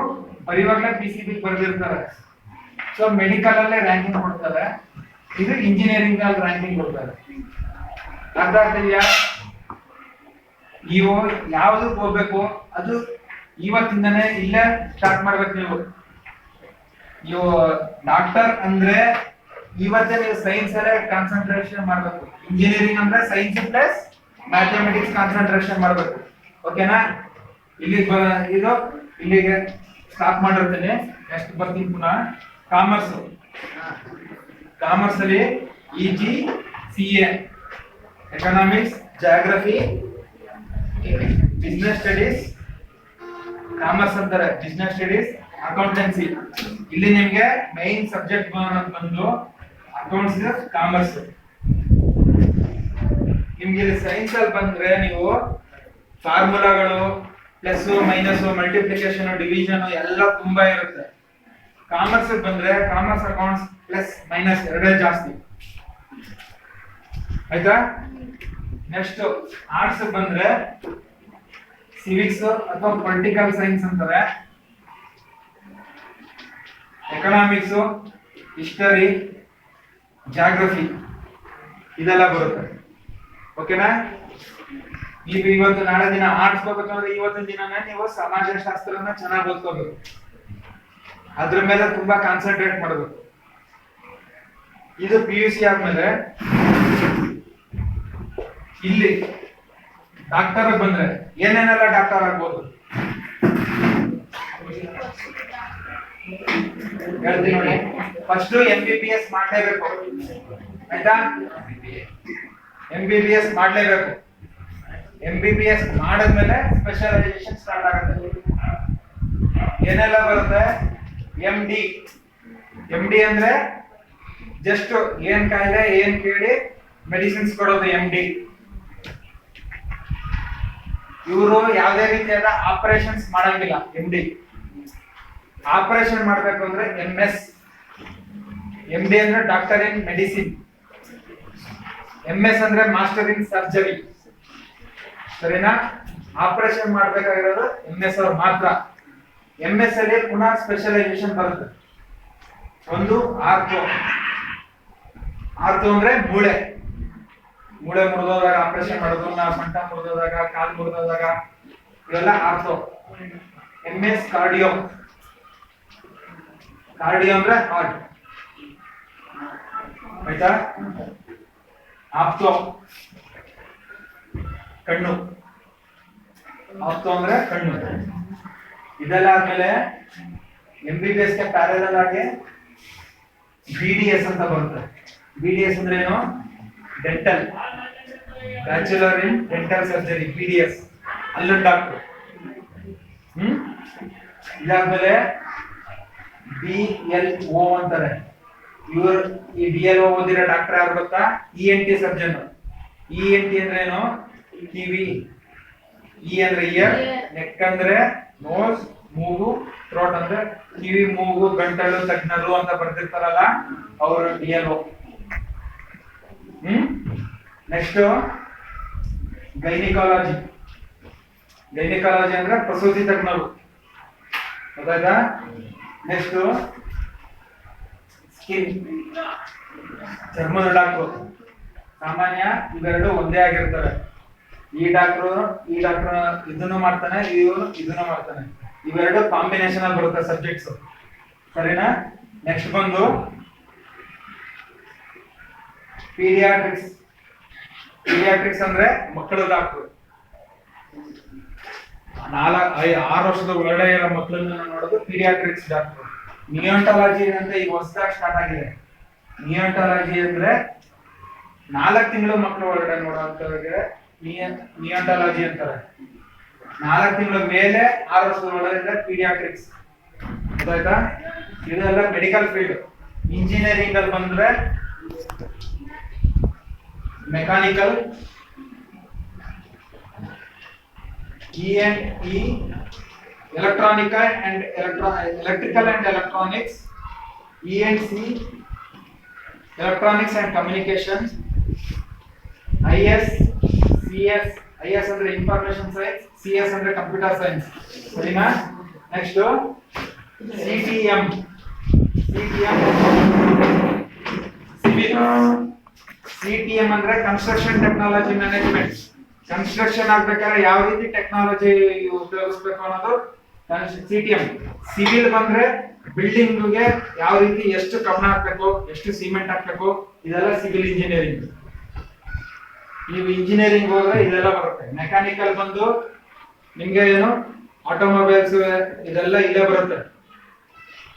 ಬರೀವಾಗ್ಲೇ PCB ಬರೆದಿರ್ತಾರೆ. ಸೊ ಮೆಡಿಕಲ್ ಅಲ್ಲೇ ರ್ಯಾಂಕಿಂಗ್ ಕೊಡ್ತಾರೆ, ಇದು ಇಂಜಿನಿಯರಿಂಗ್ ಅಲ್ಲಿ ರ್ಯಾಂಕಿಂಗ್ ಕೊಡ್ತಾರೆ. ಅರ್ಥ ಆಗ್ತಿದ್ಯಾ? ನೀವು ಯಾವ್ದಕ್ಕೆ ಹೋಗ್ಬೇಕು ಅದು ಇವತ್ತಿಂದನೇ ಇಲ್ಲೇ ಸ್ಟಾರ್ಟ್ ಮಾಡ್ಬೇಕು. ನೀವು ಡಾಕ್ಟರ್ ಅಂದ್ರೆ ಇವತ್ತೇ ನೀವು ಸೈನ್ಸ್ ಅಲ್ಲೇ ಕಾನ್ಸಂಟ್ರೇಷನ್ ಮಾಡ್ಬೇಕು. ಇಂಜಿನಿಯರಿಂಗ್ ಅಂದ್ರೆ ಸೈನ್ಸ್ ಪ್ಲಸ್ ಮ್ಯಾಥಮೆಟಿಕ್ಸ್ ಕಾನ್ಸಂಟ್ರೇಷನ್ ಮಾಡ್ಬೇಕು. ಓಕೆನಾ? ಇಲ್ಲಿಗೆ ಸ್ಟಾಪ್ ಮಾಡಿರ್ತೇನೆ. ನೆಕ್ಸ್ಟ್ ಬರ್ತೀನಿ ಪುನಃ. ಕಾಮರ್ಸ್ ಅಲ್ಲಿ EG, CA, economics, geography, business studies. Commerce ಅಂತಾರೆ ಬಿಸ್ನೆಸ್ ಸ್ಟಡೀಸ್, ಅಕೌಂಟೆನ್ಸಿ. ಇಲ್ಲಿ ನಿಮ್ಗೆ ಮೈನ್ ಸಬ್ಜೆಕ್ಟ್ ಬಂದು ಅಕೌಂಟ್ಸ್, ಕಾಮರ್ಸ್. ನಿಮ್ಗೆ ಸೈನ್ಸ್ ಅಲ್ಲಿ ಬಂದ್ರೆ ನೀವು ಫಾರ್ಮುಲಾಗಳು ಪ್ಲಸ್ ಮೈನಸ್ ಮಲ್ಟಿಪ್ಲಿಕೇಶನ್ ಡಿವಿಷನ್ ಎಲ್ಲ ತುಂಬಾ ಇರುತ್ತೆ. ಕಾಮರ್ಸ್ ಬಂದ್ರೆ ಕಾಮರ್ಸ್ ಅಕೌಂಟ್ಸ್ ಪ್ಲಸ್ ಮೈನಸ್ ಎರಡೇ ಜಾಸ್ತಿ ಆಯ್ತಾ. ನೆಕ್ಸ್ಟ್ ಆರ್ಟ್ಸ್ ಬಂದ್ರೆ ಸಿವಿಕ್ಸ್ ಅಥವಾ ಪೊಲಿಟಿಕಲ್ ಸೈನ್ಸ್ ಅಂತಾರೆ, ಎಕನಾಮಿಕ್ಸ್, ಹಿಸ್ಟರಿ, ಜಾಗ್ರಫಿ ಇದೆಲ್ಲ ಬರುತ್ತೆ. ಓಕೆನಾ. ನೀವು ಇವತ್ತು ನಾಳೆ ದಿನ ಆರ್ಟ್ಸ್ ಹೋಗ್ಬೇಕಂದ್ರೆ ಇವತ್ತಿನ ದಿನನೇ ನೀವು ಸಮಾಜಶಾಸ್ತ್ರನ ಚೆನ್ನಾಗಿ ಓದ್ಕೋಬೇಕು, ಅದ್ರ ಮೇಲೆ ತುಂಬಾ ಕಾನ್ಸಂಟ್ರೇಟ್ ಮಾಡಬೇಕು. ಇದು PUC ಆದ್ಮೇಲೆ ಇಲ್ಲಿ ಡಾಕ್ಟರ್ ಬಂದ್ರೆ ಏನೇನೆಲ್ಲ ಡಾಕ್ಟರ್ ಆಗ್ಬೋದು ಹೇಳ್ತೀನಿ ನೋಡಿ. ಫಸ್ಟ್ MBBS ಮಾಡ್ಲೇಬೇಕು ಆಯ್ತಾ. MBBS ಮಾಡ್ಲೇಬೇಕು. MBBS ಮಾಡಿದ್ಮೇಲೆ ಸ್ಪೆಷಲೈಸೇಷನ್ ಸ್ಟಾರ್ಟ್ ಆಗುತ್ತೆ. ಏನೆಲ್ಲ ಬರುತ್ತೆ? MD ಅಂದ್ರೆ ಜಸ್ಟ್ ಏನ್ ಕಾಯಿಲೆ ಏನ್ ಕೇಳಿ ಮೆಡಿಸಿನ್ಸ್ ಕೊಡೋದು MD. ಇವರು ಯಾವುದೇ ರೀತಿಯಾದ ಆಪರೇಷನ್ಸ್ ಮಾಡಂಗಿಲ್ಲ. MD ಆಪರೇಷನ್ ಮಾಡಬೇಕು ಅಂದ್ರೆ MS. MD ಅಂದ್ರೆ ಡಾಕ್ಟರ್ ಇನ್ ಮೆಡಿಸಿನ್, MS ಅಂದ್ರೆ ಮಾಸ್ಟರ್ ಇನ್ ಸರ್ಜರಿ. ಸರಿನಾ. ಆಪರೇಷನ್ ಮಾಡ್ಬೇಕಾಗಿರೋದು MS ಅವ್ರು ಮಾತ್ರ. MS ಅಲ್ಲಿ ಪುನಃ ಸ್ಪೆಷಲೈಸೇಷನ್ ಬರುತ್ತೆ. ಒಂದು ಆರ್ಥೋ ಅಂದ್ರೆ ಮೂಳೆ ಮುರಿದೋದಾಗ ಆಪರೇಷನ್ ಮಾಡೋದು, ಸೊಂಟ ಮುರಿದೋದಾಗ, ಕಾಲು ಮುರಿದೋದಾಗ ಇವೆಲ್ಲ ಆರ್ಥೋ. MS ಕಾರ್ಡಿಯೋ ಅಂದ್ರೆ ಹಾರ್ಟ್ ಆಯ್ತಾ. ಆಪ್ತೋ ಕಣ್ಣು ಅಂದ್ರೆ ಕಣ್ಣು. ಇದೆಲ್ಲ ಆದ್ಮೇಲೆ MBBS ಗೆ ಪ್ಯಾರಲಲ್ ಆಗಿ BDS ಅಂತ ಬರುತ್ತೆ. BDS ಅಂದ್ರೆ ಏನು? Dental, bachelor in dental surgery, BDS ಅಲ್ಲೂ ಡಾಕ್ಟರ್. ಇದಾದ್ಮೇಲೆ DLO ಅಂತಾರೆ. ಇವರು ಈ DLO ಓದಿರೋ ಡಾಕ್ಟರ್ ಯಾರು ಗೊತ್ತಾ? ENT surgeon. ENT ಅಂದ್ರೆ ಏನು? ಕಿವಿ. E ಅಂದ್ರೆ ಇಯರ್, ನೆಕ್ ಅಂದ್ರೆ ನೋಸ್, ಮೂಗು, ಥ್ರೋಟ್ ಅಂದ್ರೆ ಕಿವಿ, ಮೂಗು, ಗಂಟಲು ತಜ್ಞರು ಅಂತ ಬರ್ತಿರ್ತಾರಲ್ಲ ಅವರು DLO. ನೆಕ್ಸ್ಟ್ ಗೈನಿಕಾಲಜಿ ಅಂದ್ರೆ ಪ್ರಸೂತಿ ತಜ್ಞರು, ಗೊತ್ತಾಯ್ತಾ. ನೆಕ್ಸ್ಟ್ ಸ್ಕಿನ್, ಚರ್ಮದ ಡಾಕ್ಟರ್. ಸಾಮಾನ್ಯ ಇವೆರಡು ಒಂದೇ ಆಗಿರ್ತವೆ. ಈ ಡಾಕ್ಟರ್ ಇದನ್ನು ಮಾಡ್ತಾನೆ, ಇವರು ಇದನ್ನು ಮಾಡ್ತಾನೆ. ಇವೆರಡು ಕಾಂಬಿನೇಷನ್ ಅಲ್ಲಿ ಬರುತ್ತೆ ಸಬ್ಜೆಕ್ಟ್ಸ್. ಸರಿನಾ. ನೆಕ್ಸ್ಟ್ ಬಂದು ಪೀಡಿಯಾಟ್ರಿಕ್ಸ್ ಅಂದ್ರೆ ಮಕ್ಕಳ ಡಾಕ್ಟರ್. 6 ವರ್ಷದ ಒಳಗಡೆ ಇರೋ ಮಕ್ಕಳನ್ನ ನೋಡೋದು ಪೀಡಿಯಾಟ್ರಿಕ್ಸ್ ಡಾಕ್ಟರ್. ನಿಯೋಂಟಾಲಜಿ ಅಂತ ಈಗ ಹೊಸದಾಗಿ ಸ್ಟಾರ್ಟ್ ಆಗಿದೆ. ನಿಯೋಂಟಾಲಜಿ ಅಂದ್ರೆ 4 ತಿಂಗಳು ಮಕ್ಕಳ ಒಳಗಡೆ ನೋಡುವಂತವ್ರಿಗೆ ನಿಯೋಂಟಾಲಜಿ ಅಂತಾರೆ. 4 ತಿಂಗಳ ಮೇಲೆ 6 ವರ್ಷದ ಒಳಗಡೆ ಪೀಡಿಯಾಟ್ರಿಕ್ಸ್. ಗೊತ್ತಾಯ್ತಾ. ಇದೆಲ್ಲ ಮೆಡಿಕಲ್ ಫೀಲ್ಡ್. ಇಂಜಿನಿಯರಿಂಗ್ ಅಲ್ಲಿ ಬಂದ್ರೆ mechanical, E&E, electrical and electronics, E&C, electronics and communications, IS, CS, IS ಅಂದ್ರೆ information science, CS ಅಂದ್ರೆ computer science. ಸರಿನಾ. Next CTM civil. CTM ಅಂದ್ರೆ ಕನ್ಸ್ಟ್ರಕ್ಷನ್ ಟೆಕ್ನಾಲಜಿ ಮ್ಯಾನೇಜ್ಮೆಂಟ್. ಕನ್ಸ್ಟ್ರಕ್ಷನ್ ಆಗ್ಬೇಕಾದ್ರೆ ಯಾವ ರೀತಿ ಟೆಕ್ನಾಲಜಿ ಉಪಯೋಗಿಸಬೇಕು ಅನ್ನೋದು CTM. ಸಿವಿಲ್ ಬಂದ್ರೆ ಬಿಲ್ಡಿಂಗ್ ಗೆ ಯಾವ ರೀತಿ ಎಷ್ಟು ಕಬ್ಬಣ ಹಾಕ್ಬೇಕು, ಎಷ್ಟು ಸಿಮೆಂಟ್ ಹಾಕ್ಬೇಕು, ಇದೆಲ್ಲ ಸಿವಿಲ್ ಇಂಜಿನಿಯರಿಂಗ್. ನೀವು ಇಂಜಿನಿಯರಿಂಗ್ ಹೋದ್ರೆ ಇದೆಲ್ಲ ಬರುತ್ತೆ. ಮೆಕ್ಯಾನಿಕಲ್ ಬಂದು ನಿಮ್ಗೆ ಏನು ಆಟೋಮೊಬೈಲ್ಸ್ ಇದೆಲ್ಲ ಇಲ್ಲೇ ಬರುತ್ತೆ.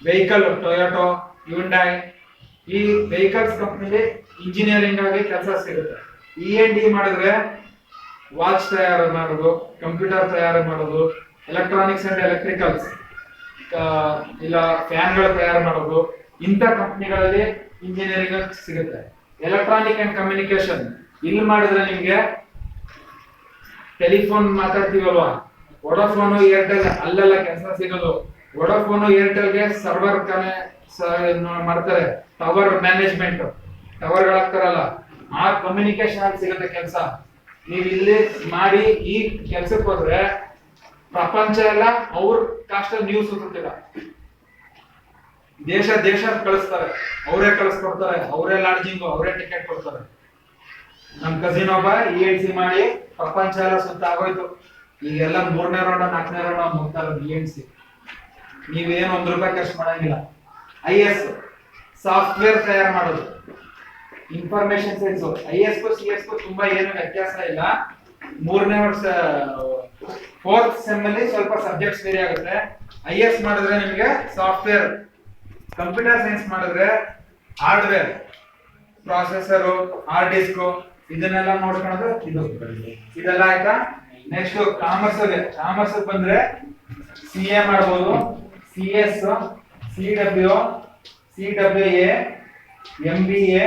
ವೆಹಿಕಲ್ ಟೊಯೋಟೋ, ಹ್ಯುಂಡೈ, ಈ ವೆಹಿಕಲ್ಸ್ ಕಂಪ್ನಿಲಿ ಇಂಜಿನಿಯರಿಂಗ್ ಆಗಿ ಕೆಲಸ ಸಿಗುತ್ತೆ. E&D ಮಾಡಿದ್ರೆ ವಾಚ್ ತಯಾರು ಮಾಡೋದು, ಕಂಪ್ಯೂಟರ್ ತಯಾರು ಮಾಡೋದು, ಎಲೆಕ್ಟ್ರಾನಿಕ್ಸ್ ಅಂಡ್ ಎಲೆಕ್ಟ್ರಿಕಲ್ಸ್ ಇಲ್ಲ ಫ್ಯಾನ್ಗಳು ತಯಾರು ಮಾಡೋದು, ಇಂಥ ಕಂಪ್ನಿಗಳಲ್ಲಿ ಇಂಜಿನಿಯರಿಂಗ್ ಸಿಗುತ್ತೆ. ಎಲೆಕ್ಟ್ರಾನಿಕ್ ಅಂಡ್ ಕಮ್ಯುನಿಕೇಶನ್ ಇಲ್ಲಿ ಮಾಡಿದ್ರೆ ನಿಮ್ಗೆ ಟೆಲಿಫೋನ್ ಮಾತಾಡ್ತೀವಲ್ವಾ, ವೋಡಾಫೋನು ಏರ್ಟೆಲ್ ಅಲ್ಲೆಲ್ಲ ಕೆಲಸ ಸಿಗೋದು. ವೋಡಾಫೋನು ಏರ್ಟೆಲ್ಗೆ ಸರ್ವರ್ ಮಾಡ್ತಾರೆ, ಟವರ್ ಮ್ಯಾನೇಜ್ಮೆಂಟ್, ಟವರ್ ಗಳಾಗ್ತಾರಲ್ಲ ಆ ಕಮ್ಯುನಿಕೇಶನ್ ಅಲ್ಲಿ ಸಿಗುತ್ತೆ ಕೆಲಸ. ನೀವು ಇಲ್ಲಿ ಮಾಡಿ ಈ ಕೆಲ್ಸಕ್ಕೆ ಹೋದ್ರೆ ಪ್ರಪಂಚ ಎಲ್ಲ ಅವ್ರ ಕಾಸ್ಟಲ್ಲಿ ನ್ಯೂಸ್ ಸುತ್ತಿಲ್ಲ, ದೇಶ ಕಳಿಸ್ತಾರೆ, ಅವರೇ ಕಳಿಸ್ಕೊಡ್ತಾರೆ, ಅವರೇ ಲಾಡ್ಜಿಂಗು, ಅವರೇ ಟಿಕೆಟ್ ಕೊಡ್ತಾರೆ. ನಮ್ ಕಸಿನ್ ಒಬ್ಬ ENC ಮಾಡಿ ಪ್ರಪಂಚ ಎಲ್ಲ ಸುತ್ತ ಆಗೋಯ್ತು. ಈಗೆಲ್ಲ 3ನೇ ರೌಂಡ್ 4ನೇ ರೌಂಡ್ ಮುಗ್ತಾರೆ ENC. ನೀವೇನು ₹1 ಖರ್ಚು ಮಾಡಂಗಿಲ್ಲ. IS ಸಾಫ್ಟ್ವೇರ್ ತಯಾರು ಮಾಡೋದು, ಇನ್ಫಾರ್ಮೇಶನ್ ಸೈನ್ಸ್. IS ಗೂ CS ಗೂ ತುಂಬಾ ಏನು ವ್ಯತ್ಯಾಸ ಇಲ್ಲ. 3ನೇ ವರ್ಷ 4th ಸೆಮ್ ಅಲ್ಲಿ ಸ್ವಲ್ಪ ಸಬ್ಜೆಕ್ಟ್ಸ್ ಬೇರೆ ಆಗುತ್ತೆ. IS ಮಾಡಿದ್ರೆ ನಿಮಗೆ ಸಾಫ್ಟ್ವೇರ್, ಕಂಪ್ಯೂಟರ್ ಸೈನ್ಸ್ ಮಾಡಿದ್ರೆ ಹಾರ್ಡ್ವೇರ್, ಪ್ರಾಸೆಸರ್, ಹಾರ್ಡ್ ಡಿಸ್ಕ್, ಇದನ್ನೆಲ್ಲ ನೋಡ್ಕೊಳ್ಳೋದು ಇದು. ಇದೆಲ್ಲ ಆಯ್ತಾ. ನೆಕ್ಸ್ಟ್ ಕಾಮರ್ಸ್ ಬಂದ್ರೆ CA ಮಾಡಬಹುದು, CS, CW, CWA, MBA,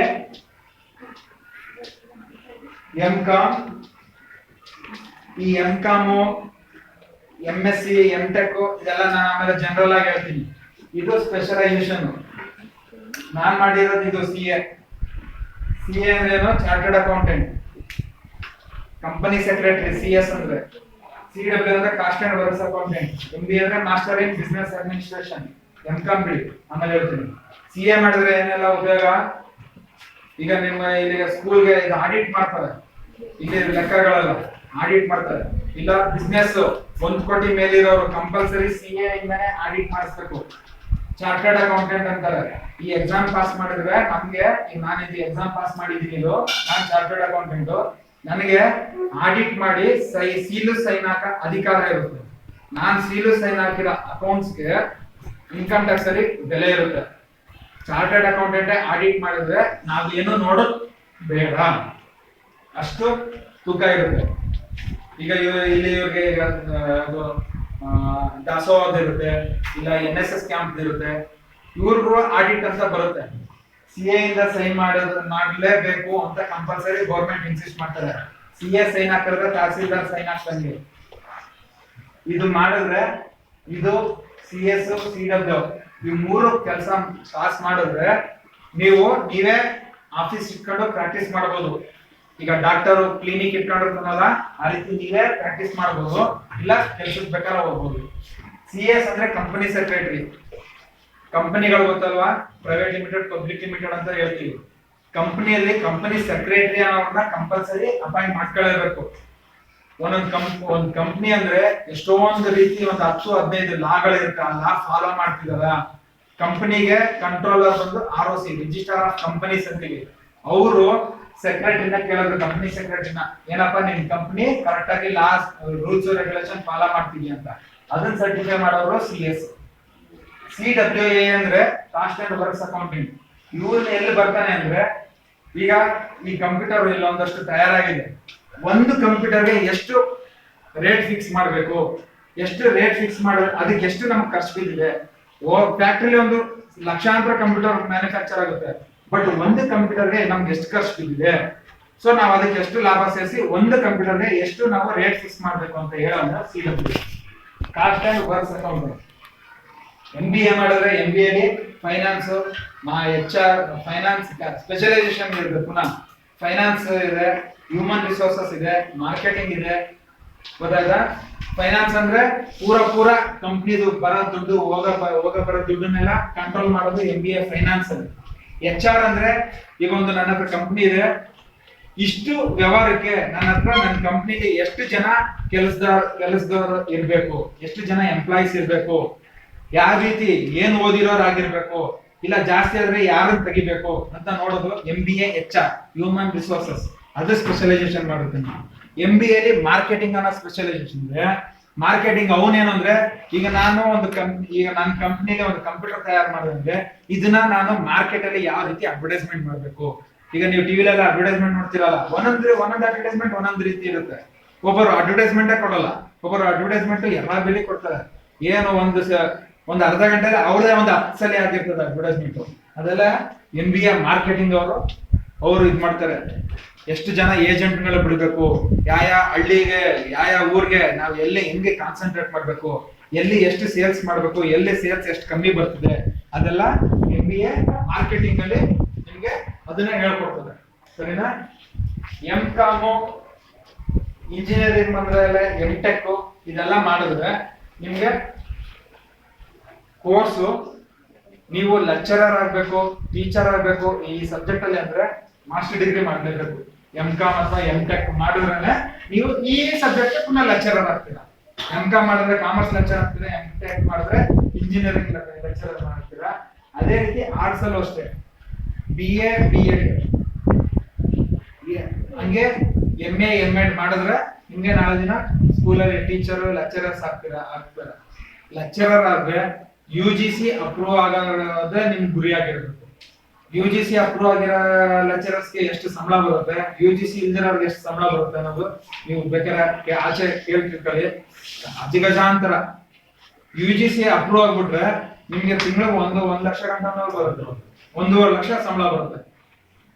MCOM. ಈ MCOM, MSc, MTech ಇದೆಲ್ಲ ನಾನು ಆಮೇಲೆ ಜನರಲ್ ಆಗಿ ಹೇಳ್ತೀನಿ. ಇದು ಸ್ಪೆಷಲೈಸೇಷನ್. ನಾನ್ ಮಾಡಿರೋದು ಇದು CA ಅಂದ್ರೆ ಏನು? Chartered accountant, company secretary. CS ಅಂದ್ರೆ. CW ಅಂದ್ರೆ cost and works accountant. MBA ಅಂದ್ರೆ master in business administration. MCOM ಬಿಡಿ ಆಮೇಲೆ ಹೇಳ್ತೀನಿ. CA ಮಾಡಿದ್ರೆ ಏನೆಲ್ಲ ಉಪಯೋಗ? ಈಗ ನಿಮ್ಮ ಇಲ್ಲಿ ಸ್ಕೂಲ್ಗೆ ಇದು ಆಡಿಟ್ ಮಾಡ್ತಾರೆ, ಇಲ್ಲಿ ಲೆಕ್ಕಗಳೆಲ್ಲ ಆಡಿಟ್ ಮಾಡ್ತಾರೆ. ಇಲ್ಲ ಬಿಸ್ನೆಸ್ 1 ಕೋಟಿ ಮೇಲಿರೋರು ಕಂಪಲ್ಸರಿ CA ಇಂದಾನೆ ಆಡಿಟ್ ಮಾಡಿಸ್ಬೇಕು. ಚಾರ್ಟರ್ಡ್ ಅಕೌಂಟೆಂಟ್ ಅಂತಾರೆ. ಈ ಎಕ್ಸಾಮ್ ಪಾಸ್ ಮಾಡಿದ್ರೆ ನಮ್ಗೆ, ನಾನು ಇದು ಎಕ್ಸಾಮ್ ಪಾಸ್ ಮಾಡಿದ್ದೀನಿ, ಇದು ನಾನು ಚಾರ್ಟರ್ಡ್ ಅಕೌಂಟೆಂಟ್, ನನಗೆ ಆಡಿಟ್ ಮಾಡಿ ಸೀಲು ಸೈನ್ ಹಾಕ ಅಧಿಕಾರ ಇರುತ್ತೆ. ನಾನು ಸೀಲು ಸೈನ್ ಹಾಕಿರೋ ಅಕೌಂಟ್ಸ್ಗೆ ಇನ್ಕಮ್ ಟ್ಯಾಕ್ಸ್ ಅಲ್ಲಿ ಬೆಲೆ ಇರುತ್ತೆ. ಚಾರ್ಟರ್ಡ್ ಅಕೌಂಟೆಂಟ್ ಆಡಿಟ್ ಮಾಡಿದ್ರೆ ನಾವು ಏನು ನೋಡೋದು ಬೇಡ, ಅಷ್ಟು ತೂಕ ಇರುತ್ತೆ. ಈಗ ಇಲ್ಲಿ ಇವ್ರಿಗೆ ದಾಸೋಹ ಇರುತ್ತೆ, ಇಲ್ಲ NSS ಕ್ಯಾಂಪ್ ಇರುತ್ತೆ, ಇವ್ರಿಗೂ ಆಡಿಟ್ ಅಂತ ಬರುತ್ತೆ. CA ಇಂದ ಸೈನ್ ಮಾಡಲೇಬೇಕು ಅಂತ ಕಂಪಲ್ಸರಿ ಗೌರ್ಮೆಂಟ್ ಇನ್ಸಿಸ್ಟ್ ಮಾಡ್ತಾರೆ. CA ಸೈನ್ ಹಾಕಿದ್ರೆ ತಹಸೀಲ್ದಾರ್ ಸೈನ್ ಹಾಕ್ತಂಗೆ. ಇದು ಮಾಡಿದ್ರೆ ಇದು CS, CW ಈ 3 ಕೆಲಸ ಪಾಸ್ ಮಾಡಿದ್ರೆ ನೀವೇ ಆಫೀಸ್ ಇಟ್ಕೊಂಡು ಪ್ರಾಕ್ಟೀಸ್ ಮಾಡಬಹುದು. ಈಗ ಡಾಕ್ಟರ್ ಕ್ಲಿನಿಕ್ ಇಟ್ಕೊಂಡಿರ್ತಾನಲ್ಲ, ಆ ರೀತಿ ನೀವೇ ಪ್ರಾಕ್ಟೀಸ್ ಮಾಡಬಹುದು, ಇಲ್ಲ ಕೆಲ್ಸಕ್ಕೆ ಬೇಕಾದ್ರೆ ಹೋಗ್ಬೋದು. CS ಅಂದ್ರೆ ಕಂಪನಿ ಸೆಕ್ರೆಟರಿ. ಕಂಪನಿಗಳು ಗೊತ್ತಲ್ವಾ, ಪ್ರೈವೇಟ್ ಲಿಮಿಟೆಡ್, ಪಬ್ಲಿಕ್ ಲಿಮಿಟೆಡ್ ಅಂತ ಹೇಳ್ತೀವಿ. ಕಂಪನಿಯಲ್ಲಿ ಕಂಪನಿ ಸೆಕ್ರೆಟರಿ ಅನ್ನೋರ್ನ ಕಂಪಲ್ಸರಿ ಅಪಾಯಿಂಟ್ ಮಾಡ್ಕೊಳ್ಳೇಬೇಕು. ಒಂದ್ ಕಂಪನಿ ಅಂದ್ರೆ ಎಷ್ಟೊಂದು ರೀತಿ, ಒಂದು 10-15 ಲಾಗಳಿರುತ್ತೆ. ಆ ಲಾ ಫಾಲೋ ಮಾಡ್ತಿದಾರ. ಕಂಪನಿಗೆ ಕಂಟ್ರೋಲರ್ ಬಂದು ROC, ರಿಜಿಸ್ಟರ್ ಆಫ್ ಕಂಪನೀಸ್ ಅಂತೀವಿ. ಅವರು ಸೆಕ್ರೆಟರಿನ ಕೇಳಿದ್ರು, ಕಂಪನಿ ಸೆಕ್ರೆಟರಿನ, ಏನಪ್ಪಾ ನಿಮ್ ಕಂಪನಿ ಕರೆಕ್ಟ್ ಆಗಿ ಲಾಸ್ ರೂಲ್ಸ್ ರೆಗ್ಯುಲೇಷನ್ ಫಾಲೋ ಮಾಡ್ತೀವಿ ಅಂತ. ಅದನ್ನ ಸರ್ಟಿಫೈ ಮಾಡೋರು CS. CWA ಅಂದ್ರೆ ಕಾಸ್ಟ್ ಅಂಡ್ ವರ್ಕ್ಸ್ ಅಕೌಂಟಿಂಗ್. ಇವ್ರನ್ನ ಎಲ್ಲಿ ಬರ್ತಾನೆ ಅಂದ್ರೆ, ಈಗ ಈ ಕಂಪ್ಯೂಟರ್ ಇಲ್ಲೊಂದಷ್ಟು ತಯಾರಾಗಿದೆ, ಒಂದು ಕಂಪ್ಯೂಟರ್ಗೆ ಎಷ್ಟು ರೇಟ್ ಫಿಕ್ಸ್ ಮಾಡಬೇಕು, ಎಷ್ಟು ರೇಟ್ ಫಿಕ್ಸ್ ಮಾಡಿದ್ರೆ ಅದಕ್ಕೆ ಎಷ್ಟು ನಮ್ಗೆ ಖರ್ಚು ಬಿದ್ದಿದೆ. ಫ್ಯಾಕ್ಟ್ರಿಲಿ ಒಂದು ಲಕ್ಷಾಂತರ ಕಂಪ್ಯೂಟರ್ ಮ್ಯಾನುಫ್ಯಾಕ್ಚರ್ ಆಗುತ್ತೆ, ಬಟ್ ಒಂದು ಕಂಪ್ಯೂಟರ್ಗೆ ನಮ್ಗೆ ಎಷ್ಟು ಖರ್ಚು ಬಿದ್ದಿದೆ, ಸೊ ನಾವು ಅದಕ್ಕೆ ಎಷ್ಟು ಲಾಭ ಸೇರಿಸಿ ಒಂದು ಕಂಪ್ಯೂಟರ್ಗೆ ಎಷ್ಟು ನಾವು ರೇಟ್ ಫಿಕ್ಸ್ ಮಾಡಬೇಕು ಅಂತ ಹೇಳೋಣ CW, cost and works accounting. MBA ಮಾಡಿದ್ರೆ MBA ಅಲ್ಲಿ ಫೈನಾನ್ಸ್, HR, ಫೈನಾನ್ಸ್ ಸ್ಪೆಷಲೈಸೇಷನ್ ಇರುತ್ತೆ. ಪುನಃ ಫೈನಾನ್ಸ್ ಇದೆ, ಹ್ಯೂಮನ್ ರಿಸೋರ್ಸಸ್ ಇದೆ, ಮಾರ್ಕೆಟಿಂಗ್ ಇದೆ. ಗೊತ್ತಾಯ್ತಾ? ಫೈನಾನ್ಸ್ ಅಂದ್ರೆ ಪೂರ ಕಂಪ್ನಿದು ಬರೋ ದುಡ್ಡು, ಹೋಗ ಬರೋ ದುಡ್ಡನ್ನೆಲ್ಲ ಕಂಟ್ರೋಲ್ ಮಾಡೋದು MBA ಫೈನಾನ್ಸ್ ಅಲ್ಲಿ. HR ಅಂದ್ರೆ ಈಗ ಒಂದು ನನ್ನ ಹತ್ರ ಕಂಪ್ನಿ ಇದೆ, ಇಷ್ಟು ವ್ಯವಹಾರಕ್ಕೆ ನನ್ನ ಕಂಪ್ನಿಗೆ ಎಷ್ಟು ಜನ ಕೆಲಸದವರು ಇರ್ಬೇಕು, ಎಷ್ಟು ಜನ ಎಂಪ್ಲಾಯೀಸ್ ಇರ್ಬೇಕು, ಯಾವ ರೀತಿ ಏನ್ ಓದಿರೋರಾಗಿರ್ಬೇಕು, ಇಲ್ಲ ಜಾಸ್ತಿ ಆದ್ರೆ ಯಾರನ್ನ ತೆಗಿಬೇಕು ಅಂತ ನೋಡೋದು MBA HR, ಹ್ಯೂಮನ್ ರಿಸೋರ್ಸಸ್. ಅದು ಸ್ಪೆಷಲೈಸೇಷನ್ ಮಾಡುತ್ತೆ. MBA ಅಲ್ಲಿ ಮಾರ್ಕೆಟಿಂಗ್ ಅನ್ನೋ ಸ್ಪೆಷಲೈಸೇಷನ್ ಇದೆ. ಮಾರ್ಕೆಟಿಂಗ್ ಅವನೇನು ಅಂದ್ರೆ, ಈಗ ನಾನು ಈಗ ನನ್ನ ಕಂಪ್ನಿಗೆ ಒಂದು ಕಂಪ್ಯೂಟರ್ ತಯಾರು ಮಾಡಿದ್ರೆ ಇದನ್ನ ನಾನು ಮಾರ್ಕೆಟ್ ಅಲ್ಲಿ ಯಾವ ರೀತಿ ಅಡ್ವರ್ಟೈಸ್ಮೆಂಟ್ ಮಾಡ್ಬೇಕು. ಈಗ ನೀವು ಟಿವಿಲೆಲ್ಲ ಅಡ್ವರ್ಟೈಸ್ಮೆಂಟ್ ನೋಡ್ತಿರಲ್ಲ, ಒಂದೊಂದು ಅಡ್ವರ್ಟೈಸ್ಮೆಂಟ್ ಒಂದೊಂದು ರೀತಿ ಇರುತ್ತೆ. ಒಬ್ಬರು ಅಡ್ವರ್ಟೈಸ್ಮೆಂಟ್ ಕೊಡಲ್ಲ, ಒಬ್ಬರು ಅಡ್ವರ್ಟೈಸ್ಮೆಂಟ್ ಎಲ್ಲಾ ಬೆಲೆ ಕೊಡ್ತಾರೆ. ಏನು ಒಂದು ಅರ್ಧ ಗಂಟೆ ಅವ್ರದೇ ಒಂದು 10 ಸಲ ಆಗಿರ್ತದೆ ಅಡ್ವರ್ಟೈಸ್ಮೆಂಟ್. ಅದೆಲ್ಲ MBA ಮಾರ್ಕೆಟಿಂಗ್ ಅವರು ಅವರು ಇದ್ ಮಾಡ್ತಾರೆ. ಎಷ್ಟು ಜನ ಏಜೆಂಟ್ಗಳು ಬಿಡ್ಬೇಕು, ಯಾವ ಹಳ್ಳಿಗೆ ಯಾವ ಊರಿಗೆ ನಾವು ಎಲ್ಲಿ ಹೆಂಗೆ ಕಾನ್ಸಂಟ್ರೇಟ್ ಮಾಡ್ಬೇಕು, ಎಲ್ಲಿ ಎಷ್ಟು ಸೇಲ್ಸ್ ಮಾಡ್ಬೇಕು, ಎಲ್ಲಿ ಸೇಲ್ಸ್ ಎಷ್ಟು ಕಮ್ಮಿ ಬರ್ತದೆ, ಅದೆಲ್ಲ MBA ಮಾರ್ಕೆಟಿಂಗ್ ಅಲ್ಲಿ ನಿಮ್ಗೆ ಅದನ್ನ ಹೇಳ್ಕೊಡ್ತದೆ. ಸರಿನಾ? M.Com ಇಂಜಿನಿಯರಿಂಗ್ ಬಂದ್ರೆ M.Tech ಇದೆಲ್ಲ ಮಾಡಿದ್ರೆ ನಿಮ್ಗೆ ಕೋರ್ಸು ನೀವು ಲೆಕ್ಚರರ್ ಆಗ್ಬೇಕು, ಟೀಚರ್ ಆಗ್ಬೇಕು ಈ ಸಬ್ಜೆಕ್ಟ್ ಅಲ್ಲಿ ಅಂದ್ರೆ ಮಾಸ್ಟರ್ ಡಿಗ್ರಿ ಮಾಡಲೇಬೇಕು. M.Com ಅಥವಾ M.Tech ಮಾಡಿದ್ರೆ ನೀವು ಈ ಸಬ್ಜೆಕ್ಟ್ ಪುನಃ ಲೆಕ್ಚರರ್ ಆಗ್ತೀರಾ. M.Com ಮಾಡಿದ್ರೆ ಕಾಮರ್ಸ್ ಲೆಕ್ಚರ್ ಆಗ್ತೀರಾ, M.Tech ಮಾಡಿದ್ರೆ ಇಂಜಿನಿಯರಿಂಗ್ ಲೆಕ್ಚರರ್ ಮಾಡ್ತೀರಾ. ಅದೇ ರೀತಿ ಆರ್ಟ್ಸ್ ಅಲ್ಲೂ ಅಷ್ಟೇ, BA B.Ed ಹಂಗೆ MA M.Ed ಮಾಡಿದ್ರೆ ನಿಮ್ಗೆ ನಾಳೆ ದಿನ ಸ್ಕೂಲಲ್ಲಿ ಟೀಚರ್ ಲೆಕ್ಚರರ್ಸ್ ಆಗ್ತೀರಾ. ಲೆಕ್ಚರರ್ ಆದ್ರೆ UGC ಅಪ್ರೂವ್ ಆಗೋದೇ ನಿಮ್ ಗುರಿ ಆಗಿರ್ಬೇಕು. UGC ಅಪ್ರೂವ್ ಆಗಿರೋ ಲೆಕ್ಚರರ್ಸ್ಗೆ ಎಷ್ಟು ಸಂಬಳ ಬರುತ್ತೆ, UGC ಇಲ್ದಿರೋರ್ಗೆ ಎಷ್ಟು ಸಂಬಳ ಬರುತ್ತೆ ಅನ್ನೋದು ನೀವು ಬೇಕಾದ್ರೆ ಆಚೆ ಕೇಳ್ತಿರ್ಕೊಳ್ಳಿ. ಅಜಿಗಜಾಂತರ UGC ಅಪ್ರೂವ್ ಆಗ್ಬಿಟ್ರೆ ನಿಮ್ಗೆ ತಿಂಗಳಿಗೆ 1 ಲಕ್ಷ ಗಂಟೆ ಬರುತ್ತೆ, 1.5 ಲಕ್ಷ ಸಂಬಳ ಬರುತ್ತೆ.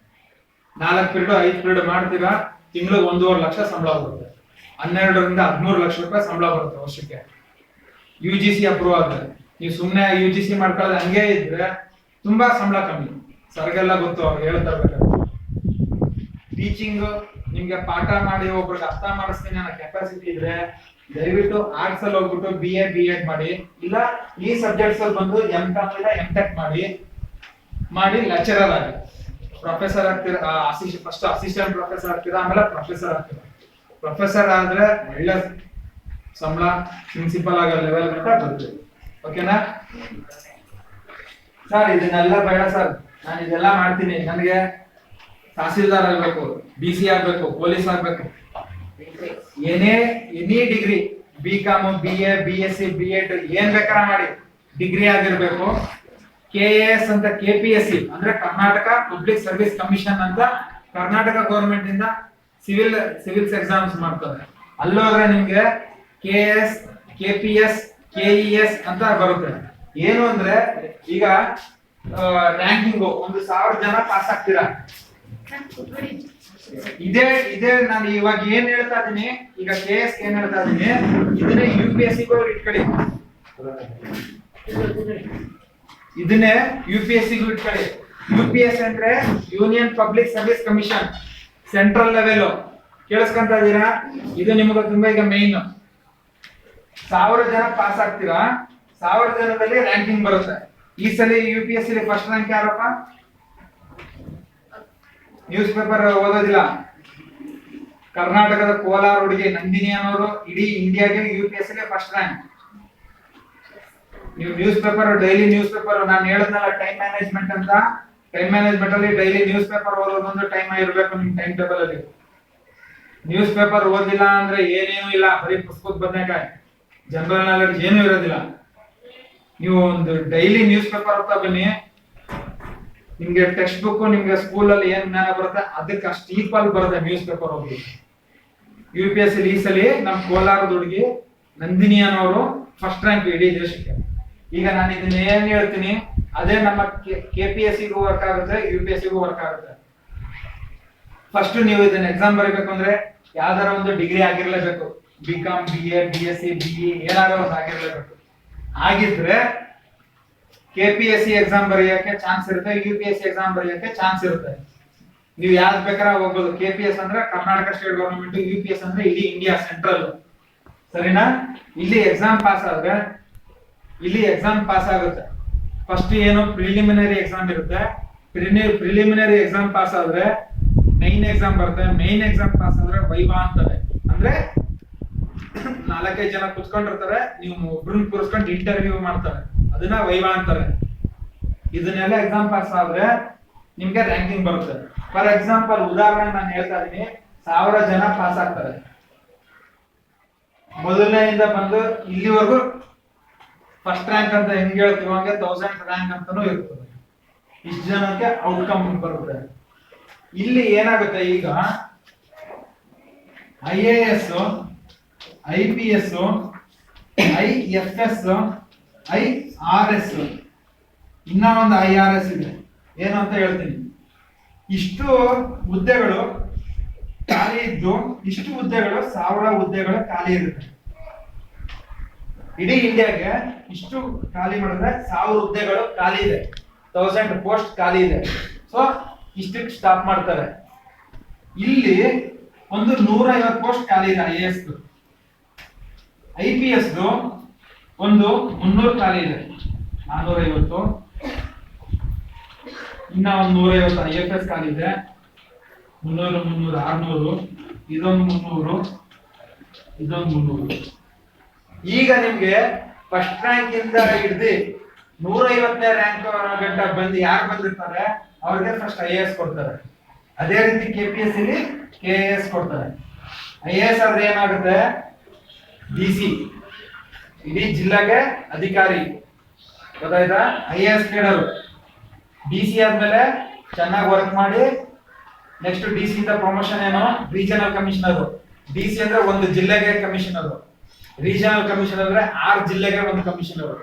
4 ಪೀರಿಯಡ್ 5 ಪೀರಿಯಡ್ ಮಾಡ್ತೀರಾ, ತಿಂಗಳಿಗೆ 1.5 ಲಕ್ಷ ಸಂಬಳ ಬರುತ್ತೆ. 12ರಿಂದ 13 ಲಕ್ಷ ರೂಪಾಯಿ ಸಂಬಳ ಬರುತ್ತೆ ವರ್ಷಕ್ಕೆ UGC ಅಪ್ರೂವ್ ಆದ್ರೆ. ನೀವು ಸುಮ್ಮನೆ UGC ಮಾಡ್ಕೊಳ್ಳೋದು ಹಂಗೆ ಇದ್ರೆ ತುಂಬಾ ಸಂಬಳ ಕಮ್ಮಿ. ಸರ್ಗೆಲ್ಲ ಗೊತ್ತು, ಅವ್ರು ಹೇಳ್ತಾ ಇರ್ಬೇಕಾದ್ರೆ. ಟೀಚಿಂಗ್ ನಿಮ್ಗೆ ಪಾಠ ಮಾಡಿ ಒಬ್ರಿಗೆ ಅರ್ಥ ಮಾಡಿಸ್ತೀನಿ ಅನ್ನೋ ಕೆಪಾಸಿಟಿ ಇದ್ರೆ ದಯವಿಟ್ಟು ಆರ್ಟ್ಸ್ ಅಲ್ಲಿ ಹೋಗ್ಬಿಟ್ಟು BA B.Ed ಮಾಡಿ, ಇಲ್ಲ ಈ ಸಬ್ಜೆಕ್ಟ್ಸ್ ಅಲ್ಲಿ ಬಂದು M.Com ಇಲ್ಲ M.Tech ಮಾಡಿ ಲೆಕ್ಚರರ್ ಆಗಿ ಪ್ರೊಫೆಸರ್ ಆಗ್ತೀರಾ. ಫಸ್ಟ್ ಅಸಿಸ್ಟೆಂಟ್ ಪ್ರೊಫೆಸರ್ ಆಗ್ತೀರಾ, ಆಮೇಲೆ ಪ್ರೊಫೆಸರ್ ಆಗ್ತೀರಾ. ಪ್ರೊಫೆಸರ್ ಆದ್ರೆ ಒಳ್ಳೆ ಸಂಬಳ, ಪ್ರಿನ್ಸಿಪಲ್ ಆಗೋ ಲೆವೆಲ್ ಗಂಟ ಬರ್ತದೆ. ಓಕೆನಾ ಸರ್? ಇದನ್ನೆಲ್ಲ ಬೇಡ ಸರ್, ನಾನು ಇದೆಲ್ಲ ಮಾಡ್ತೀನಿ, ನನಗೆ ತಹಸೀಲ್ದಾರ್ ಆಗ್ಬೇಕು, DC ಆಗ್ಬೇಕು, ಪೊಲೀಸ್ ಆಗ್ಬೇಕು, any degree B.Com BA BSc B.Ed ಏನ್ ಬೇಕಾದ್ರೆ ಮಾಡಿ ಡಿಗ್ರಿ ಆಗಿರ್ಬೇಕು. KAS ಅಂತ KPSC ಅಂದ್ರೆ ಕರ್ನಾಟಕ ಪಬ್ಲಿಕ್ ಸರ್ವಿಸ್ ಕಮಿಷನ್ ಅಂತ ಕರ್ನಾಟಕ ಗೌರ್ಮೆಂಟ್ ಇಂದ ಸಿವಿಲ್ಸ್ ಎಕ್ಸಾಮ್ಸ್ ಮಾಡ್ತಾರೆ. ಅಲ್ಲೋದ್ರೆ ನಿಮ್ಗೆ KS KPS KES ಅಂತ ಬರುತ್ತೆ. ಏನು ಅಂದ್ರೆ ಈಗ ರ್ಯಾಂಕಿಂಗ್ 1,000 ಜನ ಪಾಸ್ ಆಗ್ತೀರಾ. ಇದೇ ನಾನು ಇವಾಗ ಏನ್ ಹೇಳ್ತಾ ಇದೀನಿ, ಈಗ KS ಏನ್ ಹೇಳ್ತಾ ಇದೀನಿ, ಇದನ್ನೇ UPSC ಇಟ್ಕೊಳ್ಳಿ. ಇದನ್ನೇ UPSC ಇಟ್ಕೊಳ್ಳಿ. UPS ಅಂದ್ರೆ union public service commission, central level. ಕೇಳಿಸ್ಕೊಂತ ಇದೀರಾ? ಇದು ನಿಮಗೆ ತುಂಬಾ ಈಗ ಮೇನ್. 1000 ಜನ ಪಾಸ್ ಆಗ್ತೀರಾ, 1000 ಜನದಲ್ಲಿ ರ್ಯಾಂಕಿಂಗ್ ಬರುತ್ತೆ. ಈ ಸಲ UPSC ಫಸ್ಟ್ ರ್ಯಾಂಕ್ ಯಾರಪ್ಪ? ನ್ಯೂಸ್ ಪೇಪರ್ ಓದೋದಿಲ್ಲ. ಕರ್ನಾಟಕದ ಕೋಲಾರ ಹುಡುಗಿ ನಂದಿನಿ ಅನ್ನೋರು ಇಡೀ ಇಂಡಿಯಾಗೆ UPSC ಫಸ್ಟ್ ರ್ಯಾಂಕ್. ನೀವು news paper, daily news paper, ನಾನು ಹೇಳಿದ್ನಲ್ಲ ಟೈಮ್ ಮ್ಯಾನೇಜ್ಮೆಂಟ್ ಅಂತ, ಟೈಮ್ ಮ್ಯಾನೇಜ್ಮೆಂಟ್ ಅಲ್ಲಿ ಡೈಲಿ ನ್ಯೂಸ್ ಪೇಪರ್ ಓದೋದೊಂದು ಟೈಮ್ ಇರಬೇಕು ನಿಮ್ ಟೈಮ್ ಟೇಬಲ್ ಅಲ್ಲಿ. ನ್ಯೂಸ್ ಪೇಪರ್ ಓದಿಲ್ಲ ಅಂದ್ರೆ ಏನೇನು ಇಲ್ಲ, ಬರೀ ಪುಸ್ತಕದ ಬದನೆಕಾಯಿ, ಜನರಲ್ ನಾಲೆಡ್ಜ್ ಏನೂ ಇರೋದಿಲ್ಲ. ನೀವು ಒಂದು ಡೈಲಿ ನ್ಯೂಸ್ ಪೇಪರ್ ಓದ್ತಾ ಬನ್ನಿ, ನಿಮ್ಗೆ ಟೆಕ್ಸ್ಟ್ ಬುಕ್ ನಿಮ್ಗೆ ಸ್ಕೂಲಲ್ಲಿ ಏನ್ ಜ್ಞಾನ ಬರುತ್ತೆ ಅದಕ್ಕೆ ಅಷ್ಟು ಈಕ್ವಲ್ ಬರುತ್ತೆ ನ್ಯೂಸ್ ಪೇಪರ್ ಓದಿ. UPSC ಈ ಸಲ ನಮ್ ಕೋಲಾರದ ಹುಡುಗಿ ನಂದಿನಿ ಅನ್ನೋರು ಫಸ್ಟ್ ರ್ಯಾಂಕ್ ಇಡೀ ದೇಶಕ್ಕೆ. ಈಗ ನಾನು ಇದನ್ನ ಏನ್ ಹೇಳ್ತೀನಿ ಅದೇ ನಮ್ಮ KPSCಗೂ ವರ್ಕ್ ಆಗುತ್ತೆ, UPSCಗೂ ವರ್ಕ್ ಆಗುತ್ತೆ. ಫಸ್ಟ್ ನೀವು ಇದನ್ನ ಎಕ್ಸಾಮ್ ಬರೀಬೇಕು ಅಂದ್ರೆ ಯಾವ್ದಾರ ಒಂದು ಡಿಗ್ರಿ ಆಗಿರ್ಲೇಬೇಕು. B.Com BA BSc BE ಏನಾದ್ರು ಒಂದು ಆಗಿರ್ಲೇಬೇಕು. ಆಗಿದ್ರೆ KPSC ಎಕ್ಸಾಮ್ ಬರೆಯಕ್ಕೆ ಚಾನ್ಸ್ ಇರುತ್ತೆ, UPSC ಎಕ್ಸಾಮ್ ಬರೆಯಕ್ಕೆ ಚಾನ್ಸ್ ಇರುತ್ತೆ. ನೀವು ಯಾವ್ದು ಬೇಕಾದ್ರೆ ಹೋಗ್ಬೋದು. KPS ಅಂದ್ರೆ ಕರ್ನಾಟಕ ಸ್ಟೇಟ್ ಗವರ್ನಮೆಂಟ್, UPS ಅಂದ್ರೆ ಇಡೀ ಇಂಡಿಯಾ ಸೆಂಟ್ರಲ್. ಸರಿನಾ? ಇಲ್ಲಿ ಎಕ್ಸಾಮ್ ಪಾಸ್ ಆಗುತ್ತೆ. ಫಸ್ಟ್ ಏನು ಪ್ರಿಲಿಮಿನರಿ ಎಕ್ಸಾಮ್ ಇರುತ್ತೆ. ಪ್ರಿಲಿಮಿನರಿ ಎಕ್ಸಾಮ್ ಪಾಸ್ ಆದ್ರೆ ಮೈನ್ ಎಕ್ಸಾಮ್ ಬರುತ್ತೆ. ಮೈನ್ ಎಕ್ಸಾಮ್ ಪಾಸ್ ಆದ್ರೆ ವೈವಾ ಅಂತಾರೆ. ಅಂದ್ರೆ 4-5 ಜನ ಕುತ್ಕೊಂಡಿರ್ತಾರೆ, ನೀವು ಒಬ್ರನ್ನ ಕೂರಿಸ್ಕೊಂಡು ಇಂಟರ್ವ್ಯೂ ಮಾಡ್ತಾರೆ, ಅದನ್ನ ವೈವಾ ಅಂತಾರೆ. ಇದನ್ನೆಲ್ಲ ಎಕ್ಸಾಮ್ ಪಾಸ್ ಆದ್ರೆ ನಿಮ್ಗೆ ರ್ಯಾಂಕಿಂಗ್ ಬರುತ್ತೆ. ಫಾರ್ ಎಕ್ಸಾಂಪಲ್ ಉದಾಹರಣೆ ನಾನು ಹೇಳ್ತಾ ಇದೀನಿ, 1000 ಜನ ಪಾಸ್ ಆಗ್ತಾರೆ. ಮೊದಲನೆಯಿಂದ ಬಂದು ಇಲ್ಲಿವರೆಗೂ ಫಸ್ಟ್ ರ್ಯಾಂಕ್ ಅಂತ ಹೆಂಗ್ ಹೇಳ್ತೀವಿ ಹಂಗೆ 1000 ರ್ಯಾಂಕ್ ಅಂತಾನೂ ಇರ್ತದೆ. ಇಷ್ಟು ಜನಕ್ಕೆ ಔಟ್ಕಮ್ ಬರುತ್ತೆ. ಇಲ್ಲಿ ಏನಾಗುತ್ತೆ, ಈಗ IAS IPS IFS IRS ಇನ್ನ ಒಂದು IRS ಇದೆ. ಏನು ಅಂತ ಹೇಳ್ತೀನಿ. ಇಷ್ಟು ಹುದ್ದೆಗಳು ಖಾಲಿ ಇದ್ದು ಇಷ್ಟು ಹುದ್ದೆಗಳು 1000 ಹುದ್ದೆಗಳು ಖಾಲಿ ಇರುತ್ತೆ. ಇಡೀ ಇಂಡಿಯಾಗೆ ಇಷ್ಟು ಖಾಲಿ ಮಾಡಿದ್ರೆ 1000 ಹುದ್ದೆಗಳು ಖಾಲಿ ಇದೆ, 1000 ಪೋಸ್ಟ್ ಖಾಲಿ ಇದೆ. ಸೊ ಇಷ್ಟಕ್ಕೆ ಸ್ಟಾಪ್ ಮಾಡ್ತಾರೆ. ಇಲ್ಲಿ ಒಂದು 150 ಪೋಸ್ಟ್ ಖಾಲಿ ಇದೆ IAS. IPS ಒಂದು 300 ಖಾಲಿ ಇದೆ, 450. ಇನ್ನ ಒಂದು 150 IFS ಖಾಲಿ ಇದೆ, 300 300 600. ಇದೊಂದು 300, ಇದೊಂದು 300. ಈಗ ನಿಮ್ಗೆ ಫಸ್ಟ್ ರ್ಯಾಂಕ್ ಇಂದ ಹಿಡಿದು 150ನೇ ರ್ಯಾಂಕ್ ಗಂಟ ಬಂದು ಯಾರು ಬಂದಿರ್ತಾರೆ ಅವ್ರಿಗೆ ಫಸ್ಟ್ IAS ಕೊಡ್ತಾರೆ. ಅದೇ ರೀತಿ KPS ಇಲ್ಲಿ KAS ಕೊಡ್ತಾರೆ. IAS ಆದ್ರೆ ಏನಾಗುತ್ತೆ, DC ಇಡೀ ಜಿಲ್ಲೆಗೆ ಅಧಿಕಾರಿ, ಗೊತ್ತಾಯ್ತಾ? IAS leader. DC ಆದ್ಮೇಲೆ ಚೆನ್ನಾಗಿ ವರ್ಕ್ ಮಾಡಿ ನೆಕ್ಸ್ಟ್ DC ಇಂದ ಪ್ರಮೋಷನ್ ಏನು, ರೀಜನಲ್ ಕಮಿಷನರ್. DC ಅಂದ್ರೆ ಒಂದು ಜಿಲ್ಲೆಗೆ ಕಮಿಷನರ್, ರೀಜನಲ್ ಕಮಿಷನರ್ ಅಂದ್ರೆ 6 ಜಿಲ್ಲೆಗೆ ಒಂದು ಕಮಿಷನರ್.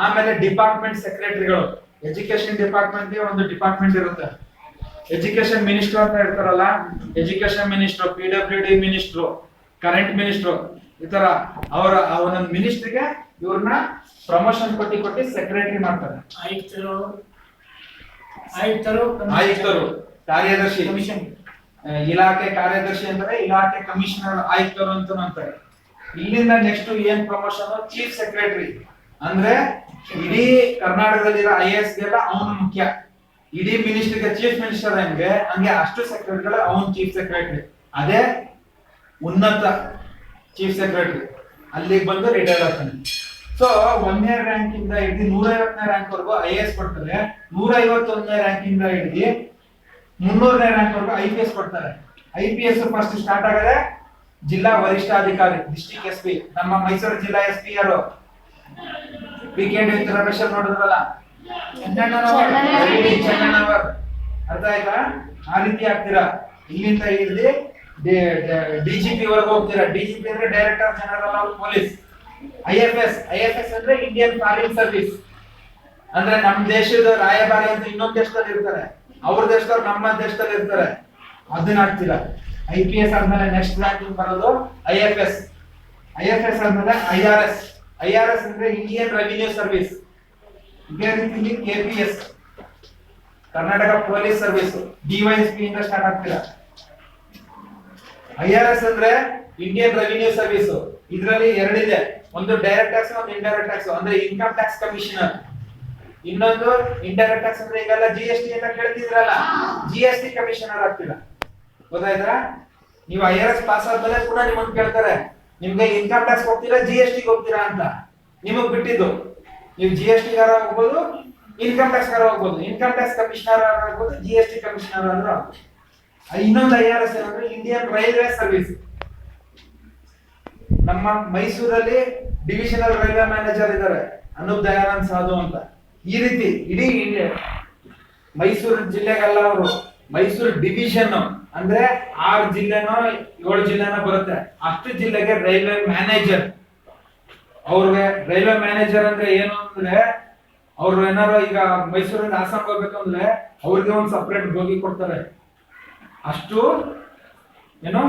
ಆಮೇಲೆ ಡಿಪಾರ್ಟ್ಮೆಂಟ್ ಸೆಕ್ರೆಟರಿಗಳು, ಎಜುಕೇಶನ್ ಡಿಪಾರ್ಟ್ಮೆಂಟ್ ಗೆ ಒಂದು ಡಿಪಾರ್ಟ್ಮೆಂಟ್ ಇರುತ್ತೆ. ಎಜುಕೇಶನ್ ಮಿನಿಸ್ಟರ್ ಅಂತ ಇರ್ತಾರಲ್ಲ, education minister, PWD minister, current minister, ಈ ತರ ಅವರ ಒಂದೊಂದು ಮಿನಿಸ್ಟ್ರಿಗೆ ಇವ್ರನ್ನ ಪ್ರಮೋಷನ್ ಕೊಟ್ಟಿ ಸೆಕ್ರೆಟರಿ ಮಾಡ್ತಾರೆ. ಆಯುಕ್ತರು, ಕಾರ್ಯದರ್ಶಿ, ಕಮಿಷನ್, ಇಲಾಖೆ ಕಾರ್ಯದರ್ಶಿ ಅಂತಾರೆ, ಇಲಾಖೆ ಕಮಿಷನರ್, ಆಯುಕ್ತರು ಅಂತ ಅಂತಾರೆ. ಇಲ್ಲಿಂದ ನೆಕ್ಸ್ಟ್ ಏನ್ ಪ್ರಮೋಷನ್, ಚೀಫ್ ಸೆಕ್ರೆಟರಿ. ಅಂದ್ರೆ ಇಡೀ ಕರ್ನಾಟಕದಲ್ಲಿರೋ IAS ಗೆಲ್ಲ ಅವನು ಮುಖ್ಯ. ಇಡೀ ಮಿನಿಸ್ಟರ್ಗೆ ಚೀಫ್ ಮಿನಿಸ್ಟರ್ ಹೆಂಗೆ ಹಂಗೆ ಅಷ್ಟು ಸೆಕ್ರೆಟರಿಗಳ ಅವನು ಚೀಫ್ ಸೆಕ್ರೆಟರಿ. ಅದೇ ಉನ್ನತ ಚೀಫ್ ಸೆಕ್ರೆಟರಿ. ಅಲ್ಲಿಗೆ ಬಂದು ರಿಟೈರ್ ಆಗ್ತಾನೆ. ಸೊ 1ನೇ ರ್ಯಾಂಕ್ ಇಂದ ಹಿಡಿದು 150ನೇ ರ್ಯಾಂಕ್ ವರೆಗೂ IAS ಕೊಡ್ತಾರೆ. 151ನೇ ರ್ಯಾಂಕ್ ಇಂದ ಹಿಡಿದು 300ನೇ ರ್ಯಾಂಕ್ ವರೆಗೂ IPS ಕೊಡ್ತಾರೆ. IPS ಫಸ್ಟ್ ಸ್ಟಾರ್ಟ್ ಆಗದೆ ಜಿಲ್ಲಾ ವರಿಷ್ಠಾಧಿಕಾರಿ, ಡಿಸ್ಟ್ರಿಕ್ಟ್ SP. ನಮ್ಮ ಮೈಸೂರು ಜಿಲ್ಲಾ SP ಯಾರು? ವೀಕೆಂಡ್ ವಿತ್ ರಮೇಶ್ ನೋಡಿದ್ರಲ್ಲ, ಚೆನ್ನಣ್ಣನವರ್. ಅರ್ಥ ಆಯ್ತಾ? ಆ ರೀತಿ ಆಗ್ತೀರಾ. ಇಲ್ಲಿಂದ ಹಿಡಿದು DGP ವರೆಗೂ ಹೋಗ್ತೀರಾ. DGP ಅಂದ್ರೆ director general of police. IFS ಅಂದ್ರೆ ಇಂಡಿಯನ್ ಫಾರಿನ್ ಸರ್ವಿಸ್. ಅಂದ್ರೆ ನಮ್ಮ ದೇಶದ ರಾಯಭಾರಿ ಅಂತ ಇನ್ನೊಂದು ದೇಶದಲ್ಲಿ ಇರ್ತಾರೆ, ಅವ್ರ ದೇಶದವ್ರು ನಮ್ಮ ದೇಶದಲ್ಲಿ ಇರ್ತಾರೆ, ಅದನ್ನ ಆಗ್ತೀರಾ. IPS ಆದ್ಮೇಲೆ ನೆಕ್ಸ್ಟ್ ರ್ಯಾಂಕಿಂಗ್ ಬರೋದು IFS. ಆದ್ಮೇಲೆ IRS ಅಂದ್ರೆ ಇಂಡಿಯನ್ ರೆವಿನ್ಯೂ ಸರ್ವಿಸ್. ಇದೇ ರೀತಿ KPS, Karnataka police service. DYSP ಇಂದ ಸ್ಟಾರ್ಟ್ ಆಗ್ತೀರಾ. IRS ಅಂದ್ರೆ ಇಂಡಿಯನ್ ರೆವಿನ್ಯೂ ಸರ್ವಿಸ್. ಇದರಲ್ಲಿ ಎರಡಿದೆ, ಒಂದು ಡೈರೆಕ್ಟ್ ಟ್ಯಾಕ್ಸ್, ಒಂದು ಇಂಡೈರೆಕ್ಟ್ ಟ್ಯಾಕ್ಸ್. ಅಂದ್ರೆ ಇನ್ಕಮ್ ಟ್ಯಾಕ್ಸ್ ಕಮಿಷನರ್. ಇನ್ನೊಂದು ಇಂಡೈರೆಕ್ಟ್ ಟ್ಯಾಕ್ಸ್ ಅಂದ್ರೆ ಈಗೆಲ್ಲ GST ಅಂತ ಕೇಳ್ತಿದ್ರಲ್ಲ, GST ಕಮಿಷನರ್ ಆಗ್ತೀರಾ. ಗೊತ್ತಾಯ್ತಾ? ನೀವು IRS ಪಾಸ್ ಆದ್ಮೇಲೆ ಪುನಃ ನಿಮ್ಮನ್ನು ಕೇಳ್ತಾರೆ, ನಿಮ್ಗೆ ಇನ್ಕಮ್ ಟ್ಯಾಕ್ಸ್ ಹೋಗ್ತೀರಾ GST ಹೋಗ್ತೀರಾ ಅಂತ. ನಿಮಗ್ ಬಿಟ್ಟಿದ್ದು, ನೀವು GST ಗಾರ ಹೋಗ್ಬೋದು, ಇನ್ಕಮ್ ಟ್ಯಾಕ್ಸ್ ಗಾರ ಹೋಗ್ಬೋದು. ಇನ್ಕಮ್ ಟ್ಯಾಕ್ಸ್ ಕಮಿಷನರ್ ಆಗ್ಬೋದು, GST ಕಮಿಷನರ್ ಆದ್ರೂ. ಇನ್ನೊಂದು IRS ಏನಂದ್ರೆ ಇಂಡಿಯನ್ ರೈಲ್ವೆ ಸರ್ವಿಸ್. ನಮ್ಮ ಮೈಸೂರಲ್ಲಿ ಡಿವಿಷನಲ್ ರೈಲ್ವೆ ಮ್ಯಾನೇಜರ್ ಇದ್ದಾರೆ, ಅನೂಪ್ ದಯಾನಂದ್ ಸಾಧು ಅಂತ. ಈ ರೀತಿ ಇಡೀ ಮೈಸೂರು ಜಿಲ್ಲೆಗೆಲ್ಲ ಅವರು ಮೈಸೂರು ಡಿವಿಷನ್ ಅಂದ್ರೆ 6 ಜಿಲ್ಲೆನೋ 7 ಜಿಲ್ಲೆನೋ ಬರುತ್ತೆ. ಅಷ್ಟು ಜಿಲ್ಲೆಗೆ ರೈಲ್ವೆ ಮ್ಯಾನೇಜರ್. ಅವ್ರಿಗೆ ರೈಲ್ವೆ ಮ್ಯಾನೇಜರ್ ಅಂದ್ರೆ ಏನು ಅಂದ್ರೆ, ಅವ್ರು ಏನಾರು ಈಗ ಮೈಸೂರಿಂದ ಹಾಸನ ಹೋಗ್ಬೇಕಂದ್ರೆ ಅವ್ರಿಗೆ ಒಂದು ಸಪರೇಟ್ ಬೋಗಿ ಕೊಡ್ತಾರೆ. ಅಷ್ಟು ಏನೋ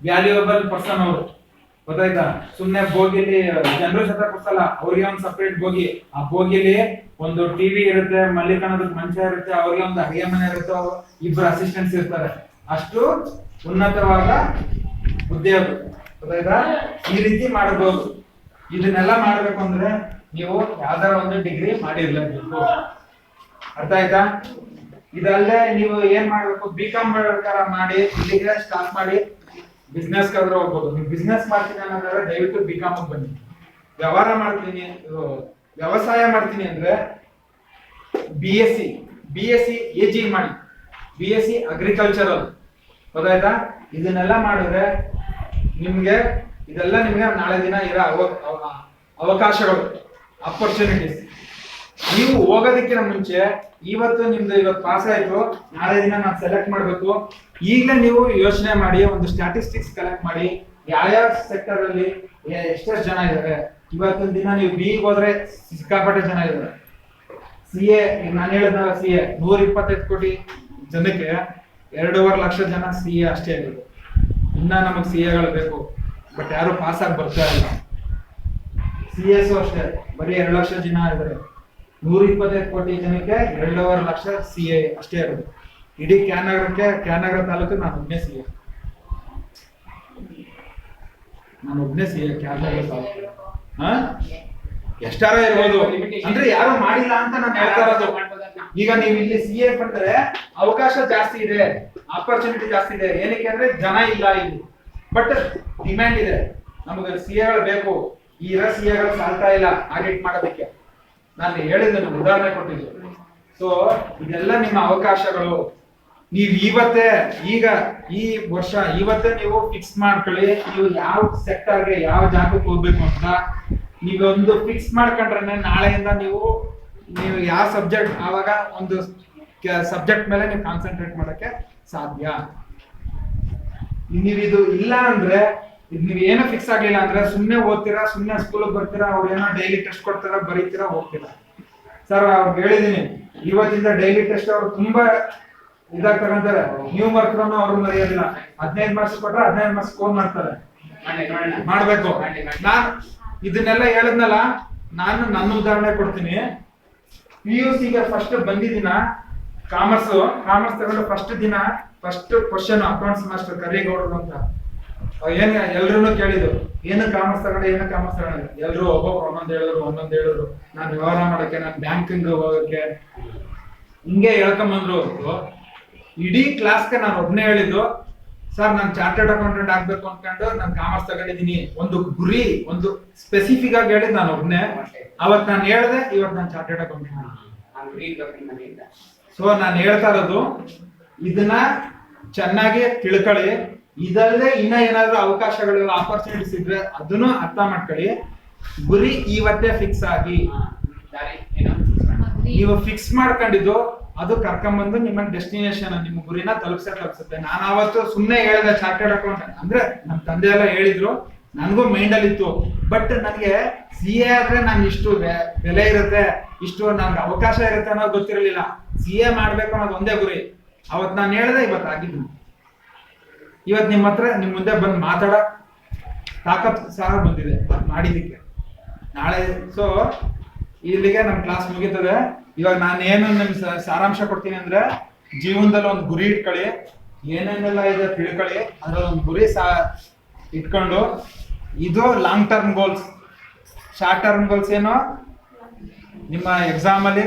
ವ್ಯಾಲ್ಯೂಯಬಲ್ ಪರ್ಸನ್ ಅವರು. ಗೊತ್ತಾಯ್ತಾ? ಸುಮ್ನೆ ಬೋಗಿಲಿ ಜನರ ಜೊತೆ ಕೊಡ್ಸಲ್ಲ, ಅವ್ರಿಗೆ ಒಂದು ಸಪರೇಟ್ ಬೋಗಿ. ಆ ಬೋಗಿಲಿ ಒಂದು ಟಿವಿ ಇರುತ್ತೆ, ಮಲ್ಲಿಕಣದ ಮಂಚ ಇರುತ್ತೆ, ಅವ್ರಿಗೆ ಒಂದು ಅಡಿಗೆ ಮನೆ ಇರುತ್ತೆ, 2 ಅಸಿಸ್ಟೆಂಟ್ಸ್ ಇರ್ತಾರೆ. ಅಷ್ಟು ಉನ್ನತವಾದ ಹುದ್ದೆ ಅದು. ಗೊತ್ತಾಯ್ತಾ? ಈ ರೀತಿ ಮಾಡಬಹುದು. ಇದನ್ನೆಲ್ಲ ಮಾಡ್ಬೇಕು ಅಂದ್ರೆ ನೀವು ಯಾವ್ದಾರ ಒಂದು ಡಿಗ್ರಿ ಮಾಡಿರ್ಲೇಬೇಕು. ಅರ್ಥ ಆಯ್ತಾ? ಇದಲ್ಲದೆ ನೀವು ಏನ್ ಮಾಡ್ಬೇಕು, BCom ಮಾಡಿ ಇಲ್ಲಿಗೆ ಸ್ಟಾರ್ಟ್ ಮಾಡಿ ಬಿಸ್ನೆಸ್ ಕಾದ್ರೆ ಹೋಗ್ಬೋದು. ನೀವು ಬಿಸ್ನೆಸ್ ಮಾಡ್ತೀನಿ ಅನ್ನೋದಾದ್ರೆ ದಯವಿಟ್ಟು BCom ಬನ್ನಿ. ವ್ಯವಸಾಯ ಮಾಡ್ತೀನಿ ಅಂದ್ರೆ BSc AG ಮಾಡಿ, BSc ಅಗ್ರಿಕಲ್ಚರಲ್. ಗೊತ್ತಾಯ್ತಾ? ಇದನ್ನೆಲ್ಲ ಮಾಡಿದ್ರೆ ಇದೆಲ್ಲ ನಿಮ್ಗೆ ನಾಳೆ ದಿನ ಇರೋ ಅವಕಾಶಗಳು, ಅಪರ್ಚುನಿಟೀಸ್. ನೀವು ಹೋಗೋದಕ್ಕಿಂತ ಮುಂಚೆ ಇವತ್ತು ಪಾಸ್ ಆಯ್ತು, ನಾಳೆ ದಿನ ನಾನು ಸೆಲೆಕ್ಟ್ ಮಾಡಬೇಕು. ಈಗಲೇ ನೀವು ಯೋಚನೆ ಮಾಡಿ, ಒಂದು ಸ್ಟ್ಯಾಟಿಸ್ಟಿಕ್ಸ್ ಕಲೆಕ್ಟ್ ಮಾಡಿ, ಯಾವ ಸೆಕ್ಟರ್ ಅಲ್ಲಿ ಎಷ್ಟೆಷ್ಟು ಜನ ಇದ್ದಾರೆ. ಇವತ್ತಿನ ದಿನ ನೀವು BE ಹೋದ್ರೆ ಸಿಕ್ಕಾಪಟ್ಟೆ ಜನ ಇದ್ದಾರೆ. CA, ನಾನು ಹೇಳಿದ್ನಲ್ಲ, CA 125 ಕೋಟಿ ಜನಕ್ಕೆ 2.5 ಲಕ್ಷ ಜನ ಸಿ ಎ ಅಷ್ಟೇ ಇರೋದು. ಇನ್ನ ನಮಗೆ ಸಿ ಎಗಳು ಬೇಕು, ಬಟ್ ಯಾರು ಪಾಸ್ ಆಗಿ ಬರ್ತಾ ಇಲ್ಲ. ಸಿ ಎಸ್ ಅಷ್ಟೇ ಬರೀ 2 ಲಕ್ಷ ಜನ ಇದ್ದಾರೆ. 125 ಕೋಟಿ ಜನಕ್ಕೆ 2.5 ಲಕ್ಷ ಸಿ ಎ ಅಷ್ಟೇ ಇರೋದು. ಇಡೀ ಕ್ಯಾನಗರ ತಾಲೂಕು ನಾನು ಒಬ್ಬನೇ ಸಿ ಎ. ಕ್ಯಾನಗರ ತಾಲೂಕು ಎಷ್ಟಾರ ಇರ್ಬೋದು, ಅಂದ್ರೆ ಯಾರು ಮಾಡಿಲ್ಲ ಅಂತ ನಾನು ಹೇಳ್ತಾ ಇರೋದು. ಈಗ ನೀವು ಇಲ್ಲಿ ಸಿ ಎ ಬಂದ್ರೆ ಅವಕಾಶ ಜಾಸ್ತಿ ಇದೆ, ಆಪರ್ಚುನಿಟಿ ಜಾಸ್ತಿ ಇದೆ. ಏನಕ್ಕೆ ಅಂದ್ರೆ ಜನ ಇಲ್ಲ ಇಲ್ಲಿ, ಬಟ್ ಡಿಮ್ಯಾಂಡ್ ಇದೆ. ನಮಗೆ ಸಿ ಎಗಳು ಬೇಕು, ಈ ಇರೋ ಸಿ ಎಗಳು ಸಾಲ್ತಾ ಇಲ್ಲ ಆಡಿಟ್ ಮಾಡೋದಕ್ಕೆ. ನಾನು ಹೇಳಿದ್ದೇನೆ, ಉದಾಹರಣೆ ಕೊಟ್ಟಿದ್ದೆ. ಸೊ ಇದೆಲ್ಲ ನಿಮ್ಮ ಅವಕಾಶಗಳು. ನೀವು ಇವತ್ತೇ ಈ ವರ್ಷ ಇವತ್ತೇ ನೀವು ಫಿಕ್ಸ್ ಮಾಡ್ಕೊಳ್ಳಿ, ನೀವು ಯಾವ ಸೆಕ್ಟರ್ಗೆ ಯಾವ ಜಾಗಕ್ಕೆ ಹೋಗ್ಬೇಕು ಅಂತ ನೀವೊಂದು ಫಿಕ್ಸ್ ಮಾಡ್ಕೊಂಡ್ರೆ ನಾಳೆಯಿಂದ ನೀವು ಯಾವ ಸಬ್ಜೆಕ್ಟ್ ಆವಾಗ ಒಂದು ಸಬ್ಜೆಕ್ಟ್ ಮೇಲೆ ನೀವು ಕಾನ್ಸಂಟ್ರೇಟ್ ಮಾಡಕ್ಕೆ ಸಾಧ್ಯ. ನೀವು ಇದು ಇಲ್ಲ ಅಂದ್ರೆ ನೀವು ಏನೋ ಫಿಕ್ಸ್ ಆಗ್ಲಿಲ್ಲ ಅಂದ್ರೆ ಸುಮ್ನೆ ಓದ್ತೀರಾ, ಸುಮ್ನೆ ಸ್ಕೂಲಿಗೆ ಬರ್ತೀರಾ, ಅವ್ರು ಏನೋ ಡೈಲಿ ಟೆಸ್ಟ್ ಕೊಡ್ತೀರಾ, ಬರೀತೀರಾ, ಹೋಗ್ತೀರಾ. ಸರ್ ಅವ್ರಿಗೆ ಹೇಳಿದೀನಿ, ಇವತ್ತಿಂದ ಡೈಲಿ ಟೆಸ್ಟ್ ಅವ್ರು ತುಂಬಾ ಇದಾಗಿ ತಗೊಂತಾರೆ. ನೀವು ಬರ್ತೀರನ್ನೋ ಅವ್ರು ಮರೆಯೋದಿಲ್ಲ. 15 ಮಾರ್ಕ್ಸ್ ಕೊಟ್ರೆ 15 ಮಾರ್ಕ್ಸ್ ಸ್ಕೋರ್ ಮಾಡ್ತಾರೆ. ಮಾಡ್ಬೇಕು. ನಾನ್ ಇದನ್ನೆಲ್ಲ ಹೇಳಿದ್ನಲ್ಲ, ನಾನು ನನ್ನ ಉದಾಹರಣೆ ಕೊಡ್ತೀನಿ. PUCಗೆ ಫಸ್ಟ್ ಬಂದಿದ್ದೀನ ಕಾಮರ್ಸ್ ತಗೊಂಡು ಫಸ್ಟ್ ಕ್ವಶನ್ ಅಕೌಂಟ್ಸ್ ಮಾಸ್ಟರ್ ಕರಿಗೌಡರು ಅಂತ ಎಲ್ರು ಕೇಳಿದ್ರು, ಏನು ಕಾಮರ್ಸ್ ತಗೊಂಡೆ, ಎಲ್ರು ಒಬ್ಬೊಬ್ರು ಒಂದೊಂದ್ ಹೇಳಿದ್ರು. ನಾನು ವ್ಯವಹಾರ ಮಾಡಕ್ಕೆ, ನಾನು ಬ್ಯಾಂಕಿಂಗ್ ಹೋಗಕ್ಕೆ, ಹಿಂಗೆ ಹೇಳ್ಕೊಂಬಂದ್ರು. ಇಡೀ ಕ್ಲಾಸ್ಗೆ ನಾನು ಒಬ್ನೇ ಹೇಳಿದ್ದು, ಸರ್ ನಾನು ಚಾರ್ಟರ್ಡ್ ಅಕೌಂಟೆಂಟ್ ಆಗ್ಬೇಕು ಅನ್ಕೊಂಡು ನಾನು ಕಾಮರ್ಸ್ ತಗೊಂಡಿದ್ದೀನಿ. ಒಂದು ಗುರಿ, ಒಂದು ಸ್ಪೆಸಿಫಿಕ್ ಆಗಿ ಹೇಳಿದ್ ನಾನು ಒಬ್ನೇ. ಅವತ್ ನಾನು ಹೇಳ್ದೆ, ಇವತ್ತು ನಾನು ಚಾರ್ಟರ್ಡ್ ಅಕೌಂಟೆಂಟ್. ಸೊ ನಾನು ಹೇಳ್ತಾ ಇರೋದು ಇದನ್ನ ಚೆನ್ನಾಗಿ ತಿಳ್ಕೊಳ್ಳಿ. ಇದಲ್ಲದೆ ಇನ್ನ ಏನಾದ್ರು ಅವಕಾಶಗಳು, ಆಪರ್ಚುನಿಟೀಸ್ ಇದ್ರೆ ಅದನ್ನು ಅರ್ಥ ಮಾಡ್ಕೊಳ್ಳಿ. ಗುರಿ ಇವತ್ತೇ ಫಿಕ್ಸ್ ಆಗಿ, ನೀವು ಫಿಕ್ಸ್ ಮಾಡ್ಕೊಂಡಿದ್ದು ಅದು ಕರ್ಕೊಂಡ್ಬಂದು ನಿಮ್ಮ ಡೆಸ್ಟಿನೇಷನ್, ನಿಮ್ಮ ಗುರಿನ ತಲುಪಿಸುತ್ತೆ. ನಾನು ಅವತ್ತು ಸುಮ್ಮನೆ ಹೇಳಿದೆ ಚಾರ್ಟರ್ಡ್ ಅಕೌಂಟೆಂಟ್ ಅಂದ್ರೆ, ನಮ್ಮ ತಂದೆ ಎಲ್ಲ ಹೇಳಿದ್ರು, ನನಗೂ ಮೈಂಡ್ ಅಲ್ಲಿ ಇತ್ತು. ಬಟ್ ನನಗೆ ಸಿ ಎ ಆದ್ರೆ ನಾನು ಇಷ್ಟು ಬೆಲೆ ಇರುತ್ತೆ, ಇಷ್ಟು ನನ್ಗೆ ಅವಕಾಶ ಇರುತ್ತೆ ಅನ್ನೋದು ಗೊತ್ತಿರಲಿಲ್ಲ. ಸಿ ಎ ಮಾಡ್ಬೇಕು ಅನ್ನೋದು ಒಂದೇ ಗುರಿ. ಅವತ್ ನಾನು ಹೇಳ್ದೆ, ಇವತ್ತು ಆಗಿದ್ದು. ಇವತ್ತು ನಿಮ್ಮ ಮುಂದೆ ಬಂದು ಮಾತಾಡೋ ತಾಕತ್ ಸಹ ಬಂದಿದೆ ಮಾಡಿದ್ದಕ್ಕೆ. ನಾಳೆ ಸೊ ಇಲ್ಲಿಗೆ ನಮ್ಮ ಕ್ಲಾಸ್ ಮುಗೀತದೆ. ಇವಾಗ ನಾನೇನು ನಿಮ್ಗೆ ಸಾರಾಂಶ ಕೊಡ್ತೀನಿ ಅಂದ್ರೆ, ಜೀವನದಲ್ಲಿ ಒಂದು ಗುರಿ ಇಟ್ಕೊಳ್ಳಿ, ಏನೇನೆಲ್ಲ ಇದೆ ತಿಳ್ಕೊಳ್ಳಿ, ಅದ್ರಲ್ಲಿ ಒಂದು ಗುರಿ ಇಟ್ಕೊಂಡು, ಇದು long term goals. Short term goals ಏನೋ ನಿಮ್ಮ ಎಕ್ಸಾಮ್ ಅಲ್ಲಿ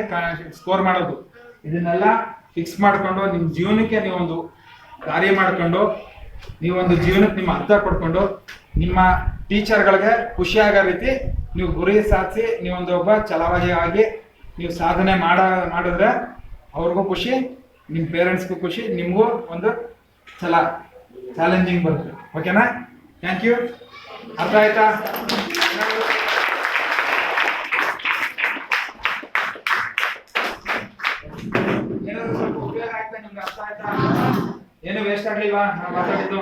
ಸ್ಕೋರ್ ಮಾಡೋದು. ಇದನ್ನೆಲ್ಲ ಫಿಕ್ಸ್ ಮಾಡ್ಕೊಂಡು ನಿಮ್ಮ ಜೀವನಕ್ಕೆ ನೀವೊಂದು ದಾರಿ ಮಾಡ್ಕೊಂಡು, ನೀವೊಂದು ಜೀವನಕ್ಕೆ ನಿಮ್ಮ ಅರ್ಥ ಕೊಡ್ಕೊಂಡು, ನಿಮ್ಮ ಟೀಚರ್ಗಳಿಗೆ ಖುಷಿ ಆಗೋ ರೀತಿ ನೀವು ಗುರಿ ಸಾಧಿಸಿ, ನೀವೊಂದು ಒಬ್ಬ ಛಲವಾದಿ ಆಗಿ ನೀವು ಸಾಧನೆ ಮಾಡಿದ್ರೆ ಅವ್ರಿಗೂ ಖುಷಿ, ನಿಮ್ಮ ಪೇರೆಂಟ್ಸ್ಗೂ ಖುಷಿ, ನಿಮಗೂ ಒಂದು ಚಾಲೆಂಜಿಂಗ್ ಬರುತ್ತೆ. ಓಕೆನಾ? Thank you. ಅರ್ಥ ಆಯ್ತಾ? ಏನಾದ್ರು ಸ್ವಲ್ಪ ಉಪಯೋಗ ಆಯ್ತಾ? ನಿಮ್ಗೆ ಅರ್ಥ ಆಯ್ತಾ? ಏನು ವೇಸ್ಟ್ ಆಗ್ಲಿಲ್ವಾ ನಾವು ಮಾತಾಡಿದ್ದು?